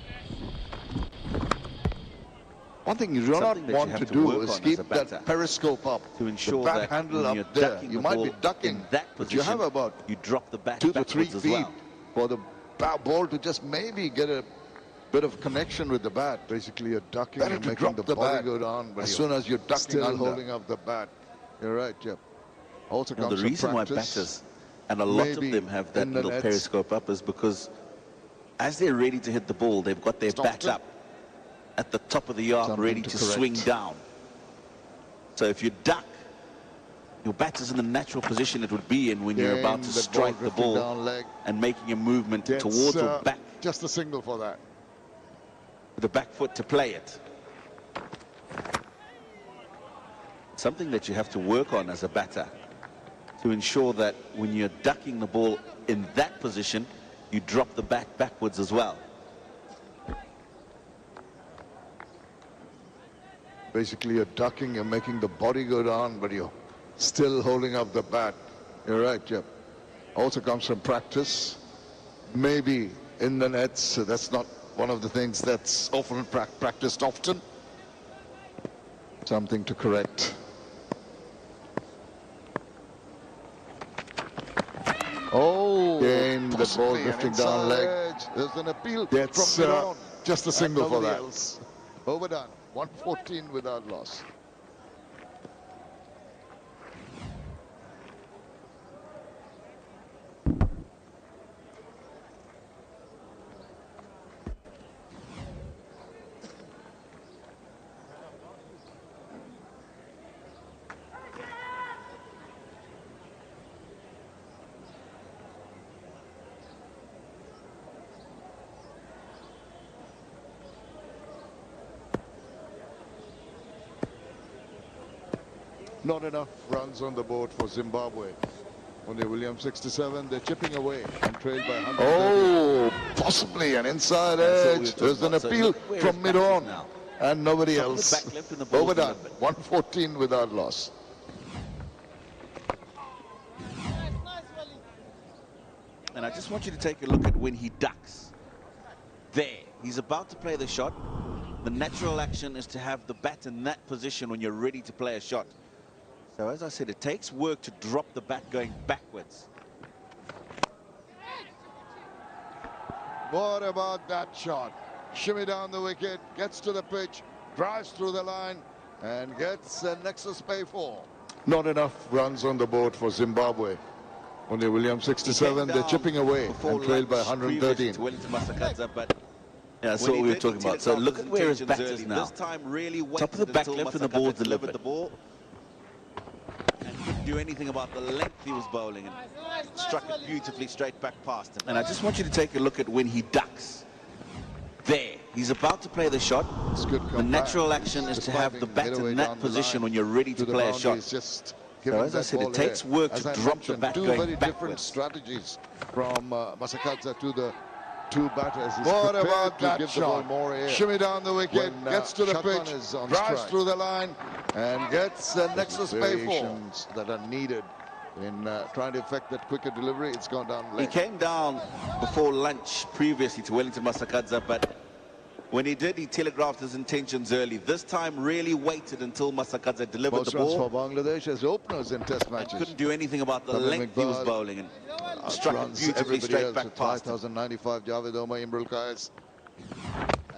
One thing you do not want to do is keep that periscope up, to ensure the bat that handle when you're up there. ducking You the might ball be ducking, in that but you have position, about you drop the bat 2 to 3 backwards as feet well. for the ball to just maybe get a bit of connection with the bat. Basically, you're ducking and making the body go down. But as soon as you're ducking, still holding up the bat. You're right, Jeff. Also Now, comes the from reason why practice. batters, and a lot of Maybe them have that in the little nets. periscope up, is because as they're ready to hit the ball, they've got their bat up at the top of the arc, Something ready to to correct. swing down. So if you duck, your bat is in the natural position it would be in when you're Again, about to the strike ball the drifting ball down leg. and making a movement Gets, towards or back. Just a single for that. With the back foot to play it. Something that you have to work on as a batter, to ensure that when you're ducking the ball in that position, you drop the bat backwards as well. Basically, you're ducking, you're making the body go down, but you're still holding up the bat. You're right, Jeff. Also comes from practice. Maybe in the nets, so that's not one of the things that's often practiced often. Something to correct. Oh, again, the ball drifting down leg. There's an appeal Gets from mid-on. just a single for Nobody that. else. Overdone. 114 without loss. Not enough runs on the board for Zimbabwe. Only Williams 67. They're chipping away and trailed by 130. Oh, possibly an inside edge. There's an appeal from mid-on and nobody else. Overdone. 114 without loss. And I just want you to take a look at when he ducks. There, he's about to play the shot. The natural action is to have the bat in that position when you're ready to play a shot. So as I said, it takes work to drop the bat going backwards. What about that shot? Shimmy down the wicket, gets to the pitch, drives through the line, and gets a nexus pay for. Not enough runs on the board for Zimbabwe. Only Williams 67, they're chipping away and trailed by 113. But yeah, that's what we were talking about. So look at where his bat is now. This time really top of the back left when the ball delivered the ball. And couldn't do anything about the length he was bowling and struck it beautifully straight back past him. And I just want you to take a look at when he ducks. There, he's about to play the shot. The natural action is to have the bat in that position when you're ready to play a shot. So as I said, it takes work to drop the bat going backwards. Two very different strategies from Masakadza to the two batters. What about that shot? Shimmy down the wicket, gets to the pitch, drives through the line, and gets the nexus pay for that are needed in trying to effect that quicker delivery. It's gone down late. He came down before lunch previously to Wellington Masakadza, but when he did, he telegraphed his intentions early. This time, really waited until Masakadza delivered the ball. Most runs for Bangladesh as openers in test matches. Couldn't do anything about the length he was bowling and struck it beautifully straight back past him. 5,095, Javed Omar, Imrul Qais.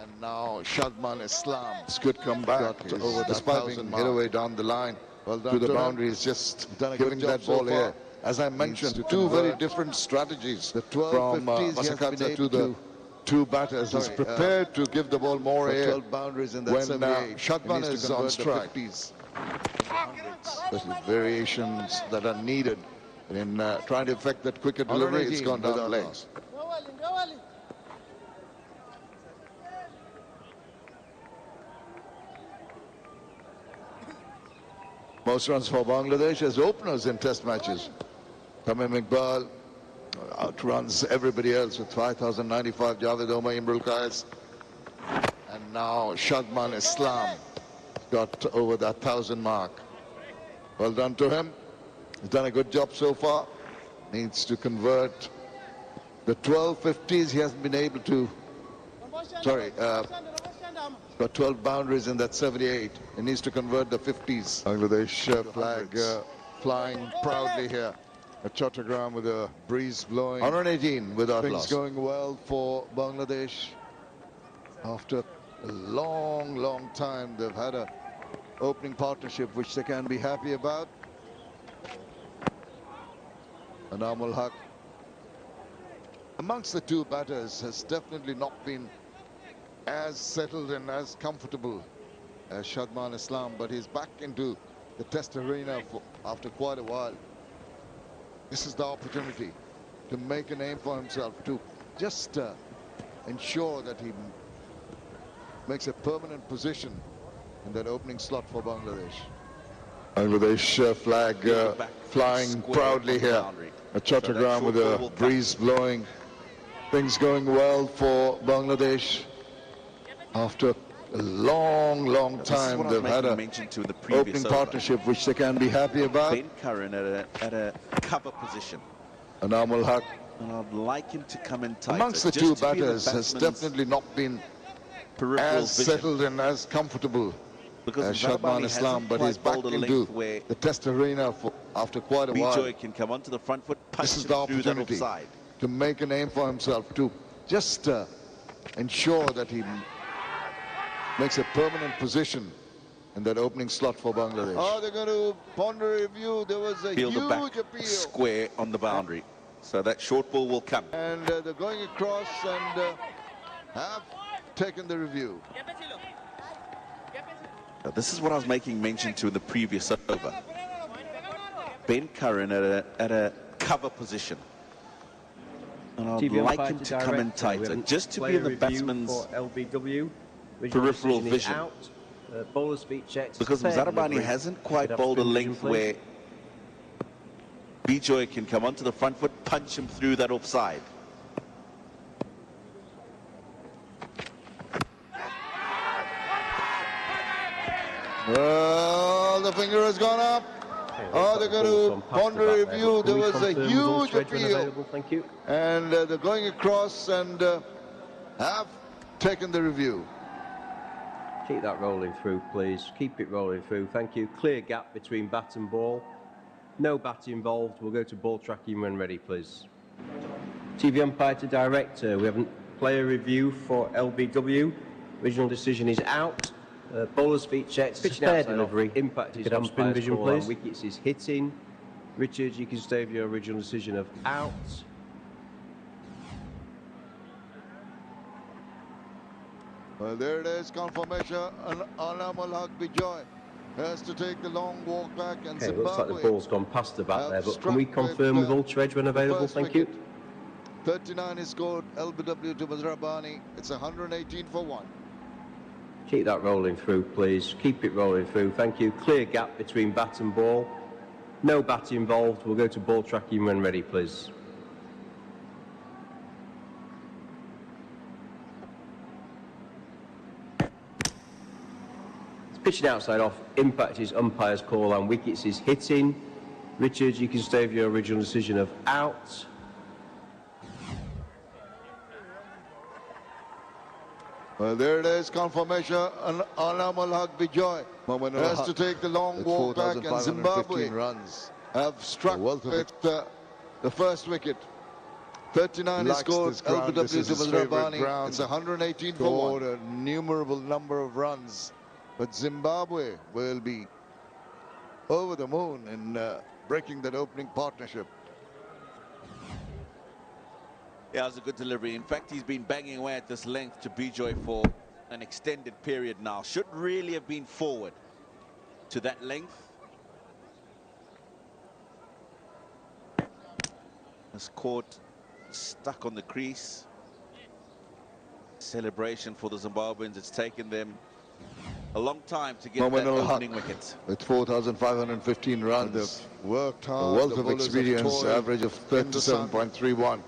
And now Shadman Islam. This could come back over the spiking hit away down the line to the boundaries, just giving that ball here. As I mentioned, two very different strategies from Masakadza to the two batters. He's prepared to give the ball more air 12 boundaries in that when Shadman is on strike. Special variations that are needed in trying to effect that quicker delivery. It's gone down legs. Most runs for Bangladesh as openers in test matches. Tamim Iqbal outruns everybody else with 5,095, Javed Omar, Imrul Qais. And now Shadman Islam got over that 1,000 mark. Well done to him. He's done a good job so far. Needs to convert the 12 50s. He hasn't been able to, got 12 boundaries in that 78. He needs to convert the 50s. Bangladesh flag flying proudly here at Chattogram with a breeze blowing. 118 without loss. Things going well for Bangladesh. After a long time, they've had a opening partnership which they can be happy about. Anamul Haq amongst the two batters has definitely not been as settled and as comfortable as Shadman Islam, but he's back into the test arena after quite a while. This is the opportunity to make a name for himself, to just ensure that he makes a permanent position in that opening slot for Bangladesh. Bangladesh flag flying proudly here at Chattogram with a breeze blowing. Things going well for Bangladesh. After a long time, they've had an opening partnership which they can be happy about. Ben Curran at a cover position. Anamul Haq, and I'd like him to come in tight. Amongst the two batters has definitely not been as settled and as comfortable as Shadman Islam, but he's back into the test arena after quite a while. Bijoy can come onto the front foot, punch him through that offside to make a name for himself, to just ensure that he makes a permanent position in that opening slot for Bangladesh. Oh, they're going to ponder a review. There was a huge appeal. Square on the boundary. So that short ball will come. And they're going across and have taken the review. Now, this is what I was making mention to in the previous over. Ben Curran at a cover position. And I'd like him to come in tighter, just to be in the batsman's peripheral vision. Bowler speed checks. Because Zarabani hasn't quite bowled a length where Bijoy can come onto the front foot, punch him through that offside. Well, the finger has gone up. Oh, they're going to ponder a review. There was a huge appeal. Available, thank you. And they're going across and have taken the review. Keep that rolling through, please. Keep it rolling through. Thank you. Clear gap between bat and ball. No bat involved. We'll go to ball tracking when ready, please. TV umpire to director. We have a player review for LBW. Original decision is out. Bowler's feet checked. Pitching outside delivery. Impact is on spin vision, please. Wickets is hitting. Richard, you can stay with your original decision of out. Well, there it is, confirmation. Alamal Haq has to take the long walk back, and Okay, Zimbabwe looks like the ball's gone past the bat there, but can we confirm with ultra edge when available? Thank you. 39 is scored, LBW to Mazrabani. It's 118 for 1. Keep that rolling through, please. Keep it rolling through. Thank you. Clear gap between bat and ball. No bat involved. We'll go to ball tracking when ready, please. Pitching outside off, impact is umpire's call and wickets is hitting. Richard, you can stay with your original decision of out. Well, there it is, confirmation. Alamal Haq has to take the long walk back, and Zimbabwe runs have struck with the first wicket. 39 is scored, LBW to Mazrabani. It's 118 for 1. A numerable number of runs. But Zimbabwe will be over the moon in breaking that opening partnership. Yeah, it was a good delivery. In fact, he's been banging away at this length to Bijoy for an extended period now. Should really have been forward to that length. Has caught, stuck on the crease. Celebration for the Zimbabweans. It's taken them a long time to get that opening wicket. With 4,515 runs, they've worked hard, a wealth of experience, average of 37.31.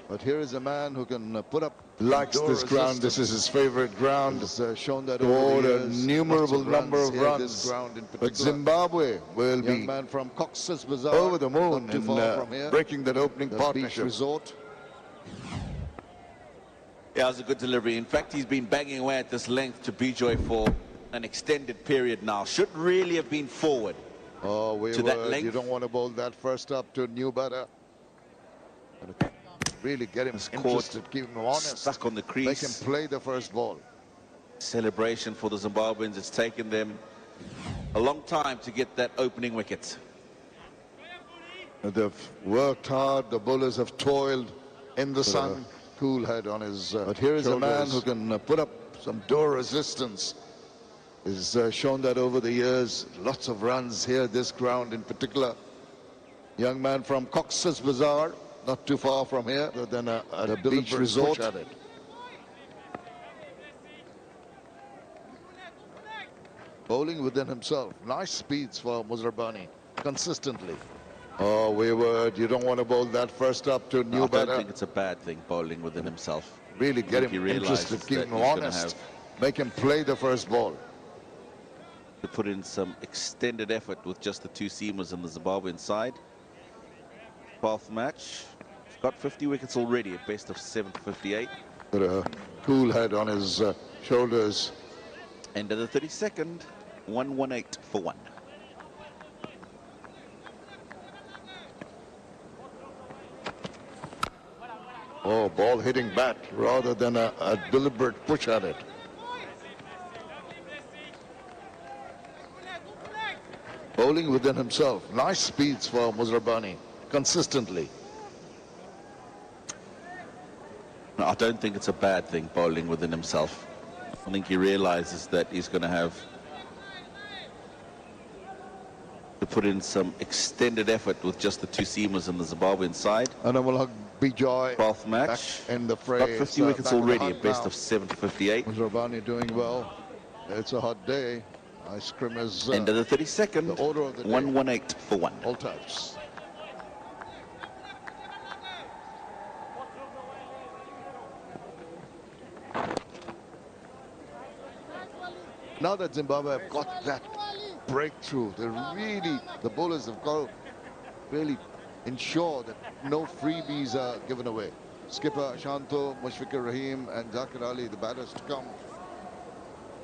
But here is a man who can put up, likes this ground. This is his favorite ground. He's shown that over a numerable number of runs. But Zimbabwe will be from Cox's Bazar, over the moon in breaking that opening partnership. Resort. Yeah, it was a good delivery. In fact, he's been banging away at this length to Bijoy for an extended period now. Should really have been forward to that length. You don't want to bowl that first up to a new batter. Really get him interested, keep him honest. Stuck on the crease. Make him play the first ball. Celebration for the Zimbabweans. It's taken them a long time to get that opening wicket. They've worked hard. The bowlers have toiled in the sun. Cool head on his but here is a man who can put up some door resistance. He's shown that over the years. Lots of runs here, this ground in particular. Young man from Cox's Bazar, not too far from here, than a beach resort. At it. Bowling within himself. Nice speeds for Mazrabani, consistently. Oh, wayward, you don't want to bowl that first up to a new batter. I don't think it's a bad thing, bowling within himself. Really get him interested, keep him honest, make him play the first ball. To put in some extended effort with just the two seamers on the Zimbabwean side. 12th match. He's got 50 wickets already, a best of 7 to 58. Got a cool head on his shoulders. End of the 32nd, 118 for 1. Oh, ball hitting bat rather than a deliberate push at it. Bowling within himself. Nice speeds for Mazrabani, consistently. No, I don't think it's a bad thing, bowling within himself. I think he realizes that he's going to have to put in some extended effort with just the two seamers on the Zimbabwean side. Alamal Bijoy 12th match in the fray. Got 50 wickets already, a best of 7 to 58. Mazrabani doing well. It's a hot day. Ice scrim is end of the 32nd. The order of the day. 118 for 1. All types. Now that Zimbabwe have got that breakthrough. The bowlers have got to really ensure that no freebies are given away. Skipper Shanto, Mushfiqur Rahim and Zakir Ali, the batters to come.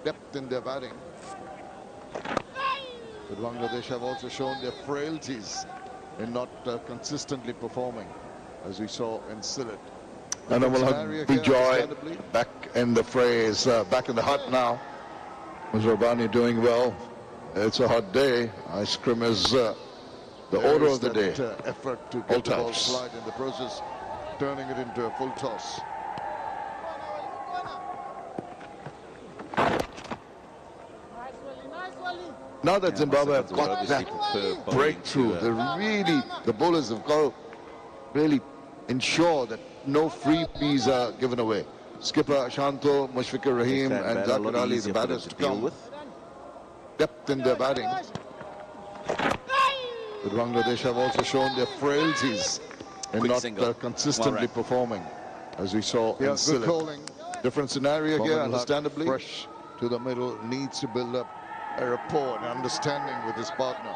Depth in their batting. But Bangladesh have also shown their frailties in not consistently performing, as we saw in Sylhet. And Bijoy back in the fray, is back in the hut now. Muzarbani doing well. It's a hot day. Ice cream is the order of the day. Effort to get the ball flight in the process, turning it into a full toss. Now that Zimbabwe have got that breakthrough, the bowlers have got to really ensure that no freebies are given away. Skipper Shanto, Mushfiqur Rahim and Zakir Ali, the batters to come. Depth in their batting. But Bangladesh have also shown their frailties in not consistently performing, as we saw in Sylhet. Different scenario here, understandably. Fresh to the middle, needs to build up a rapport and understanding with his partner.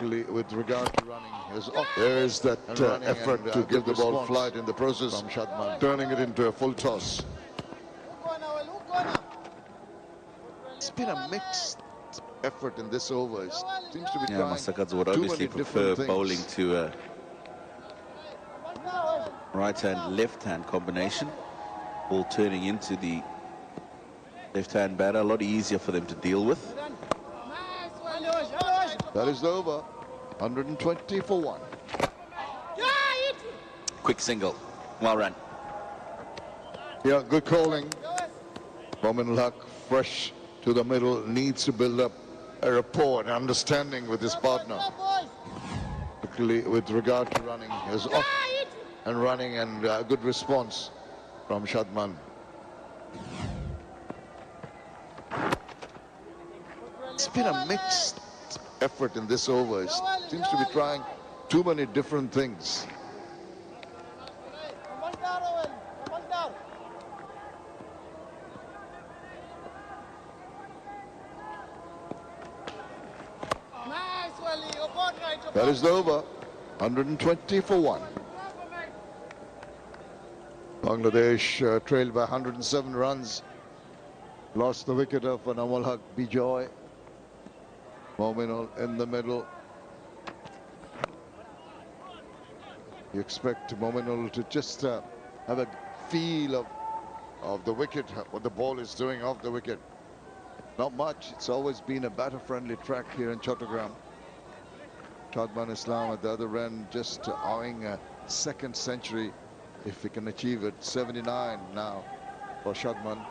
With regard to running, there is that effort to give the ball flight in the process, turning it into a full toss. It's been a mixed effort in this over. It seems to be trying Masakads would obviously prefer bowling to a right-hand, left-hand combination. Ball turning into the left-hand batter, a lot easier for them to deal with. That is over. 120 for 1. Quick single. Well run. Yeah, good calling. Momin Haq, fresh to the middle, needs to build up a rapport and understanding with his partner. With regard to running, is off and running, and a good response from Shadman. It's been a mixed effort in this over. It seems to be trying too many different things. That is over. 120 for 1. Bangladesh trailed by 107 runs. Lost the wicket of Namal Haq Bijoy. Mominul in the middle. You expect Mominul to just have a feel of the wicket, what the ball is doing off the wicket. Not much. It's always been a batter-friendly track here in Chattogram. Shadman Islam at the other end, just eyeing a second century if he can achieve it. 79 now for Shadman.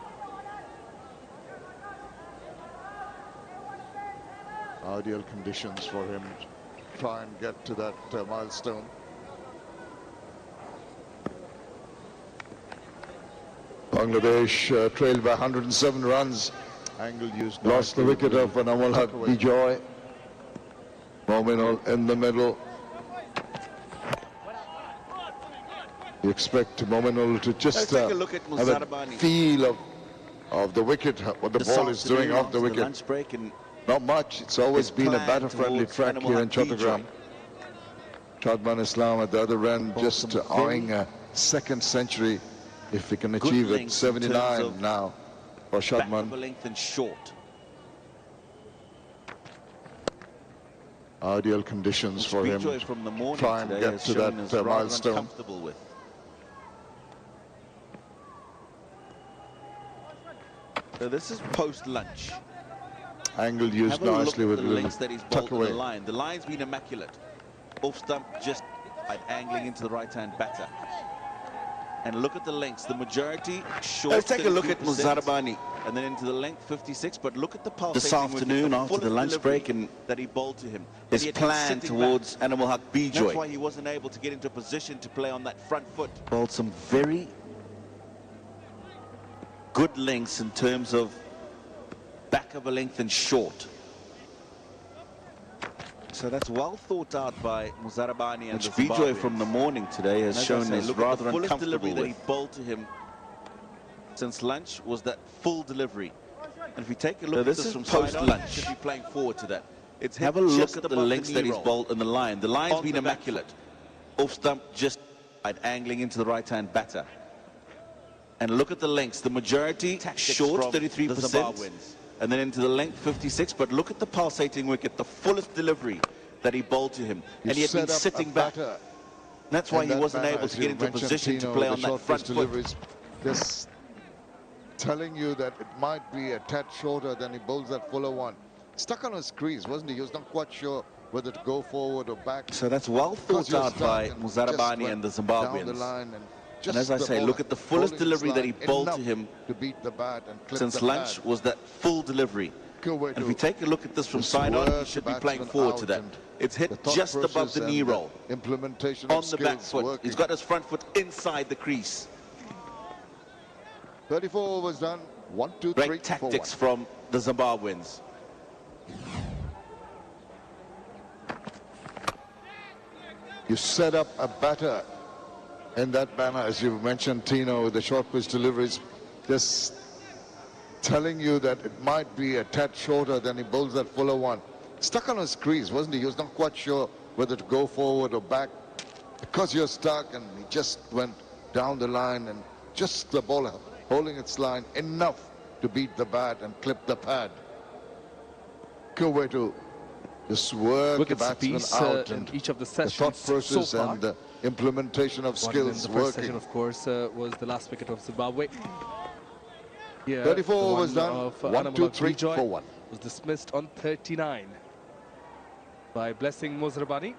Ideal conditions for him to try and get to that milestone. Bangladesh trailed by 107 runs. Angle used. Lost the wicket of Namal Haq Bijoy. Mominul in the middle. You expect Mominul to just have a feel of the wicket, what the ball is doing off the wicket. Not much. It's always been a batter-friendly track here in Chattogram. Shadman Islam at the other end, just eyeing a second century if he can achieve it. 79 now for Shadman. Length and short. Ideal conditions for him from the morning try and get to that milestone. With. So this is post-lunch. Angle used nicely with the links that he's bowled tuck away. The line. The line's been immaculate. Off stump, just angling into the right-hand batter. And look at the lengths. The majority short. Let's take a look at 32%, Muzarbani. And then into the length 56. But look at the pulse this afternoon after the lunch break, and that he bowled to him. His plan towards Namal Haq Bijoy. That's why he wasn't able to get into a position to play on that front foot. Bowled some very good lengths in terms of back of a length and short. So that's well thought out by Muzarbani, and Bijoy from the morning today has shown is rather the fullest uncomfortable delivery that with. he bowled to him since lunch was that full delivery. And if we take a look at this from post-lunch, should be playing forward to that. It's have a look at the lengths that he's bowled in the line. The line's been immaculate. Off stump, just angling into the right-hand batter. And look at the lengths. The majority short, 33%. And then into the length, 56. But look at the pulsating wicket, the fullest delivery that he bowled to him. And he had been sitting back. That's why he wasn't able to get into a position to play on that front foot. Just telling you that it might be a tad shorter than he bowls that fuller one. Stuck on his crease, wasn't he? He was not quite sure whether to go forward or back. So that's well thought out by Muzarabani and the Zimbabweans. And as I say, look at the fullest delivery that he bowled to him to beat the bat and clip since the lunch pad. was that full delivery. And if we take a look at this from side on, he should be playing forward to that. It's hit just above the knee roll. Implementation on the back foot. He's got his front foot inside the crease. 34 overs done. 1, 2, 3, Great tactics from the Zimbabweans. You set up a batter in that manner, as you mentioned, Tino, with the short pitch deliveries, just telling you that it might be a tad shorter than he bowls that fuller one. Stuck on his crease, wasn't he? He was not quite sure whether to go forward or back. Because you're stuck, and he just went down the line, and just the ball holding its line enough to beat the bat and clip the pad. Good way to just work the batsman out, and each of the thought sessions process so far. and the implementation of skills The first working. session, of course, was the last wicket of Zimbabwe. Here, 34 the overs one done. of 1, 2, 3, Bijoy 4, 1. was dismissed on 39 by Blessing Muzarabani.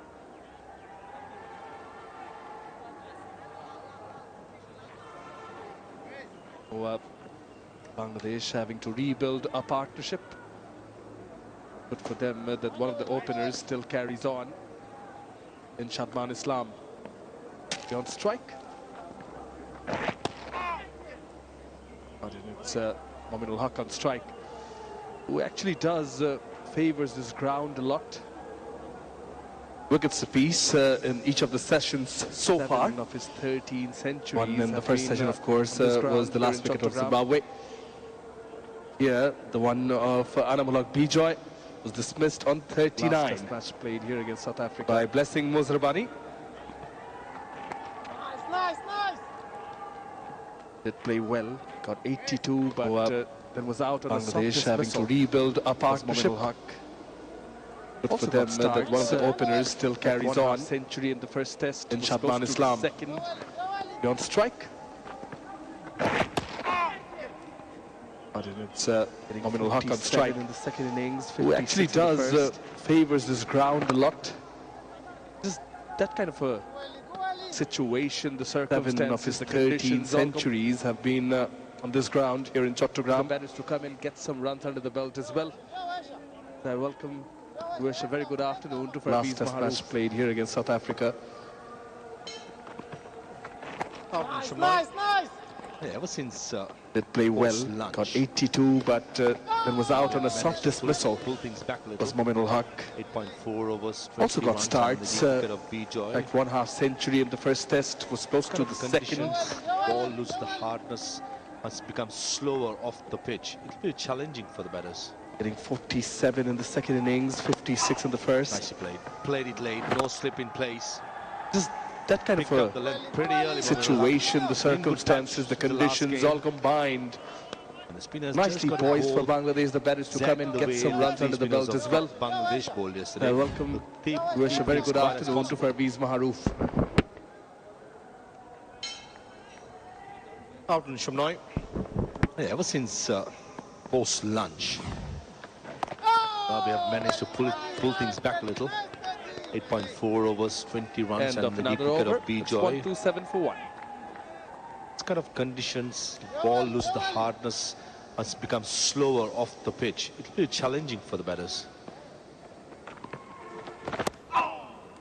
So, Bangladesh having to rebuild a partnership. But for them, that one of the openers still carries on in Shadman Islam. On strike. And it's Mominul Haq on strike, who actually does favors this ground a lot. Wickets apiece in each of the sessions so far. 7 of his 13 centuries. One in the first session, of course, was the last wicket of Zimbabwe. Here, the one of Anamul Haq Bijoy was dismissed on 39. Last test match played here against South Africa by Blessing Muzarabani. Nice. Did play well, got 82, but then was out on Bangladesh having to rebuild a partnership. But for them, that one of the openers still carries on. Century in the first test in Shadman Islam. Second, on strike. But it's Mominul Haq on strike in the second innings. Who actually does favors this ground a lot. Just that kind of a situation, the circumstances, 7 of his 13 centuries have been on this ground here in Chattogram. Managed to come and get some runs under the belt as well. I wish a very good afternoon to last test match played here against South Africa. Nice. Yeah, ever since did play well, got 82, but then was out on a soft dismissal. Pull things back a little. Was Mominul Haq. 8.4 overs. Also got starts, like 1/2 century in the first test. Was supposed to the second. Ball loses the hardness, has become slower off the pitch. It'll be challenging for the batters. Getting 47 in the second innings, 56 in the first. Nicely played. Played it late, no slip in place. Just that kind of a situation, the circumstances, the conditions all combined. Nicely poised for Bangladesh, the batters to come and get some runs under the belt as well. Bangladesh bowled yesterday. Welcome, wish a very good afternoon to Parvez Maharouf. Out in Shamnoy. Yeah, ever since post-lunch, we have managed to pull things back a little. 8.4 overs, 20 runs, and the deep wicket of Bijoy. 1-2-7 for 1. This kind of conditions, ball loses the hardness, has become slower off the pitch. It'll be challenging for the batters.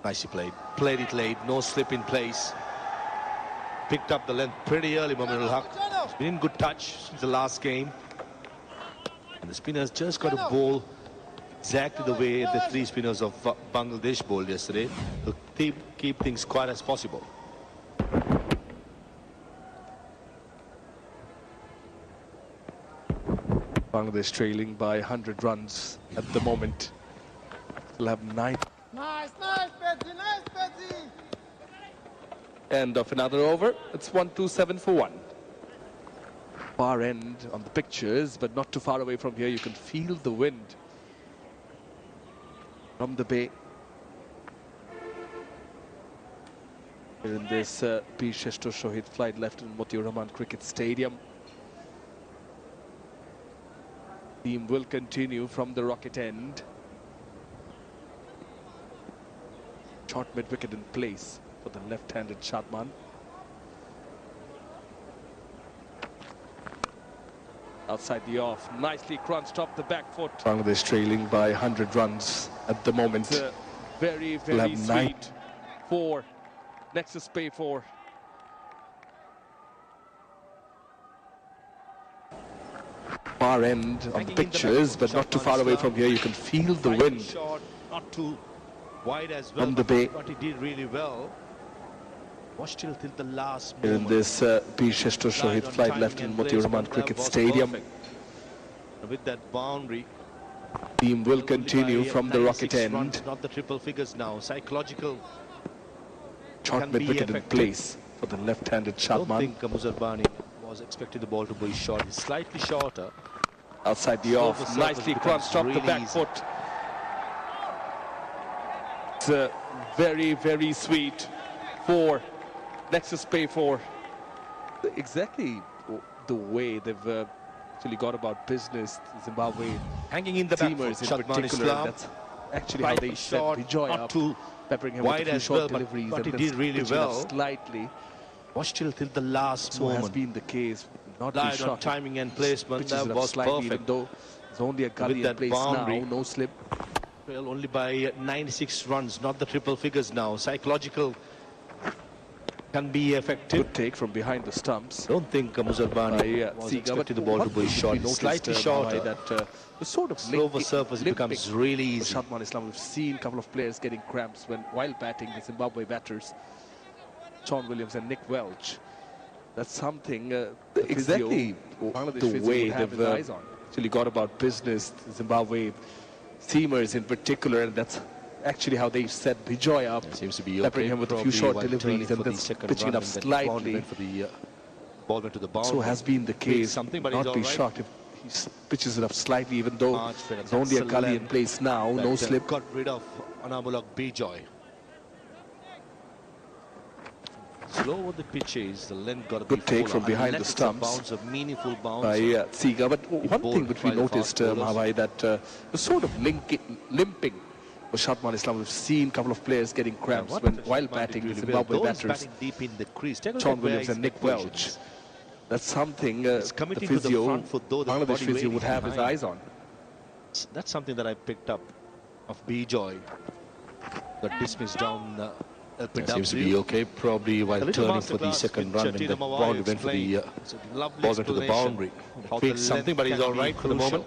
Nicely played. Played it late, no slip in place. Picked up the length pretty early, Mominul Haq. It's been in good touch since the last game. And the spinner's just got a bowl exactly the way the 3 spinners of Bangladesh bowled yesterday to keep things quiet as possible. Bangladesh trailing by 100 runs at the moment. We'll have 9. Nice, Pedzi, nice, Pedzi. End of another over. It's 1-2-7 for 1. Far end on the pictures, but not too far away from here. You can feel the wind from the bay. In this Peer Sheshto Shohid flight left in Motiur Rahman Cricket Stadium. Team will continue from the rocket end. Short mid-wicket in place for the left-handed Shadman. Outside the off, nicely crunched off the back foot. Bangladesh trailing by 100 runs at the moment. Very, very sweet. 4. Nexus pay 4. Far end on the pictures, but not too far away from here. You can feel the wind Shot, not too wide as well, from the bay. but he did really well. Watch till the last In moment. this Peer Sheshto Shohid flight left in Motiur Rahman Cricket Stadium. With that boundary, Team will continue from the rocket end. Runs, not the triple figures now. Psychological. Short mid-wicket in place for the left-handed I don't Shadman. think Muzarbani was expecting the ball to be short. He's slightly shorter. Outside the off, Surface nicely becomes crunched off the really back easy. foot. It's very, very sweet. 4. Nexus pay 4. Exactly the way they've actually got about business, Zimbabwe Hanging in the back teamers foot. in Shadman particular. Islam. That's actually how they set shot, Bijoy not up, too peppering him wide with a few as short well, deliveries, but he and did then really pitching it up well. slightly. Watch till the last So has moment. been the case. Not be Relied on shot. timing and placement. Pitches That it up was slightly, even perfect. though there's only a gully in that place boundary. now. No slip. Well, only by 96 runs, not the triple figures now. Psychological can be effective. Good take from behind the stumps. Don't think Muzarbani was expecting the ball to be short. It's slightly shorter. That the sort of Slower surface becomes really easy. Shadman Islam, we've seen a couple of players getting cramps while batting, the Zimbabwe batters, Sean Williams and Nick Welch. That's something exactly the way they've actually got about business, Zimbabwe seamers in particular, and that's actually how they set Bijoy up. Seems to be peppering okay. him with a few short Probably while deliveries turning and then for the second pitching it run up and then slightly. went for the ball went to the boundary. So has been the case. Something, but he's not all be right. shocked if he pitches it up slightly, even though March fair. there's only a That's gully in length place now. No that, slip. Got rid of Anamulak Bijoy. Slow over the pitches, the length got to be Good take fuller, from behind the unless it's a stumps. bounce, a meaningful bounce. By Siga. But one thing which we noticed, Mahavai, that the sort of limping was Shadman Islam. We've seen a couple of players getting cramps while batting, the Zimbabwe batters. Batting deep in the crease. Take a look Sean at where Williams and his Nick head Welch. position is. That's something the committing to the physio, front foot, though the Bangladesh body physio weight would is have his behind. eyes on. That's something that I picked up of Bijoy. Got dismissed down LPW. Seems to be okay, probably while turning for the second run, and the boundary went for the ball went to the boundary. Feels something, but he's all right for the moment.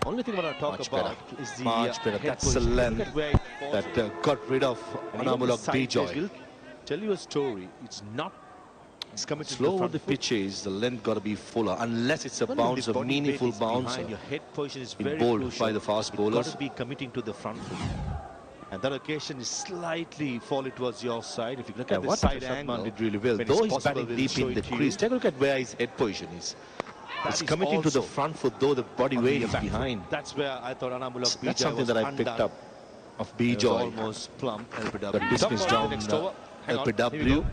Only thing I want to talk Much about better. is the Much better. head That's the position. length Look at where it falls that over. got rid of And even the Anamulak sideways Bijoy. will tell you a story. It's coming to Slow the over front the foot. pitches, the length got to be fuller, unless it's a Only bounce, the a body meaningful weight is bounce behind. Your head position is in very bowled crucial. by the fast bowlers. You've got to be committing to the front foot. And that occasion is slightly falling towards your side. If you look at the what side Shadman angle, did really well. when Though it's he's possible, batting we'll deep show in the it to you. crease, take a look at where his head position is. That It's is committing to the also front foot, though the body on weight the is back foot. behind. That's where I thought Anamulak Bijoy That's something that I picked up of It was Bijoy. almost plumb LPW. Got dismissed Top ball down next over. Hang on, here we LPW. go.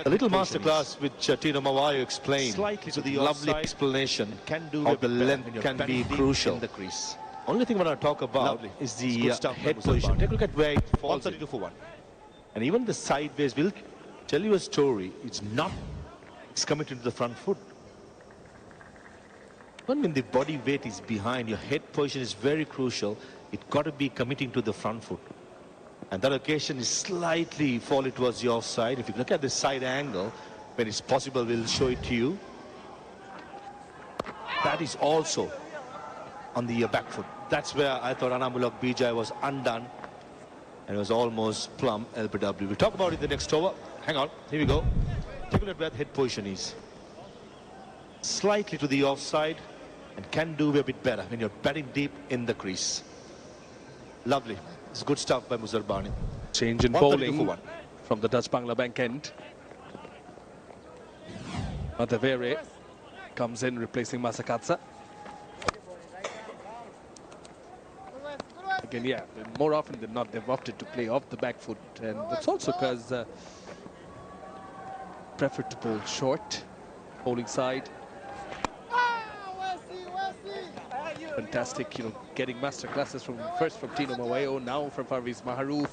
A little masterclass which Tino Mawayo explained. Slightly to the Lovely offside. explanation Can do how a the bit better when length you're can batting be deep crucial. in the crease. Only thing I want to talk about Lovely. is It's the good stuff head from position. Muzarbani. Take a look at where it falls. 132 for 1. And even the sideways will tell you a story. It's coming into the front foot. When the body weight is behind, your head position is very crucial. It got to be committing to the front foot. And that occasion is slightly falling towards your side. If you look at the side angle, when it's possible, we'll show it to you. That is also on the back foot. That's where I thought Anamulak Bijoy was undone. And it was almost plumb LPW. We'll talk about it in the next over. Hang on, here we go. Take a look at where the head position is. Slightly to the offside. and can do a bit better when you're batting deep in the crease. Lovely. It's good stuff by Muzarbani. Change in bowling from the Dutch Bangla bank end. Madhavere comes in replacing Masakatsa. Again, yeah, more often than not, they've opted to play off the back foot, and that's also because preferred to bowl short, bowling side. Fantastic, getting master classes from first from Tino Maweo, now from Parvez Maharouf.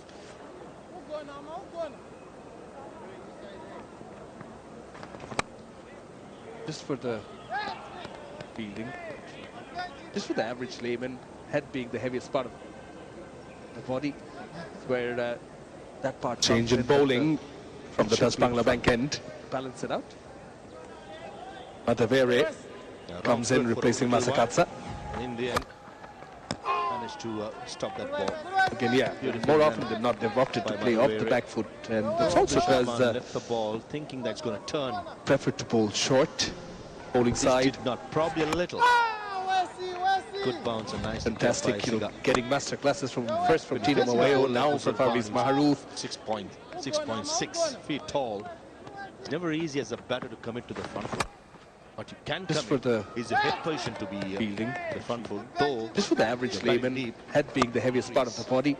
Just for the fielding, just for the average layman, head being the heaviest part of the body, where that part change in bowling from the Dutch Bangla bank end, balance it out. Madhavere comes in replacing Masakatsa. In the end, managed to stop that ball. Again, yeah, more often than not, they've opted to play off the back foot, and that's also because left the ball thinking that it's going to turn. Preferred to bowl short, bowling side. Did not, probably a little. Good bounce and nice. Fantastic, getting master classes from first from Tino Maweo, now from Parvez Maharouf. 6.6 feet tall. It's never easy as a batter to commit to the front foot. But you can just for the is a head position to be fielding the front foot. Though just for the average layman, head being the heaviest part of the body,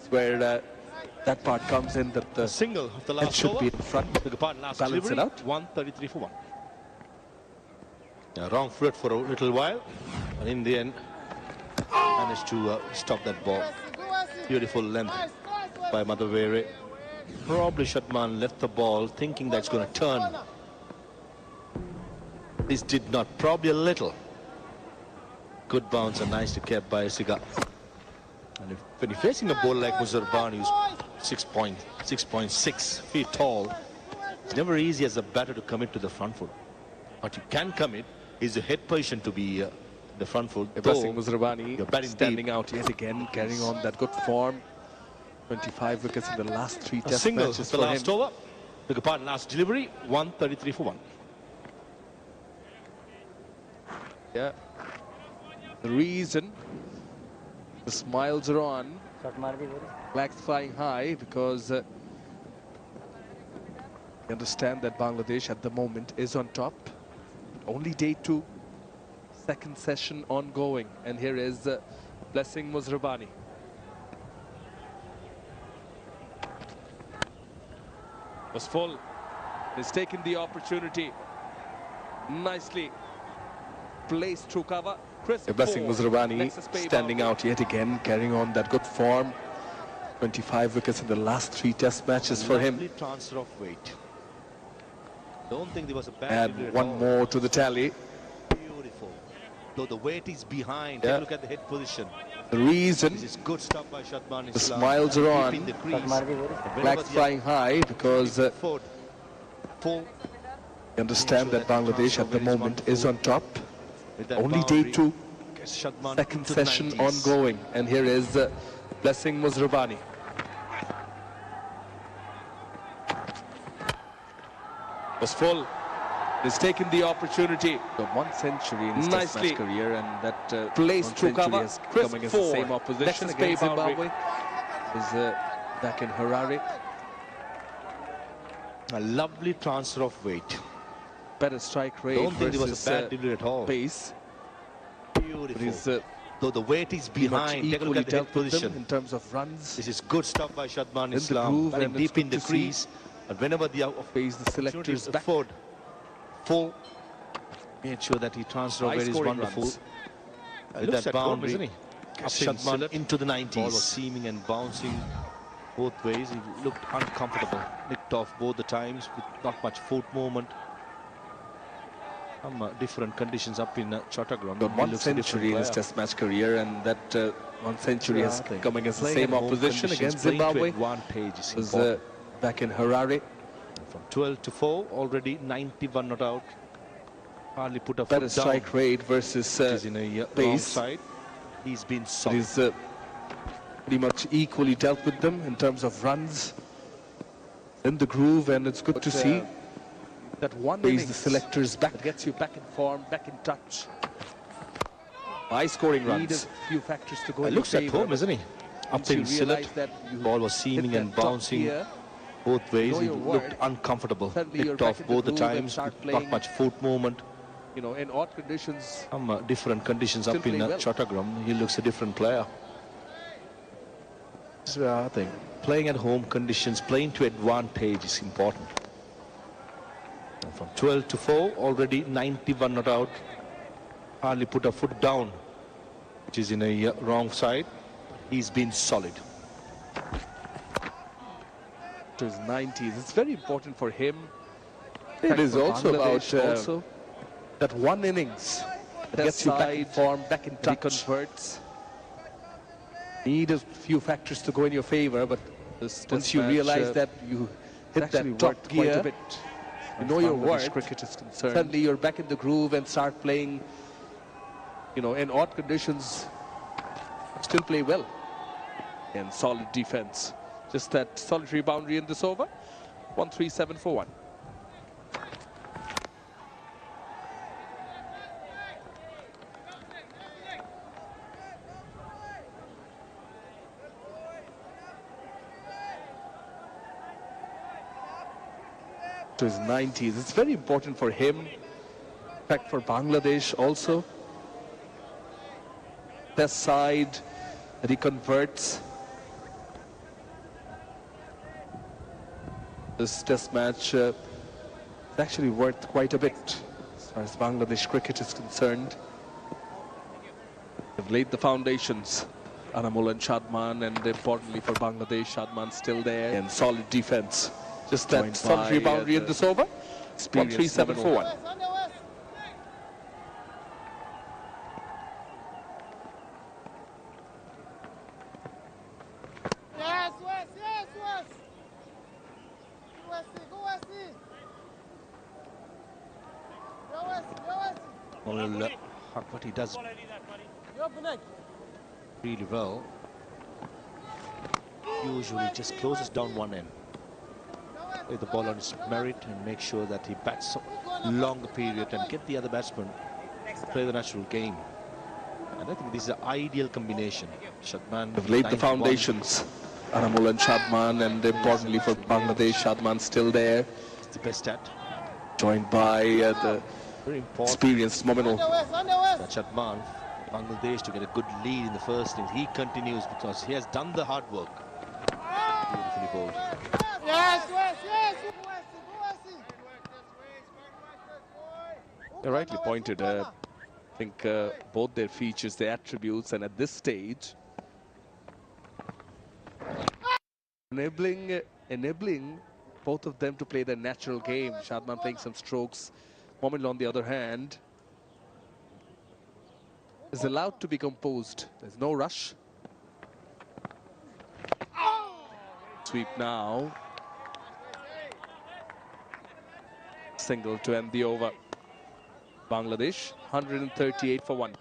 where that part comes in, that the single of the head last should over. be in front. Balance it out. 133 for 1. Wrong foot for a little while, and in the end, managed to stop that ball. Beautiful length by Madhavere. Probably Shadman left the ball thinking that's going to turn. This did not, probably a little. Good bounce and nicely kept by Siga. And when you're facing a bowler like Muzarbani, who's 6.6 feet tall, it's never easy as a batter to commit to the front foot. What you can commit is a head position to be the front foot. Blessing Muzarbani standing deep. out yet again, carrying on that good form. 25 wickets in the last 3 test single matches the for last him. over. Beg your pardon, last delivery. 133 for 1. Yeah. The reason the smiles are on, flags flying high, because we understand that Bangladesh at the moment is on top. Only day 2, second session ongoing, and here is Blessing Muzarbani. Was full. He's taken the opportunity. Nicely placed through cover. Blessing Muzarbani standing out yet again, carrying on that good form. 25 wickets in the last 3 test matches for him. Transfer of weight. Don't think there was a bad And one more to the tally. Beautiful. Though the weight is behind, take a look at the head position. The reason this is good stuff by Shadman. The smiles are on. Flags flying high, because full. You understand that Bangladesh at the moment is on top. Only day 2, second session ongoing, and here is Blessing Muzarbani. Was full. He's taken the opportunity. 1 century in his test match career, and that placed through cover. Is coming against the same opposition against Zimbabwe. Is back in Harare. A lovely transfer of weight. Better strike rate. Don't think there was a bad delivery at all. Pace. Beautiful. Though the weight is behind, take a look at the head position. In terms of runs. This is good stuff by Shadman in Islam. the groove, and deep in the crease. And whenever the face the selectors back. Full. Made sure that he transferred away is wonderful. With that boundary, isn't he? Shadman into the 90s. Ball was seaming and bouncing both ways. He looked uncomfortable. Nicked off both the times with not much foot movement. Some different conditions up in Chattogram. Got 1 century in his test match career, and that 1 century has come against the same opposition against Zimbabwe. Was back in Harare. From 12 to 4, already 91 not out. Hardly put a better foot down. strike rate versus in a pace. side. He's been solid. He's pretty much equally dealt with them in terms of runs. In the groove, and it's good to see that one innings the selectors back. That gets you back in form, back in touch. high scoring Need runs. a few factors to go in Looks your at favor, home, isn't he? once you Upfield Silat. realize that you Ball was hit seaming that and top bouncing gear, both ways. know He your looked worth. uncomfortable. Suddenly you're Picked back off in the both the groove and times. start Not playing, much foot movement. you know, in odd conditions. Some different conditions Still up in play well. Chattogram. He looks a different player. This is where I think playing at home conditions, playing to advantage is important. And from 12 to 4, already 91 not out. Hardly put a foot down, which is in a wrong side. He's been solid. To his 90s, it's very important for him. It is For also about Bangladesh that one innings that gets you back in form, back in touch. Converts. Need a few factors to go in your favor, but once you realize that you hit that top gear, quite a bit. You know your worth. Cricket is concerned. Suddenly you're back in the groove and start playing. You know, in odd conditions, still play well. And solid defense. Just that solitary boundary in this over. 1-3-7 for 1. To his 90s, it's very important for him. In fact, for Bangladesh also. Best side that he converts. This test match is actually worth quite a bit as far as Bangladesh cricket is concerned. They've laid the foundations. Anamul and Shadman, and importantly for Bangladesh, Shadman still there. And solid defense. Just that solitary boundary in this over. 1-3-7 for 1. Yes, West, yes, West. Go Westy, go Westy. Go Westy, go Westy. Well, what he does Yo, Bunek. really well. Usually just closes down one end. Play the ball on its merit and make sure that he bats a longer period and get the other batsman play the natural game. And I think this is an ideal combination. Shadman They've laid the foundations. Anamul and Shadman, and importantly for Bangladesh, Shadman still there. It's the best stat. Joined by the Very important. experienced Mominal. That Shadman, Bangladesh to get a good lead in the first innings. He continues because he has done the hard work. Beautifully bowled. Yes, West, yes. Go Westy, go Westy. You're rightly pointed. I think both their features, their attributes, and at this stage, enabling both of them to play their natural game. Shadman playing some strokes. Momin, on the other hand, is allowed to be composed. There's no rush. Sweep now. Single to end the over. Bangladesh 138 for 1.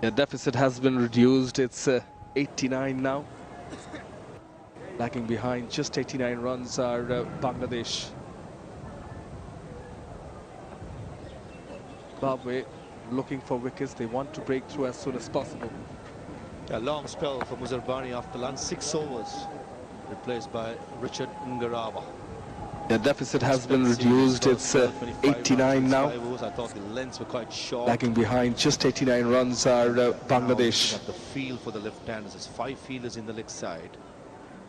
The deficit has been reduced. It's 89 now. Lagging behind just 89 runs are Bangladesh. Zimbabwe looking for wickets. They want to break through as soon as possible. A long spell for Muzarbani after lunch, 6 overs, replaced by Richard Ngarawa. The deficit has been reduced. It's 89 now. I thought the lengths were quite short. Lagging behind just 89 runs are Bangladesh. The field for the left-handers is 5 fielders in the leg side.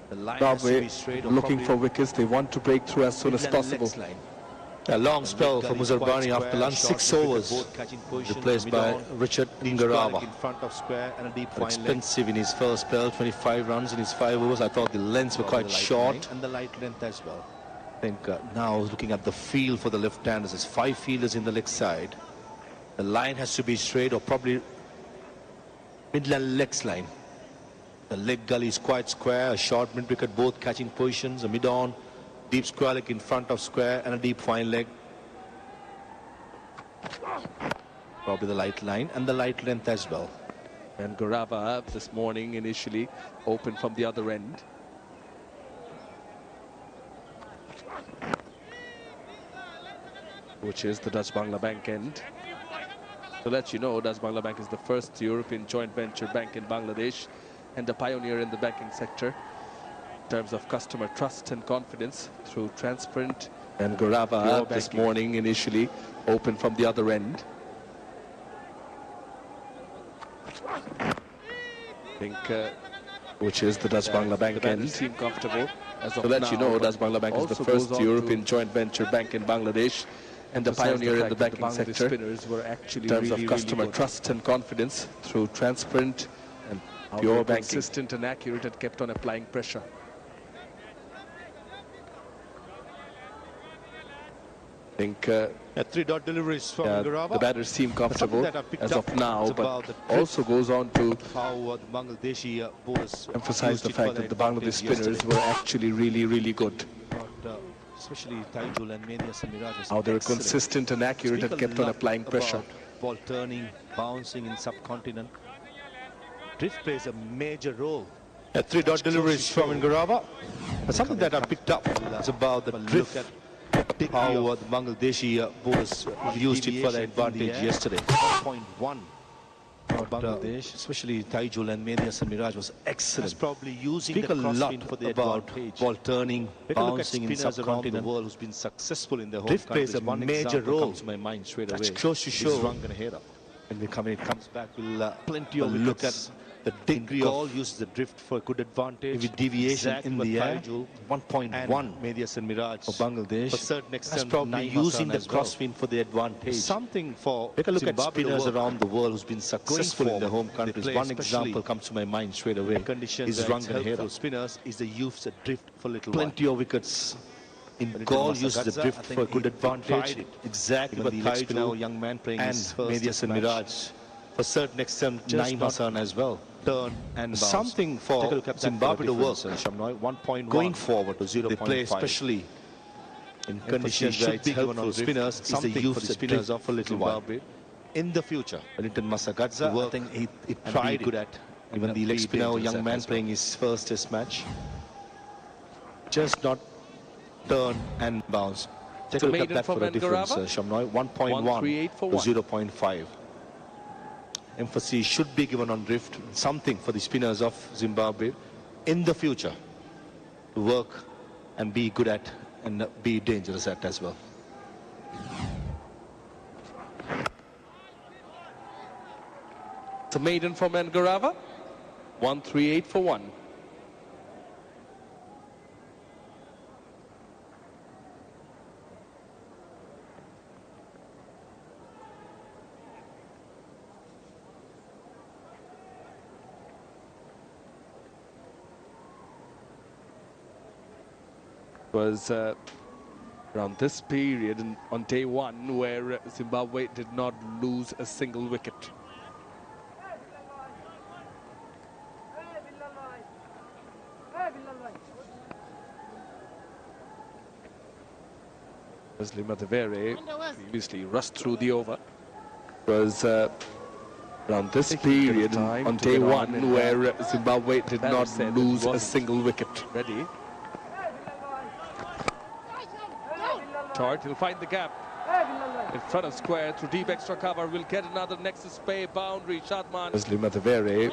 The line has to Zimbabwe be straight, or looking probably for wickets. They want to break through as soon as middle and possible. legs line. A long spell for Muzarbani after lunch, 6 overs, replaced by Richard Ngarava. In front of square and a deep fine leg. Expensive in his first spell, 25 runs in his 5 overs. I thought the lengths were quite short. And the light length as well. I think now looking at the field for the left-handers, there's 5 fielders in the leg side. The line has to be straight or probably midland legs line. The leg gully is quite square, a short mid-wicket, both catching positions, a mid-on, deep square leg in front of square and a deep fine leg. Probably the light line and the light length as well. And Garava this morning initially opened from the other end. Which is the Dutch Bangla Bank end. To let you know, Dutch Bangla Bank is the first European joint venture bank in Bangladesh and a pioneer in the banking sector in terms of customer trust and confidence through transparent and Garava this morning initially opened from the other end. I think which is the Dutch Bangla Bank end. Seem comfortable as of to let now, you know, Dutch Bangla Bank is the first European joint venture bank in Bangladesh and a pioneer in the banking sector spinners were actually in terms really, of customer really trust and confidence through transparent and How pure banking. consistent and accurate and kept on applying pressure. I think 3-dot deliveries from Garava. the batters seem comfortable as of now, but also goes on to how the Bangladeshi bowlers emphasize the fact that the Bangladesh spinners were actually really, really good. Especially Taijul and Medias and Miraj. How they were consistent and accurate and kept on applying pressure. Ball turning, bouncing in subcontinent. Drift plays a major role. 3-dot deliveries from Garava. Something that I picked up is about the drift. How the Bangladeshi bowlers used it for their advantage yesterday. 1.1 for Bangladesh, especially Taijul and Medias and Miraj was excellent. That's probably using Speak the a lot crosswind for the about advantage. ball turning, Take a look at bouncing in spinners around the subcontinent. world who's been successful in their home Drift countries. plays a One major example role. comes to my mind straight That's away. close to Is show. Ranganahera. When it comes back, we'll Plenty of look wickets. at the degree Gaul of uses the drift for good advantage. with deviation Exact in with the air. Taijul 1.1 and Medias and Miraj. for Bangladesh. For certain That's extent, probably Naeem using Hassan the as well. crosswind for the advantage. Something for Take a look at Zimbabwe to spinners work. around the world who's been successful in their home They countries. play One especially example comes to my mind straight away. Conditions Is where it's helpful Ranganahera. spinners is the use of drift for little Plenty of wickets. In But Gaul Masa uses the Gadza, drift I think for good he advantage. tried it. Exactly Even what the leg spinner, Taijul young man playing and his first Medias test and match. Miraj. For certain extent, Just Naeem not Hassan as well. Turn and bounce. Something Take a for look at that Zimbabwe to work. Shamnoy, 1.1 Going forward, to 0.5. they play especially in conditions where it's helpful for spinners. Is the Something use for the of spinners drift of for a little while. Zimbabwe. In the future, Wellington Masagadza, I think he and tried be good it. at Even and the leg be spinner, dangerous young at man as well. playing his first test match. Just not turn and bounce. Take So a look at maiden that from for a difference, Ngarava. Shamnoy. 1.1 138 for to one. 0.5. Emphasis should be given on drift. Something for the spinners of Zimbabwe in the future to work and be good at and be dangerous at as well. The maiden from Ngarava. 138 for one. Was around this period on day one where Zimbabwe did not lose a single wicket. As Lima Devere previously rushed through the over. Was around this period on day one where Zimbabwe did not lose a single wicket. Ready. Short, he'll find the gap. In front of square, through deep extra cover, we'll get another nexus pay boundary. Shadman. As Lima Devere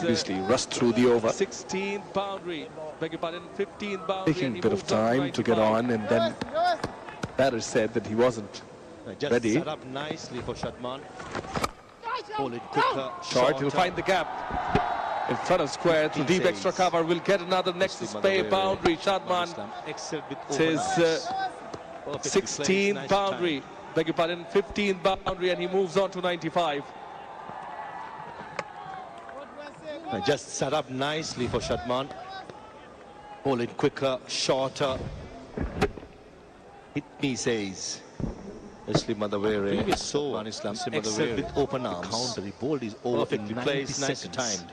previously rushed through the over. 16th boundary. Beg your pardon, 15th boundary. Taking a bit of time to get on, and then batter said that he wasn't just ready. set up nicely for Shadman. Hold it quicker. Short, he'll find the gap. In front of square, through deep extra cover, we'll get another nexus pay boundary. Shadman Excelled with says 16th boundary, beg your pardon, 15th boundary, and he moves on to 95. Just set up nicely for Shadman. Ball it quicker, shorter. Hit me, says Islam Madawere. Previous over, Islam excellent with open arms. counter. The ball is over in 90 placed, nicely seconds. timed.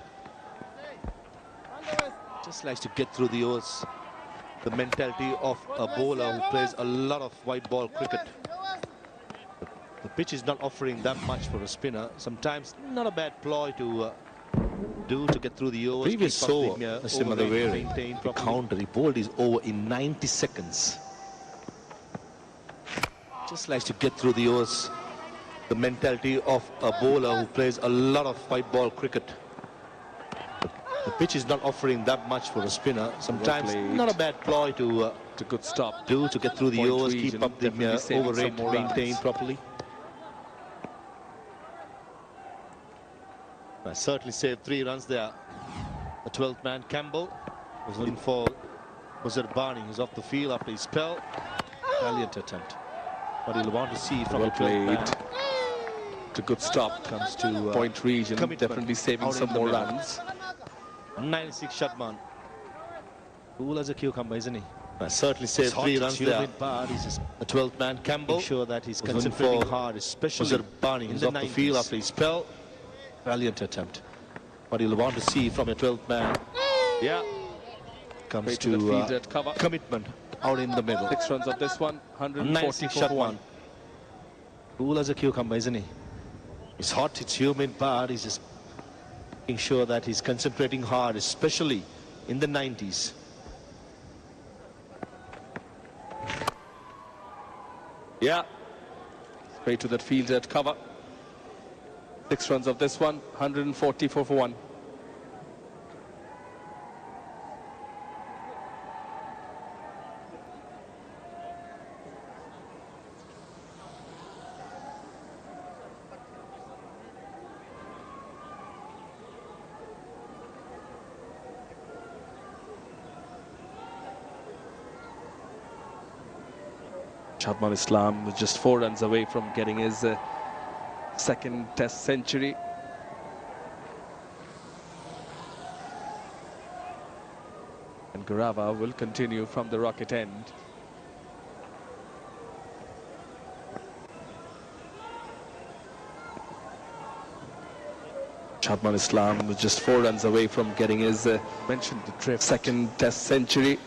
Just likes to get through the overs. The mentality of a bowler who plays a lot of white ball cricket. The pitch is not offering that much for a spinner. Sometimes not a bad ploy to do to get through the overs. Previous over, maintain the counter. The ball is over in 90 seconds. Just likes to get through the overs. The mentality of a bowler who plays a lot of white ball cricket. The pitch is not offering that much for a spinner. Sometimes not a bad ploy to good stop. Do to get through the overs, keep up the over rate maintained properly. I certainly saved 3 runs there. The 12th man Campbell was in for Buzarbani, who's off the field after his spell. Valiant attempt. But he'll want to see from the 12th man. To good stop. Comes to point region, definitely saving some more runs. 96 Shadman. Cool as a cucumber, isn't he? I certainly saved 3 runs there. The 12th man Campbell. Sure that he's concentrating hard, especially Buzarbani, who's off the field after his spell. Brilliant attempt. But he'll want to see from a 12th man. Yeah. Comes to the field at cover. Commitment out in the middle. 6 runs of this one, 140 for 1. Cool as a cucumber, isn't he? It's hot, it's humid, but he's just making sure that he's concentrating hard, especially in the 90s. Yeah. Straight to that field at cover. 6 runs of this one, 144 for 1. Shadman Islam was just 4 runs away from getting his second test century. And Garava will continue from the rocket end. Shadman Islam was just 4 runs away from getting his mentioned the drift second test century.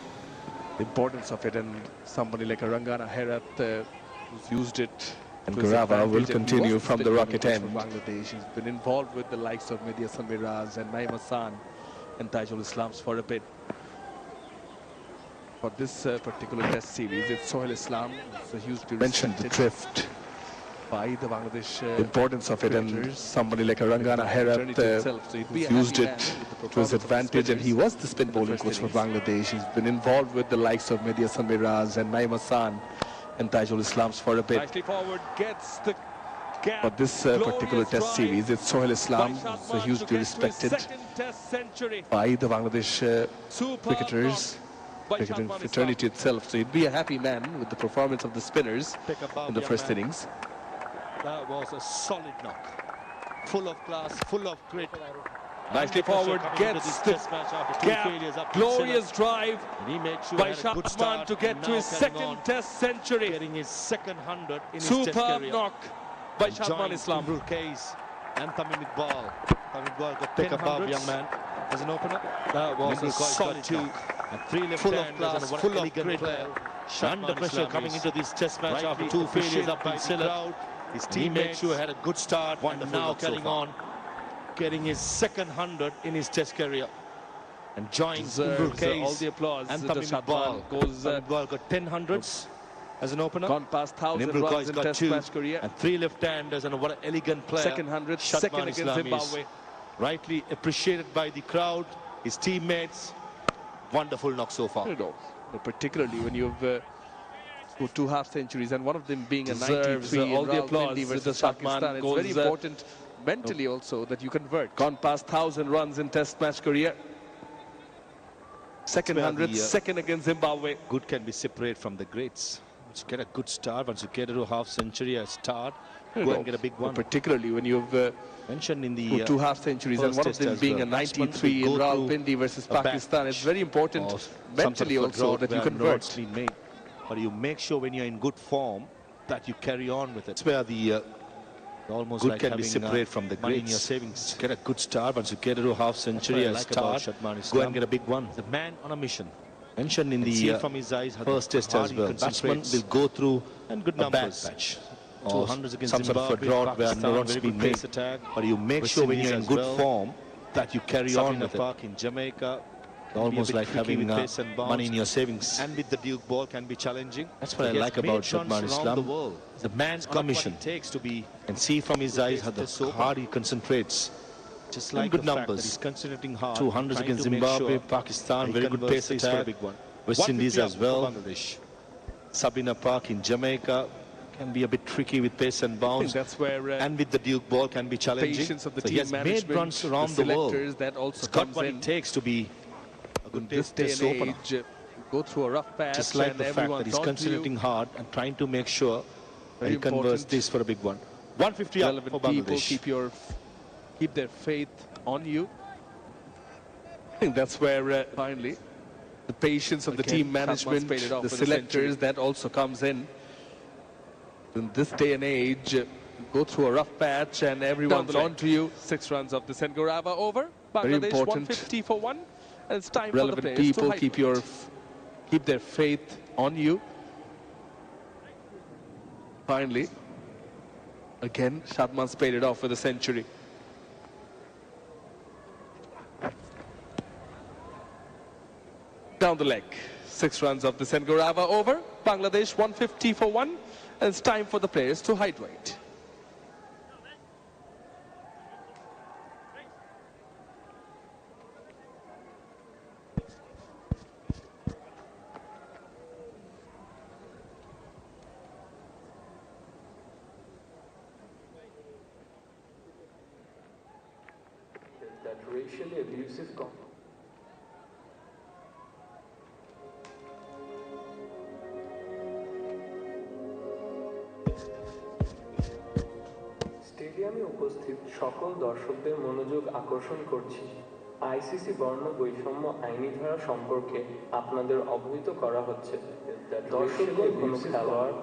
The importance of it, and somebody like a Rangana Herat who's used it. And Garava will continue from the rocket end. Bangladesh. He's been involved with the likes of Media Samiraz and Naim Hassan and Tajul Islams for a bit. For this particular test series, it's Sohail Islam. It's a hugely mentioned the drift by the Bangladesh. The importance of it, and somebody like a Rangana Herat used it to his advantage, and he was the spin bowling coach for Bangladesh. He's been involved with the likes of Media Samiraz and Naim Hassan and Tajul Islams for a bit. Nicely forward, gets the gap. For this particular test series, it's Sohail Islam, so hugely respected by the Bangladesh cricketers, cricketing fraternity itself. So he'd be a happy man with the performance of the spinners in the first innings. That was a solid knock. Full of class, full of grit. Nicely forward, gets the gap. Glorious drive by Shadman to get to his second test century. Getting his second 100 in his test Superb career. knock by Shadman Islam. Imrul Case and Tamim Iqbal. Tamim Iqbal got 10 above, young man, as an opener. That was a solid knock. And 3 left full of class, full of grit. Under pressure coming into this test match after 2 failures up in Silla. His teammates who had a good start and now carrying on, getting his second 100 in his test career. And joins Imrul Case all the applause and to Tamim Iqbal. Tamim Iqbal got 10 hundreds as an opener. Gone past 1,000 Imrul runs Case in got test 2 match career. and 3 left-handers, and what an elegant player. Second 100, second against Islam is. Zimbabwe. Rightly appreciated by the crowd, his teammates. Wonderful knock so far. You know, particularly when you've scored 2 half centuries and one of them being a Deserves 93 all the applause versus to Pakistan. It's very important mentally also that you convert. Gone past 1,000 runs in test match career. Second 100, second against Zimbabwe. Good can be separated from the greats. Once you get a good start, once you get to a half century, a start, go and get a big one. Particularly when you've mentioned in the two half centuries and one of them being a 93 in Rawalpindi versus Pakistan. It's very important mentally also that you convert. But you make sure when you're in good form that you carry on with it. It's where the almost good like can be separated from the money in your savings. You get a good start. Once you get to a half century, a start, go and get a big one. The man on a mission. Mentioned in the from his eyes first test as well. Batsman will go through and good numbers. Patch. 200s against some sort of a drought where no runs been made. But you make sure when you're in good form that you carry on with it. Park in Jamaica. Almost like having money in your savings. And with the Duke ball can be challenging. That's what I like about Shadman Islam. The man's commission takes to be and see from his eyes how hard he concentrates. Just like good numbers. He's concentrating hard. 200s against Zimbabwe, Pakistan, very good pace attack. West Indies as well. Sabina Park in Jamaica can be a bit tricky with pace and bounce. That's where and with the Duke ball can be challenging. Patience of the so team he has management, made runs around the world. That also it's got what it takes to be a good this day and age. Go through a rough patch. Just like the fact that he's concentrating hard and trying to make sure that he converts this for a big one. 150 up for Bangladesh. People keep their faith on you. I think that's where finally the patience of the team management, the selectors, that also comes in. In this day and age, go through a rough patch and everyone's on to you. 6 runs of the Sengarava over. Bangladesh 150 for 1. And it's time for the players people to keep their faith on you. Finally, again, Shadman's paid it off with a century. Down the leg. 6 runs of the Sengarava over. Bangladesh 150 for 1. And it's time for the players to hydrate. That racially abusive স্টেডিয়ামে উপস্থিত সকল দর্শকদের মনোযোগ আকর্ষণ করছি ICC বর্ণ বৈষম্য আইনি ধারা সম্পর্কে আপনাদের অবহিত করা হচ্ছে দর্শকদের কোনো খেলোয়াড়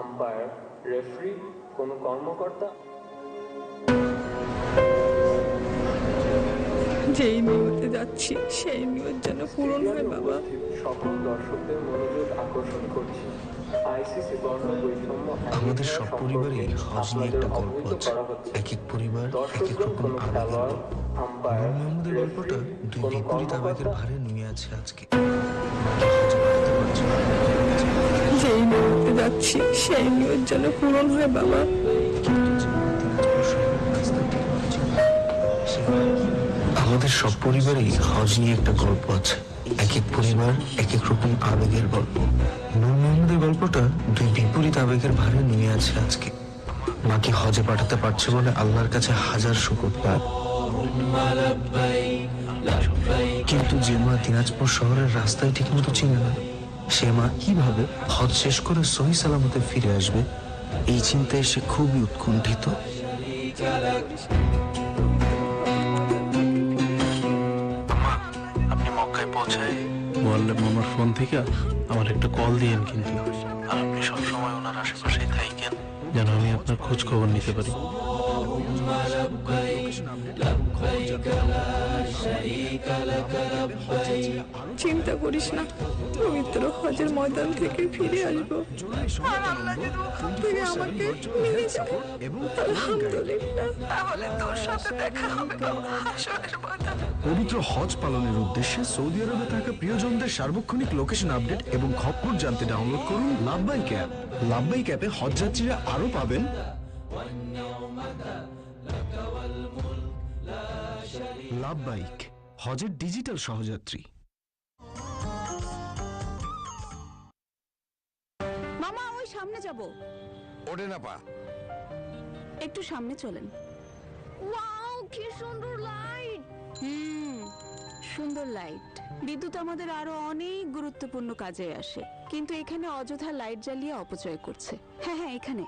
আম্পায়ার রেফারি কোনো কর্মকর্তা যেই নিয়তে যাচ্ছি সেই নিয়ত যেন পূরণ হয় বাবা সকল দর্শকদের মনোযোগ আকর্ষণ করছি আইসিসি বর্ণ বৈষম্য আমাদের সব পরিবারে হজ নিয়ে একটা গল্প আছে এক এক পরিবার এক এক রকম আবেগের মোহাম্মদের গল্পটা দুই বিপরীত আবেগের ভারে নিয়ে আছে আজকে যেই নিয়তে যাচ্ছি সেই নিয়ত যেন পূরণ হয় বাবা আমাদের সব পরিবারেই হজ নিয়ে একটা গল্প আছে এক এক পরিবার এক এক রকম আবেগের গল্প নূর মোহাম্মদের গল্পটা দুই বিপরীত আবেগের ভারে নিয়ে আছে আজকে মাকে হজে পাঠাতে পারছে বলে আল্লাহর কাছে হাজার শুকর পায় কিন্তু যে মা দিনাজপুর শহরের রাস্তায় ঠিক মতো চিনে না সে মা কিভাবে হজ শেষ করে সহি সালামতে ফিরে আসবে এই চিন্তায় সে খুবই উৎকণ্ঠিত বললে মামার ফোন থেকে আমার একটা কল দিয়েন কিন্তু আর আপনি সবসময় ওনার আশেপাশেই থাকেন যেন আমি আপনার খোঁজ খবর নিতে পারি চিন্তা করিস না পবিত্র হজের ময়দান থেকে ফিরে আসবো আর আল্লাহ যদি ওখান থেকে আমাকে নিয়ে যায় আলহামদুলিল্লাহ তাহলে তোর সাথে দেখা হবে হাশরের ময়দানে পবিত্র হজ পালনের উদ্দেশ্যে সৌদি আরবে থাকা প্রিয়জনদের সার্বক্ষণিক লোকেশন আপডেট এবং খবর জানতে ডাউনলোড করুন লাভবাইক অ্যাপ লাভবাইক অ্যাপে হজ যাত্রীরা আরো পাবেন লাভবাইক হজের ডিজিটাল সহযাত্রী মামা ওই সামনে যাব ওঠে না পা একটু সামনে চলেন ওয়াও কি সুন্দর লাইট সুন্দর লাইট। বিদ্যুৎ আমাদের আরো অনেক গুরুত্বপূর্ণ কাজে আসে, কিন্তু এখানে অযথা লাইট জ্বালিয়ে অপচয় করছে। হ্যাঁ, এখানে